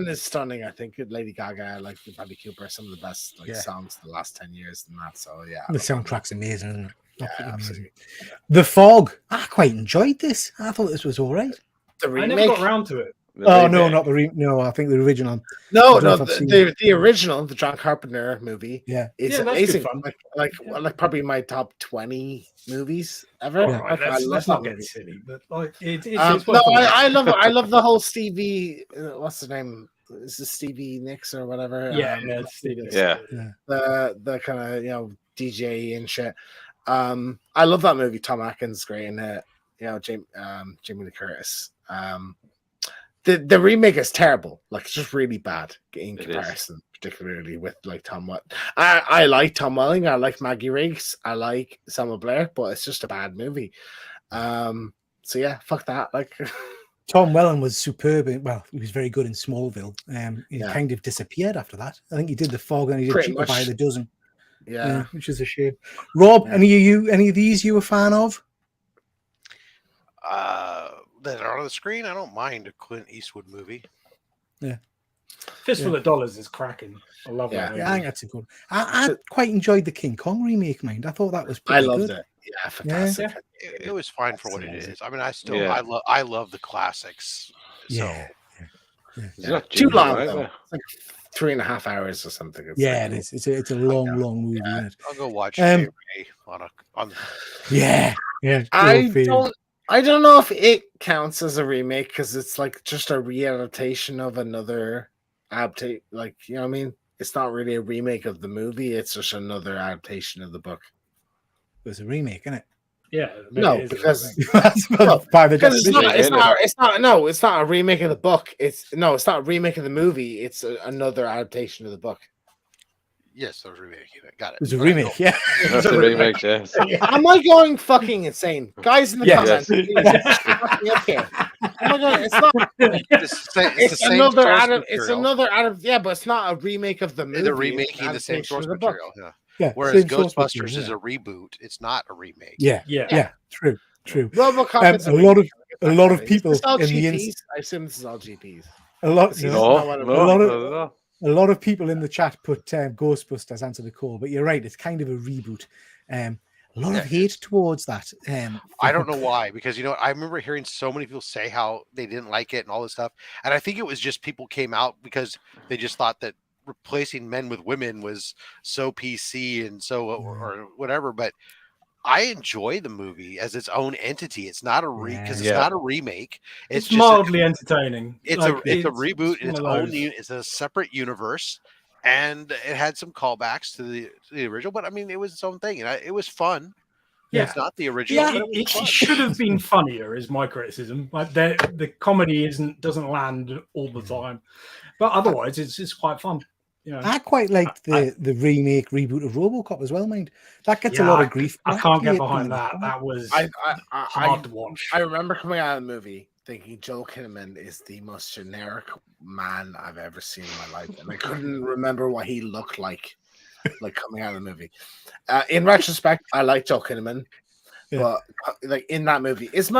is stunning. I think Lady Gaga, like Bradley Cooper, some of the best songs of the last 10 years and that. So yeah, the soundtrack's amazing, isn't it? Yeah, absolutely. The Fog. I quite enjoyed this. I thought this was all right. I never got around to it. Oh no, not the no. I think the original. No, the original, the John Carpenter movie. Yeah, it's amazing. Like probably my top 20 movies ever. Yeah. Right, I love that movie. Silly, but like it's no, I love the whole Stevie. What's the name? Is it Stevie Nicks or whatever? Yeah, the kind of DJ and shit. I love that movie. Tom Atkins great in it. Jamie Lee Curtis. The remake is terrible. Like it's just really bad in comparison, particularly with like Tom Welling. I like Tom Welling. I like Maggie Riggs. I like Selma Blair, but it's just a bad movie. So yeah, fuck that. Like Tom Welling was superb. Well, he was very good in Smallville. He kind of disappeared after that. I think he did The Fog and he did Cheaper by the Dozen. Yeah, which is a shame. Rob, any of these you a fan of? That are on the screen, I don't mind a Clint Eastwood movie. Yeah, Fistful of Dollars is cracking. I love that movie. Yeah, I think that's a good. I quite enjoyed the King Kong remake, mind. I thought that was pretty good. I loved it. Yeah, fantastic. Yeah. It was fine for what it is. I mean, I love the classics. So. It's not too long. Though. It's like 3.5 hours or something. It is. It's a long movie. Yeah. I'll go watch on Yeah. I don't know if it counts as a remake because it's like just a re-adaptation of another adaptation. Like, you know what I mean? It's not really a remake of the movie. It's just another adaptation of the book. It was a remake, isn't it? Yeah. No, because it's not a remake of the book. It's not a remake of the movie. It's another adaptation of the book. Yes, that was remaking it. Got it. It was a remake, yeah. That's a remake, yes. Am I going fucking insane? Guys in the comments. Oh my God, it's not. It's another but it's not a remake of the movie. They're remaking the same source material. Yeah. Whereas Ghostbusters is a reboot. It's not a remake. Yeah. True. RoboCop a lot of people in the I assume this is all GPs. A lot of people in the chat put Ghostbusters Answer the Call, but you're right, it's kind of a reboot. A lot of hate towards that. I don't know why, because I remember hearing so many people say how they didn't like it and all this stuff, and I think it was just people came out because they just thought that replacing men with women was so PC and so or whatever. But I enjoy the movie as its own entity. It's not a because it's not a remake. It's just mildly entertaining. It's a reboot. It's a separate universe, and it had some callbacks to the original. But I mean, it was its own thing, and it was fun. Yeah, it's not the original. Yeah, it should have been funnier. Is my criticism. Like the comedy doesn't land all the time, but otherwise it's quite fun. I quite liked the remake reboot of RoboCop as well, mind. That gets a lot of grief. I can't get behind that. That was hard to watch. I remember coming out of the movie thinking Joel Kinnaman is the most generic man I've ever seen in my life, and I couldn't remember what he looked like coming out of the movie. In retrospect, I like Joel Kinnaman, but like in that movie, is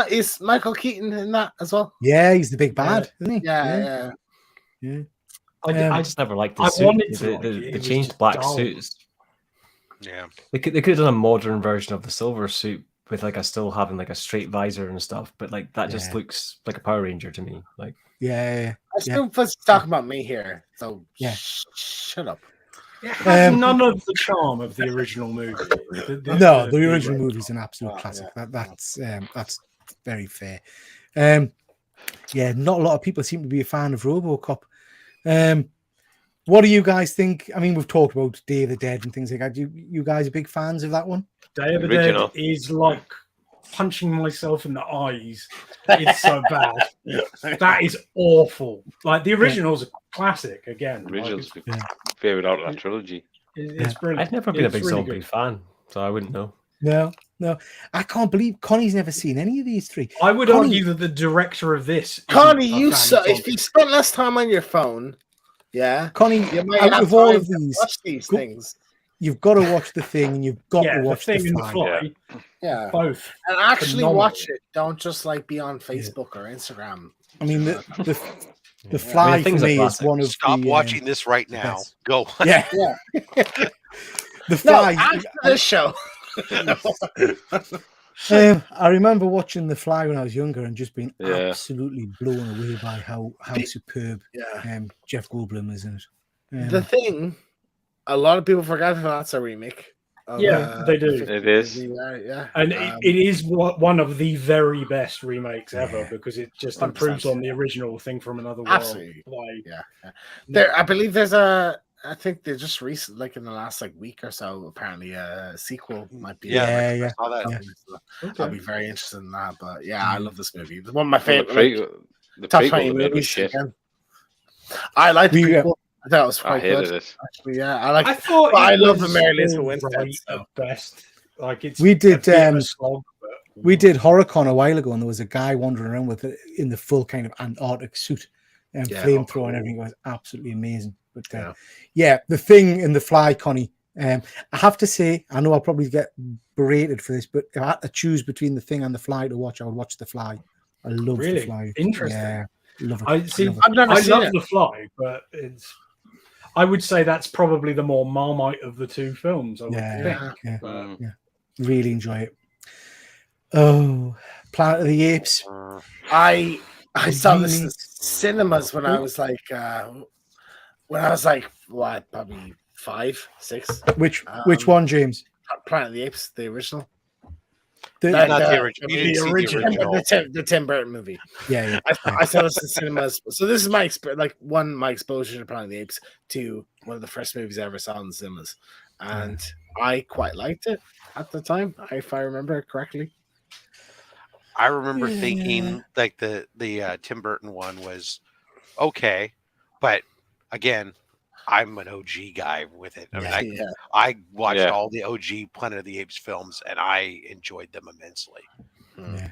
Michael Keaton in that as well? Yeah, he's the big bad, isn't he? Yeah. I just never liked the suit. They changed black suits. Yeah, they could have done a modern version of the silver suit with still having a straight visor and stuff, but that just looks like a Power Ranger to me. I still talking about me here, so shut up. It has none of the charm of the original movie. The original movie is an absolute classic. That's very fair. Not a lot of people seem to be a fan of RoboCop. What do you guys think? I mean, we've talked about Day of the Dead and things like that. You guys are big fans of that one? Day of the Dead is like punching myself in the eyes. It's so bad. That is awful. Like the original's a classic again. Original's my favorite out of that trilogy. It's brilliant. I've never been a big zombie fan, so I wouldn't know. No, I can't believe Connie's never seen any of these three. I would argue that the director of this, Connie, if you spent less time on your phone, Connie, you might out have of all time of these, watch these things. You've got to watch The Thing, and you've got to watch The Fly. Yeah, both, and actually watch it. Don't just be on Facebook or Instagram. I mean, the Fly for me is one of. Stop watching this right now. Go. Yeah. The Fly. After this show. I remember watching The Fly when I was younger and just being absolutely blown away by how superb Jeff Goldblum is in it. The Thing, a lot of people forget that that's a remake. They do. It is. And it is one of the very best remakes ever because it just improves on the original Thing from Another World. Absolutely. I believe there's I think they just recently, like in the last week or so, apparently a sequel might be. I saw that. I'll be very interested in that. But I love this movie. It's one of my favorite. The top 20 movies. I like the prequel. I thought it was quite good. It. Actually, I love the Mary Elizabeth Winstead at best. We did we did HorrorCon a while ago, and there was a guy wandering around with it in the full kind of Antarctic suit and flamethrower and everything. It was absolutely amazing. But The Thing and The Fly, Connie. I have to say, I know I'll probably get berated for this, but if I had to choose between The Thing and The Fly to watch, I would watch The Fly. I love The Fly. Interesting. Yeah, love it. I love The Fly, but I would say that's probably the more Marmite of the two films. I would think. Really enjoy it. Oh, Planet of the Apes. I saw this in cinemas when I was what, probably 5, 6. Which one, James? Planet of the Apes, the original. Not the original. You didn't see the original. The Tim Burton movie. Yeah. I saw this in cinemas. So this is my my exposure to Planet of the Apes, to one of the first movies I ever saw in cinemas, and I quite liked it at the time, if I remember correctly. I remember thinking the Tim Burton one was okay, but again, I'm an OG guy with it. I mean, I watched all the OG Planet of the Apes films, and I enjoyed them immensely. Yeah.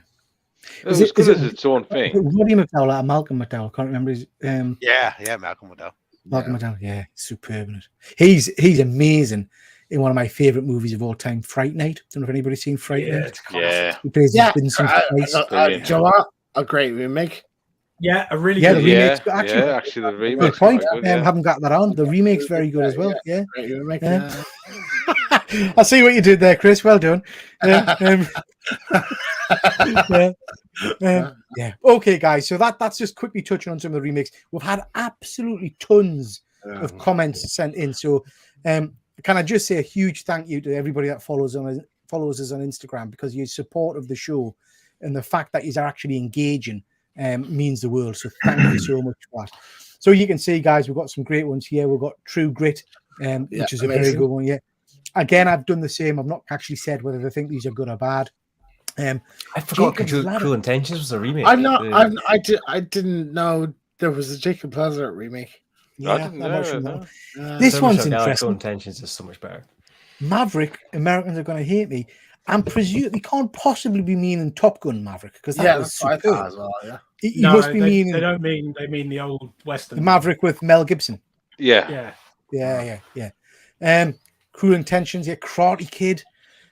It was good as its own thing. Woody McDowell, Malcolm McDowell, I can't remember his. Malcolm McDowell. Malcolm McDowell, superb in it. He's amazing in one of my favorite movies of all time, Fright Night. Don't know if anybody's seen Fright Night. He plays Vincent Price. A great remake. Yeah, a really good remake. Actually, the remake. Good point. Haven't got that on. The remake's very good as well. Yeah. Great remake. I see what you did there, Chris. Well done. Okay, guys. So that's just quickly touching on some of the remakes. We've had absolutely tons of comments sent in. So, can I just say a huge thank you to everybody that follows us on Instagram, because your support of the show and the fact that you're actually engaging means the world. So thank you so much for that. So you can see, guys, we've got some great ones here. We've got True Grit, which is a very good one. Yeah. Again, I've done the same. I've not actually said whether I think these are good or bad. I forgot Cruel Intentions was a remake. I didn't know there was a Jacob Lazar remake. Yeah, this one's interesting. Cruel Intentions is so much better. Maverick, Americans are going to hate me. And presume he can't possibly be meaning Top Gun Maverick, because that was superb as well. Yeah, he must be meaning. They don't mean. They mean the old Western. The Maverick with Mel Gibson. Yeah. Cruel Intentions. Yeah, Karate Kid.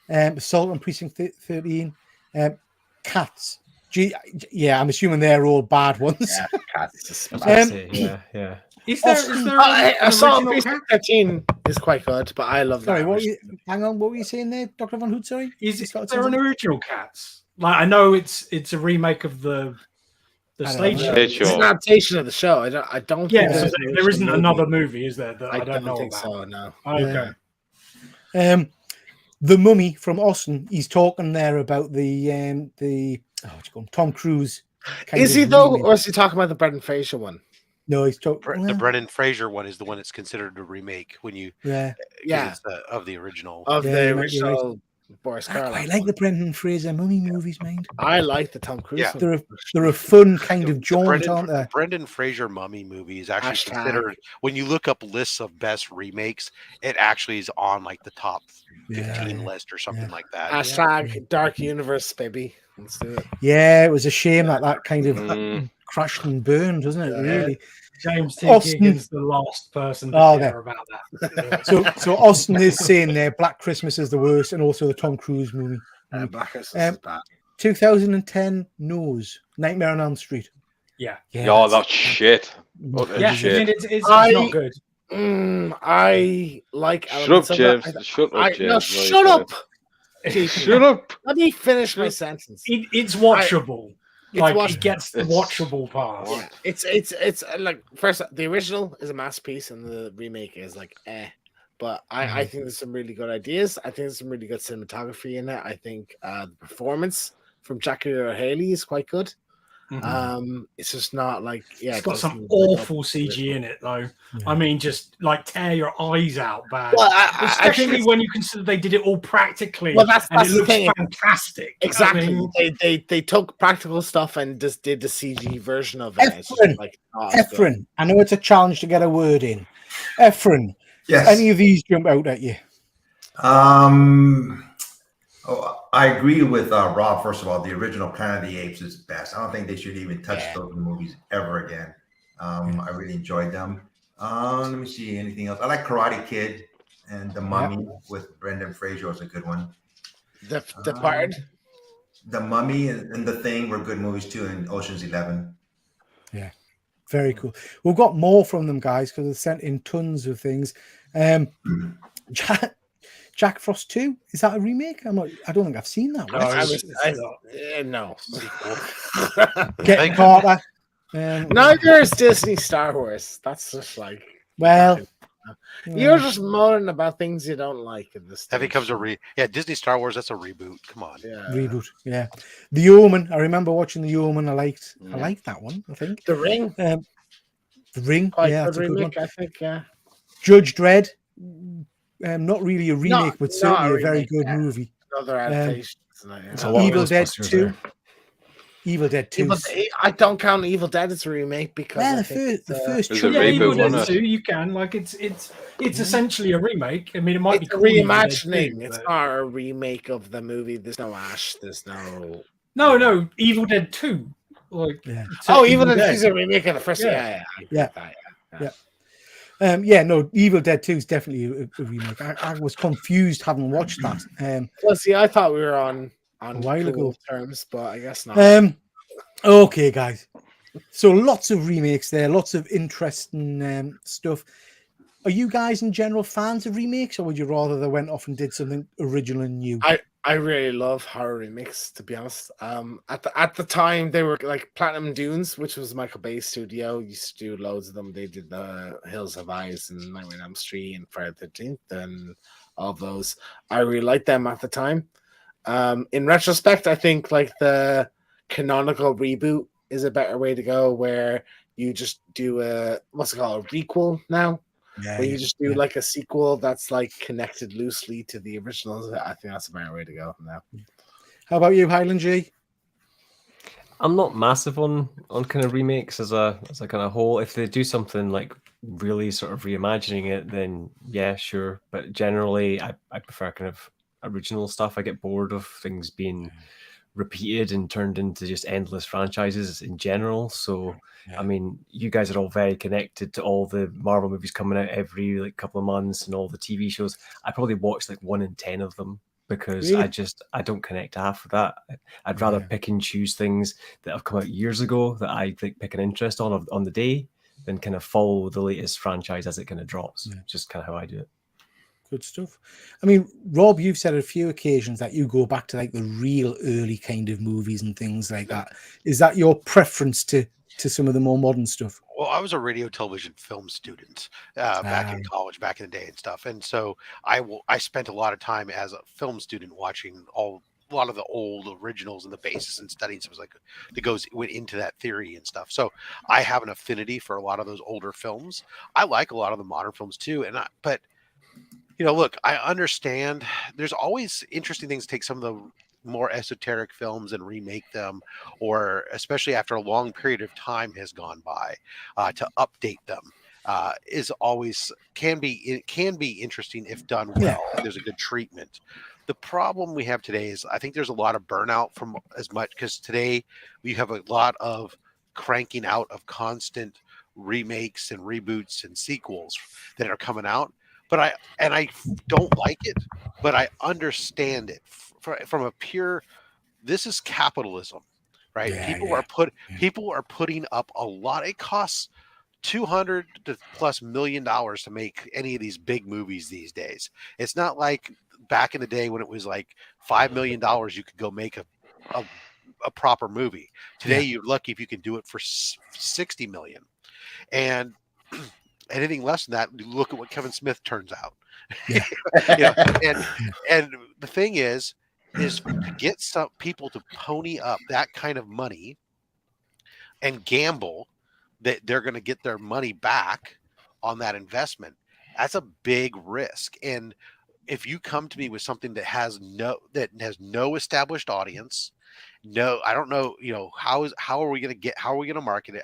Assault on Precinct 13. Cats. I'm assuming they're all bad ones. Yeah, Cats. Yeah. Is there Assault on Precinct 13 is quite good, but I love that. Sorry, hang on, what were you saying there, Dr. Von Hoot? Sorry, is there an original Cats? Like, I know it's a remake of the stage show. It's an adaptation of the show. I don't. Yeah, so there isn't another movie, is there? That I don't know think about. So. No. Okay. The Mummy from Austin. He's talking there about the Tom Cruise. Is he though, or is he talking about the Brendan Fraser one? No, he's talking. The Brendan Fraser one is the one that's considered a remake when you of the original Boris Karloff. I like the Brendan Fraser Mummy movies, man. I like the Tom Cruise. Yeah. They're a fun kind of jaunt, aren't they? The Brendan Fraser Mummy movie is actually considered, when you look up lists of best remakes, it actually is on like the top 15 list or something like that. Hashtag Dark Universe, baby. Let's do it. Yeah, it was a shame that kind of crashed and burned, doesn't it? Really. James T. Higgins, the last person to care about that. So Austin is saying there, Black Christmas is the worst, and also the Tom Cruise movie. Black Christmas is bad. 2010 Nose, Nightmare on Elm Street. Yeah. That's shit. Shit. It's not good. I like. Shut up, James. Shut up, James. Shut up. Shut up. Let me finish my sentence. It's watchable. It gets the It's watchable part. Yeah, it's like first the original is a masterpiece and the remake is like but I think there's some really good ideas. I think there's some really good cinematography in it. I think the performance from Jackie Earle Haley is quite good. It's just not like it's got some awful CG in it though. Yeah. I mean, just like tear your eyes out bad. Well, especially when you consider they did it all practically. Well, that's it looks thing. Fantastic. Exactly. I mean, they took practical stuff and just did the CG version of it. Efren, I know it's a challenge to get a word in. Efren, yes. Any of these jump out at you? I agree with Rob. First of all, the original Planet of the Apes is best. I don't think they should even touch those movies ever again. I really enjoyed them. Let me see anything else. I like Karate Kid and The Mummy with Brendan Fraser is a good one. The Departed, The Mummy and The Thing were good movies too. And Ocean's 11. Yeah, very cool. We've got more from them guys because they sent in tons of things. Jack Frost 2, is that a remake? I don't think I've seen that one. No. Get Carter. Neither is Disney Star Wars. That's just like you're just moaning about things you don't like in this. That becomes Disney Star Wars. That's a reboot. Come on, reboot. Yeah, The Omen. I remember watching The Omen. I liked that one. I think The Ring. The Ring. That's a good one. I think. Yeah. Judge Dredd. Not really a remake, but certainly a very good movie. Another adaptation. Evil Dead 2. Evil Dead 2. I don't count Evil Dead as a remake because the first Evil Dead 2 you can it's essentially a remake. I mean, it might be a reimagining. It's not a remake of the movie. There's no Ash. There's no Evil Dead 2. Evil Dead 2 is a remake of the first. Evil Dead 2 is definitely a remake. I was confused having watched that. I thought we were on a while ago terms, but I guess not. Okay, guys. So lots of remakes there, lots of interesting stuff. Are you guys in general fans of remakes, or would you rather they went off and did something original and new? I really love horror remakes, to be honest. At the time, they were like Platinum Dunes, which was Michael Bay's studio, used to do loads of them. They did the Hills of Eyes and Nightmare on Elm Street and Friday the 13th and all those. I really liked them at the time. In retrospect, I think like the canonical reboot is a better way to go, where you just do a requel now. Where you just do like a sequel that's like connected loosely to the originals. I think that's a better way to go now. How about you, Highland G? I'm not massive on kind of remakes as a kind of whole. If they do something like really sort of reimagining it, then yeah, sure. But generally, I prefer kind of original stuff. I get bored of things being repeated and turned into just endless franchises in general. So I mean, you guys are all very connected to all the Marvel movies coming out every like couple of months and all the TV shows. I probably watch like 1 in 10 of them because I don't connect to half of that. I'd rather pick and choose things that have come out years ago that I like pick an interest on the day than kind of follow the latest franchise as it kind of drops. Just kind of how I do it. Good stuff. I mean, Rob, you've said on a few occasions that you go back to like the real early kind of movies and things like that. Is that your preference to some of the more modern stuff? Well, I was a radio, television, film student back in college, back in the day and stuff. And so I spent a lot of time as a film student watching a lot of the old originals and the basis and studying. So it was like went into that theory and stuff. So I have an affinity for a lot of those older films. I like a lot of the modern films too. But look, I understand there's always interesting things to take some of the more esoteric films and remake them, or especially after a long period of time has gone by, to update them can be interesting if done well. There's a good treatment. The problem we have today is I think there's a lot of burnout from as much because today we have a lot of cranking out of constant remakes and reboots and sequels that are coming out. But I don't like it, but I understand it from a pure. This is capitalism, right? People are putting up a lot. It costs $200 to plus million to make any of these big movies these days. It's not like back in the day when it was like $5 million you could go make a proper movie. Today you're lucky if you can do it for 60 million. And anything less than that, look at what Kevin Smith turns out. Yeah. And the thing is to get some people to pony up that kind of money and gamble that they're going to get their money back on that investment. That's a big risk. And if you come to me with something that has no established audience, I don't know, how are we going to market it?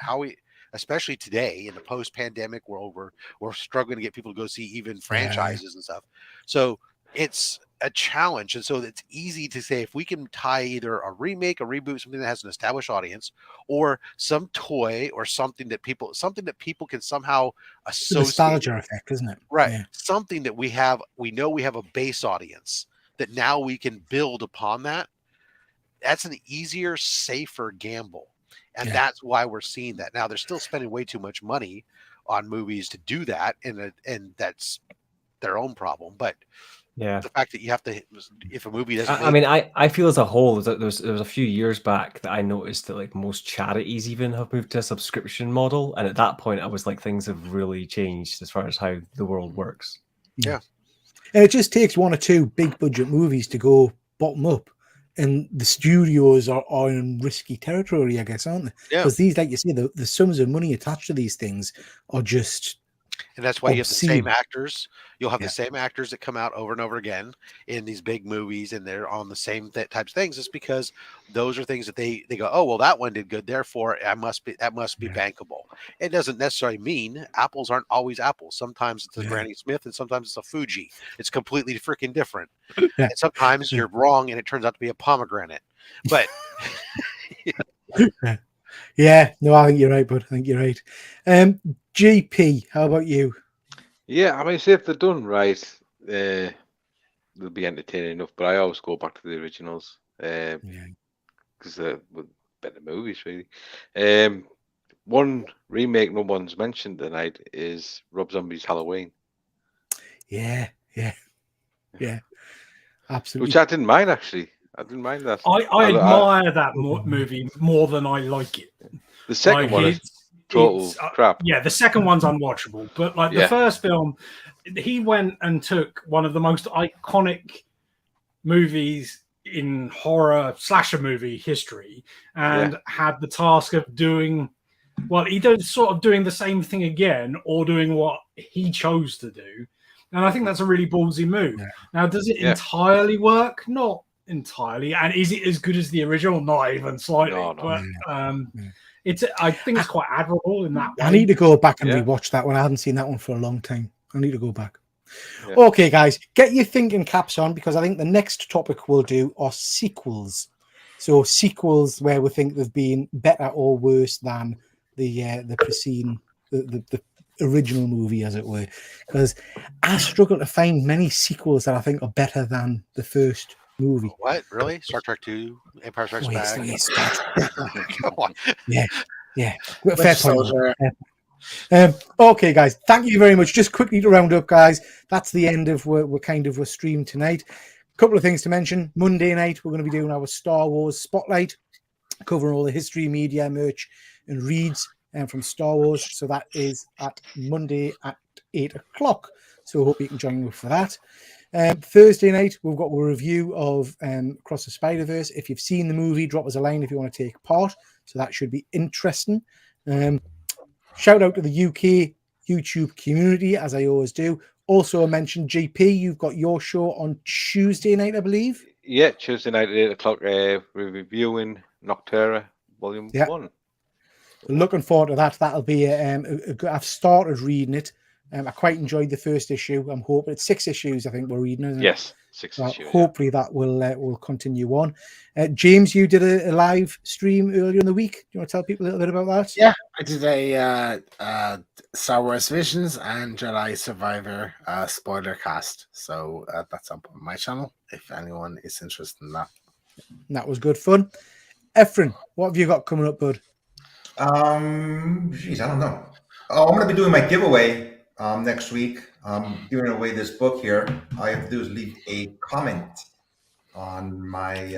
Especially today in the post-pandemic world, we're struggling to get people to go see even franchises and stuff. So it's a challenge. And so it's easy to say, if we can tie either a remake, a reboot, something that has an established audience, or some toy or something that people can somehow associate. It's a nostalgia effect, isn't it? Right. Yeah. Something that we know we have a base audience that now we can build upon that. That's an easier, safer gamble. And that's why we're seeing that. Now they're still spending way too much money on movies to do that. And that's their own problem. But the fact that you have to, if a movie doesn't, I feel as a whole that there was a few years back that I noticed that like most charities even have moved to a subscription model. And at that point I was like, things have really changed as far as how the world works. Yeah. And it just takes one or two big budget movies to go bottom up. And the studios are in risky territory, I guess, aren't they? Yeah. Because these, like you say, the sums of money attached to these things are just. And that's why you have the same actors. You'll have the same actors that come out over and over again in these big movies, and they're on the same types of things. It's because those are things that they go, oh, well, that one did good, therefore that must be bankable. It doesn't necessarily mean apples aren't always apples. Sometimes it's a Granny Smith, and sometimes it's a Fuji. It's completely freaking different. And sometimes you're wrong, and it turns out to be a pomegranate. But yeah, no, I think you're right, bud. I think you're right. GP, how about you? Yeah, I mean, see, if they're done right, they'll be entertaining enough. But I always go back to the originals because they're better movies, really. One remake no one's mentioned tonight is Rob Zombie's Halloween. Yeah, absolutely. Which I didn't mind, actually. I didn't mind that. I admire that movie more than I like it. The second one is total crap. Yeah, the second one's unwatchable. But like the first film, he went and took one of the most iconic movies in horror slasher movie history and had the task of doing, either sort of doing the same thing again or doing what he chose to do. And I think that's a really ballsy move. Yeah. Now, does it entirely work? Not entirely. And is it as good as the original? Not even slightly. No. But I think it's quite admirable in that way. I need to go back and rewatch that one. I haven't seen that one for a long time. I need to go back. Yeah. Okay, guys, get your thinking caps on, because I think the next topic we'll do are sequels. So sequels where we think they've been better or worse than the preceding, the original movie, as it were. Because I struggle to find many sequels that I think are better than the first movie. What, really? Star Trek 2, Empire Strikes Back? Come on. Yeah. Fair point. Okay, guys, thank you very much. Just quickly to round up, guys, that's the end of we're stream tonight. A couple of things to mention. Monday night, we're going to be doing our Star Wars Spotlight, covering all the history, media, merch, and reads from Star Wars. So that is at Monday at 8 o'clock. So I hope you can join us for that. Thursday night, we've got a review of Across the Spiderverse. If you've seen the movie, drop us a line if you want to take part. So that should be interesting. Shout out to the UK YouTube community, as I always do. Also, I mentioned GP, you've got your show on Tuesday night, I believe. Yeah, Tuesday night at 8 o'clock. We're reviewing Noctera Volume 1. Looking forward to that. That'll be I've started reading it. I quite enjoyed the first issue. I'm hoping it's 6 issues, I think we're reading, isn't it? Yes, 6 issues. Hopefully that will continue on. James, you did a live stream earlier in the week. Do you want to tell people a little bit about that? Yeah, I did a Star Wars Visions and Jedi Survivor spoiler cast. So that's up on my channel if anyone is interested in that. That was good fun. Efren, what have you got coming up, bud? I don't know. Oh, I'm going to be doing my giveaway next week. I'm giving away this book here. All you have to do is leave a comment on my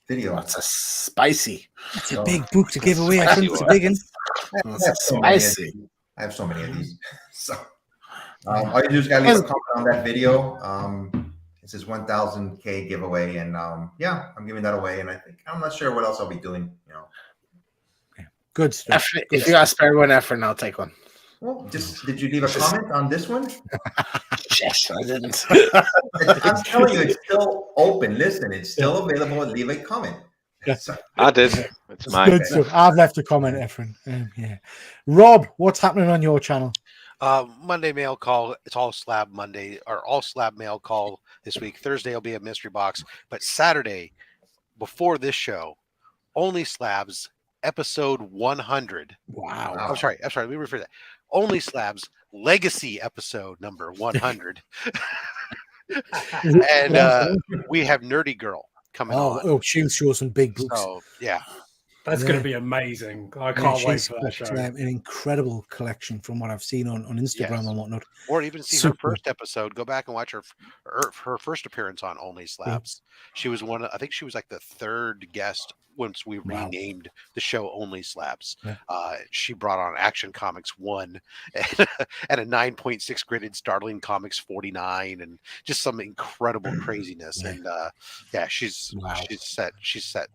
video. That's a spicy. That's a big book to give away. I think it's a big one. I have so many of these. So all you do is gotta leave a comment on that video. It says 1,000K giveaway, and yeah, I'm giving that away. And I'm not sure what else I'll be doing. Good stuff. If you got a spare one, Efren, I'll take one. Well, did you leave a comment on this one? Yes, I didn't. I'm telling you, it's still open. Listen, it's still available. Leave a comment. Yes, I did. It's mine. Good stuff. I've left a comment, Efren. Yeah. Rob, what's happening on your channel? Monday mail call. It's all slab Monday, or all slab mail call this week. Thursday will be a mystery box, but Saturday, before this show, only slabs episode 100. Wow. I'm sorry. Let me rephrase that. Only slabs legacy episode number 100. And we have Nerdy Girl coming on. Oh, she'll show some big books. So, yeah. That's going to be amazing. I can't wait for that show. An incredible collection from what I've seen on Instagram and whatnot. Or even see her first episode. Go back and watch her first appearance on Only Slabs. She was I think she was like the third guest once we renamed the show Only Slabs. She brought on Action Comics 1 and a 9.6 gridded Startling Comics 49 and just some incredible craziness. And she's set. She's set.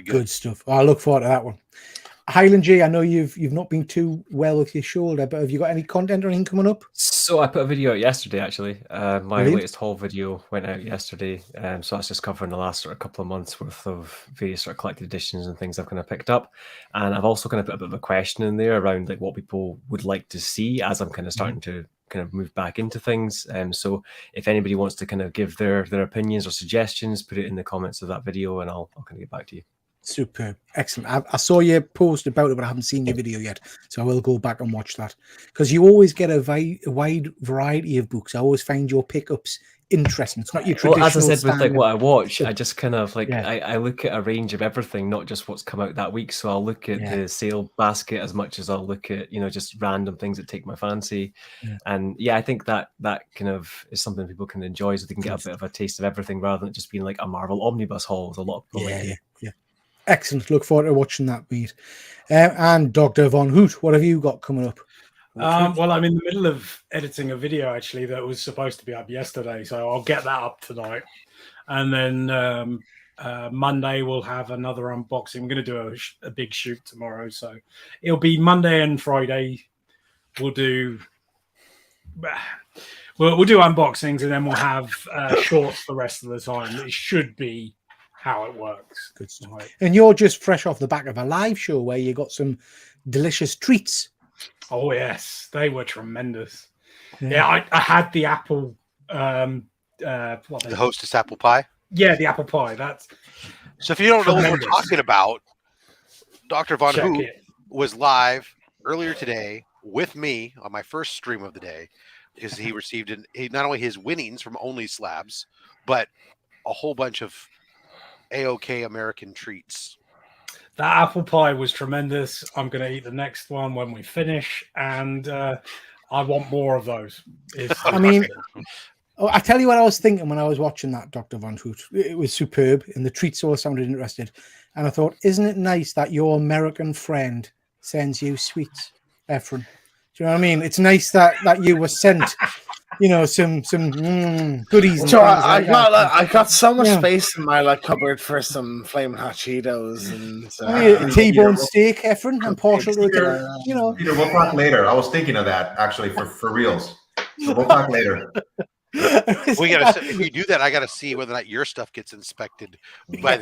Good stuff. I look forward to that one. Highland G, I know you've not been too well with your shoulder, but have you got any content or anything coming up? So I put a video out yesterday, actually. My latest haul video went out yesterday. So that's just covering the last sort of couple of months worth of various sort of collected editions and things I've kind of picked up. And I've also kind of put a bit of a question in there around like what people would like to see as I'm kind of starting to kind of move back into things. So if anybody wants to kind of give their opinions or suggestions, put it in the comments of that video and I'll kind of get back to you. Superb. Excellent. I saw your post about it, but I haven't seen your video yet. So I will go back and watch that. Because you always get a wide variety of books. I always find your pickups interesting. It's not your traditional. Well, as I said, with like what I watch, I just kind of like I look at a range of everything, not just what's come out that week. So I'll look at the sale basket as much as I'll look at, just random things that take my fancy. And I think that kind of is something people can enjoy, so they can get a bit of a taste of everything rather than it just being like a Marvel omnibus haul. A lot of people yeah. Excellent. Look forward to watching that beat. And Dr. Von Hoot, what have you got coming up? Well, I'm in the middle of editing a video actually that was supposed to be up yesterday, so I'll get that up tonight. And then Monday we'll have another unboxing. I'm going to do a big shoot tomorrow, so it'll be Monday and Friday. We'll do unboxings, and then we'll have shorts the rest of the time. It should be how it works. Good stuff. Right. And you're just fresh off the back of a live show where you got some delicious treats. Oh yes, they were tremendous. I had the apple the Hostess apple pie. Yeah, the apple pie. That's so if you don't know what we're talking about, Dr. Von Hoot was live earlier today with me on my first stream of the day because he received not only his winnings from Only Slabs, but a whole bunch of AOK American treats. That apple pie was tremendous. I'm going to eat the next one when we finish, and I want more of those. I tell you what I was thinking when I was watching that, Dr. Von Hoot. It was superb, and the treats all sounded interesting. And I thought, isn't it nice that your American friend sends you sweets, Efren? Do you know what I mean? It's nice that you were sent some goodies. So I got so much space in my cupboard for some flaming hot Cheetos and T-bone steak, Efren. I'm partial to it. Peter, we'll talk later. I was thinking of that actually for reals. So we'll talk later. If you do that, I gotta see whether or not your stuff gets inspected I'm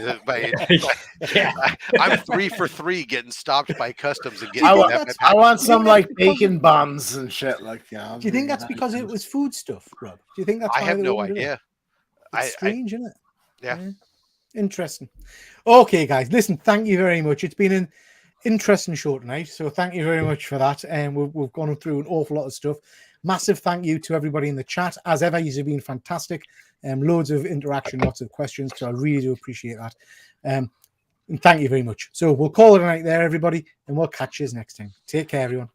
3 for 3 getting stopped by customs and getting I want some like bacon bombs and shit like Do you think that's because it was food stuff, Rob? Do you think that's I have no idea. It's strange, isn't it? Yeah. Interesting. Okay, guys, listen, thank you very much. It's been an interesting show tonight, so thank you very much for that. And we've gone through an awful lot of stuff. Massive thank you to everybody in the chat. As ever, you've been fantastic. Loads of interaction, lots of questions. So I really do appreciate that. And thank you very much. So we'll call it a night there, everybody, and we'll catch you next time. Take care, everyone.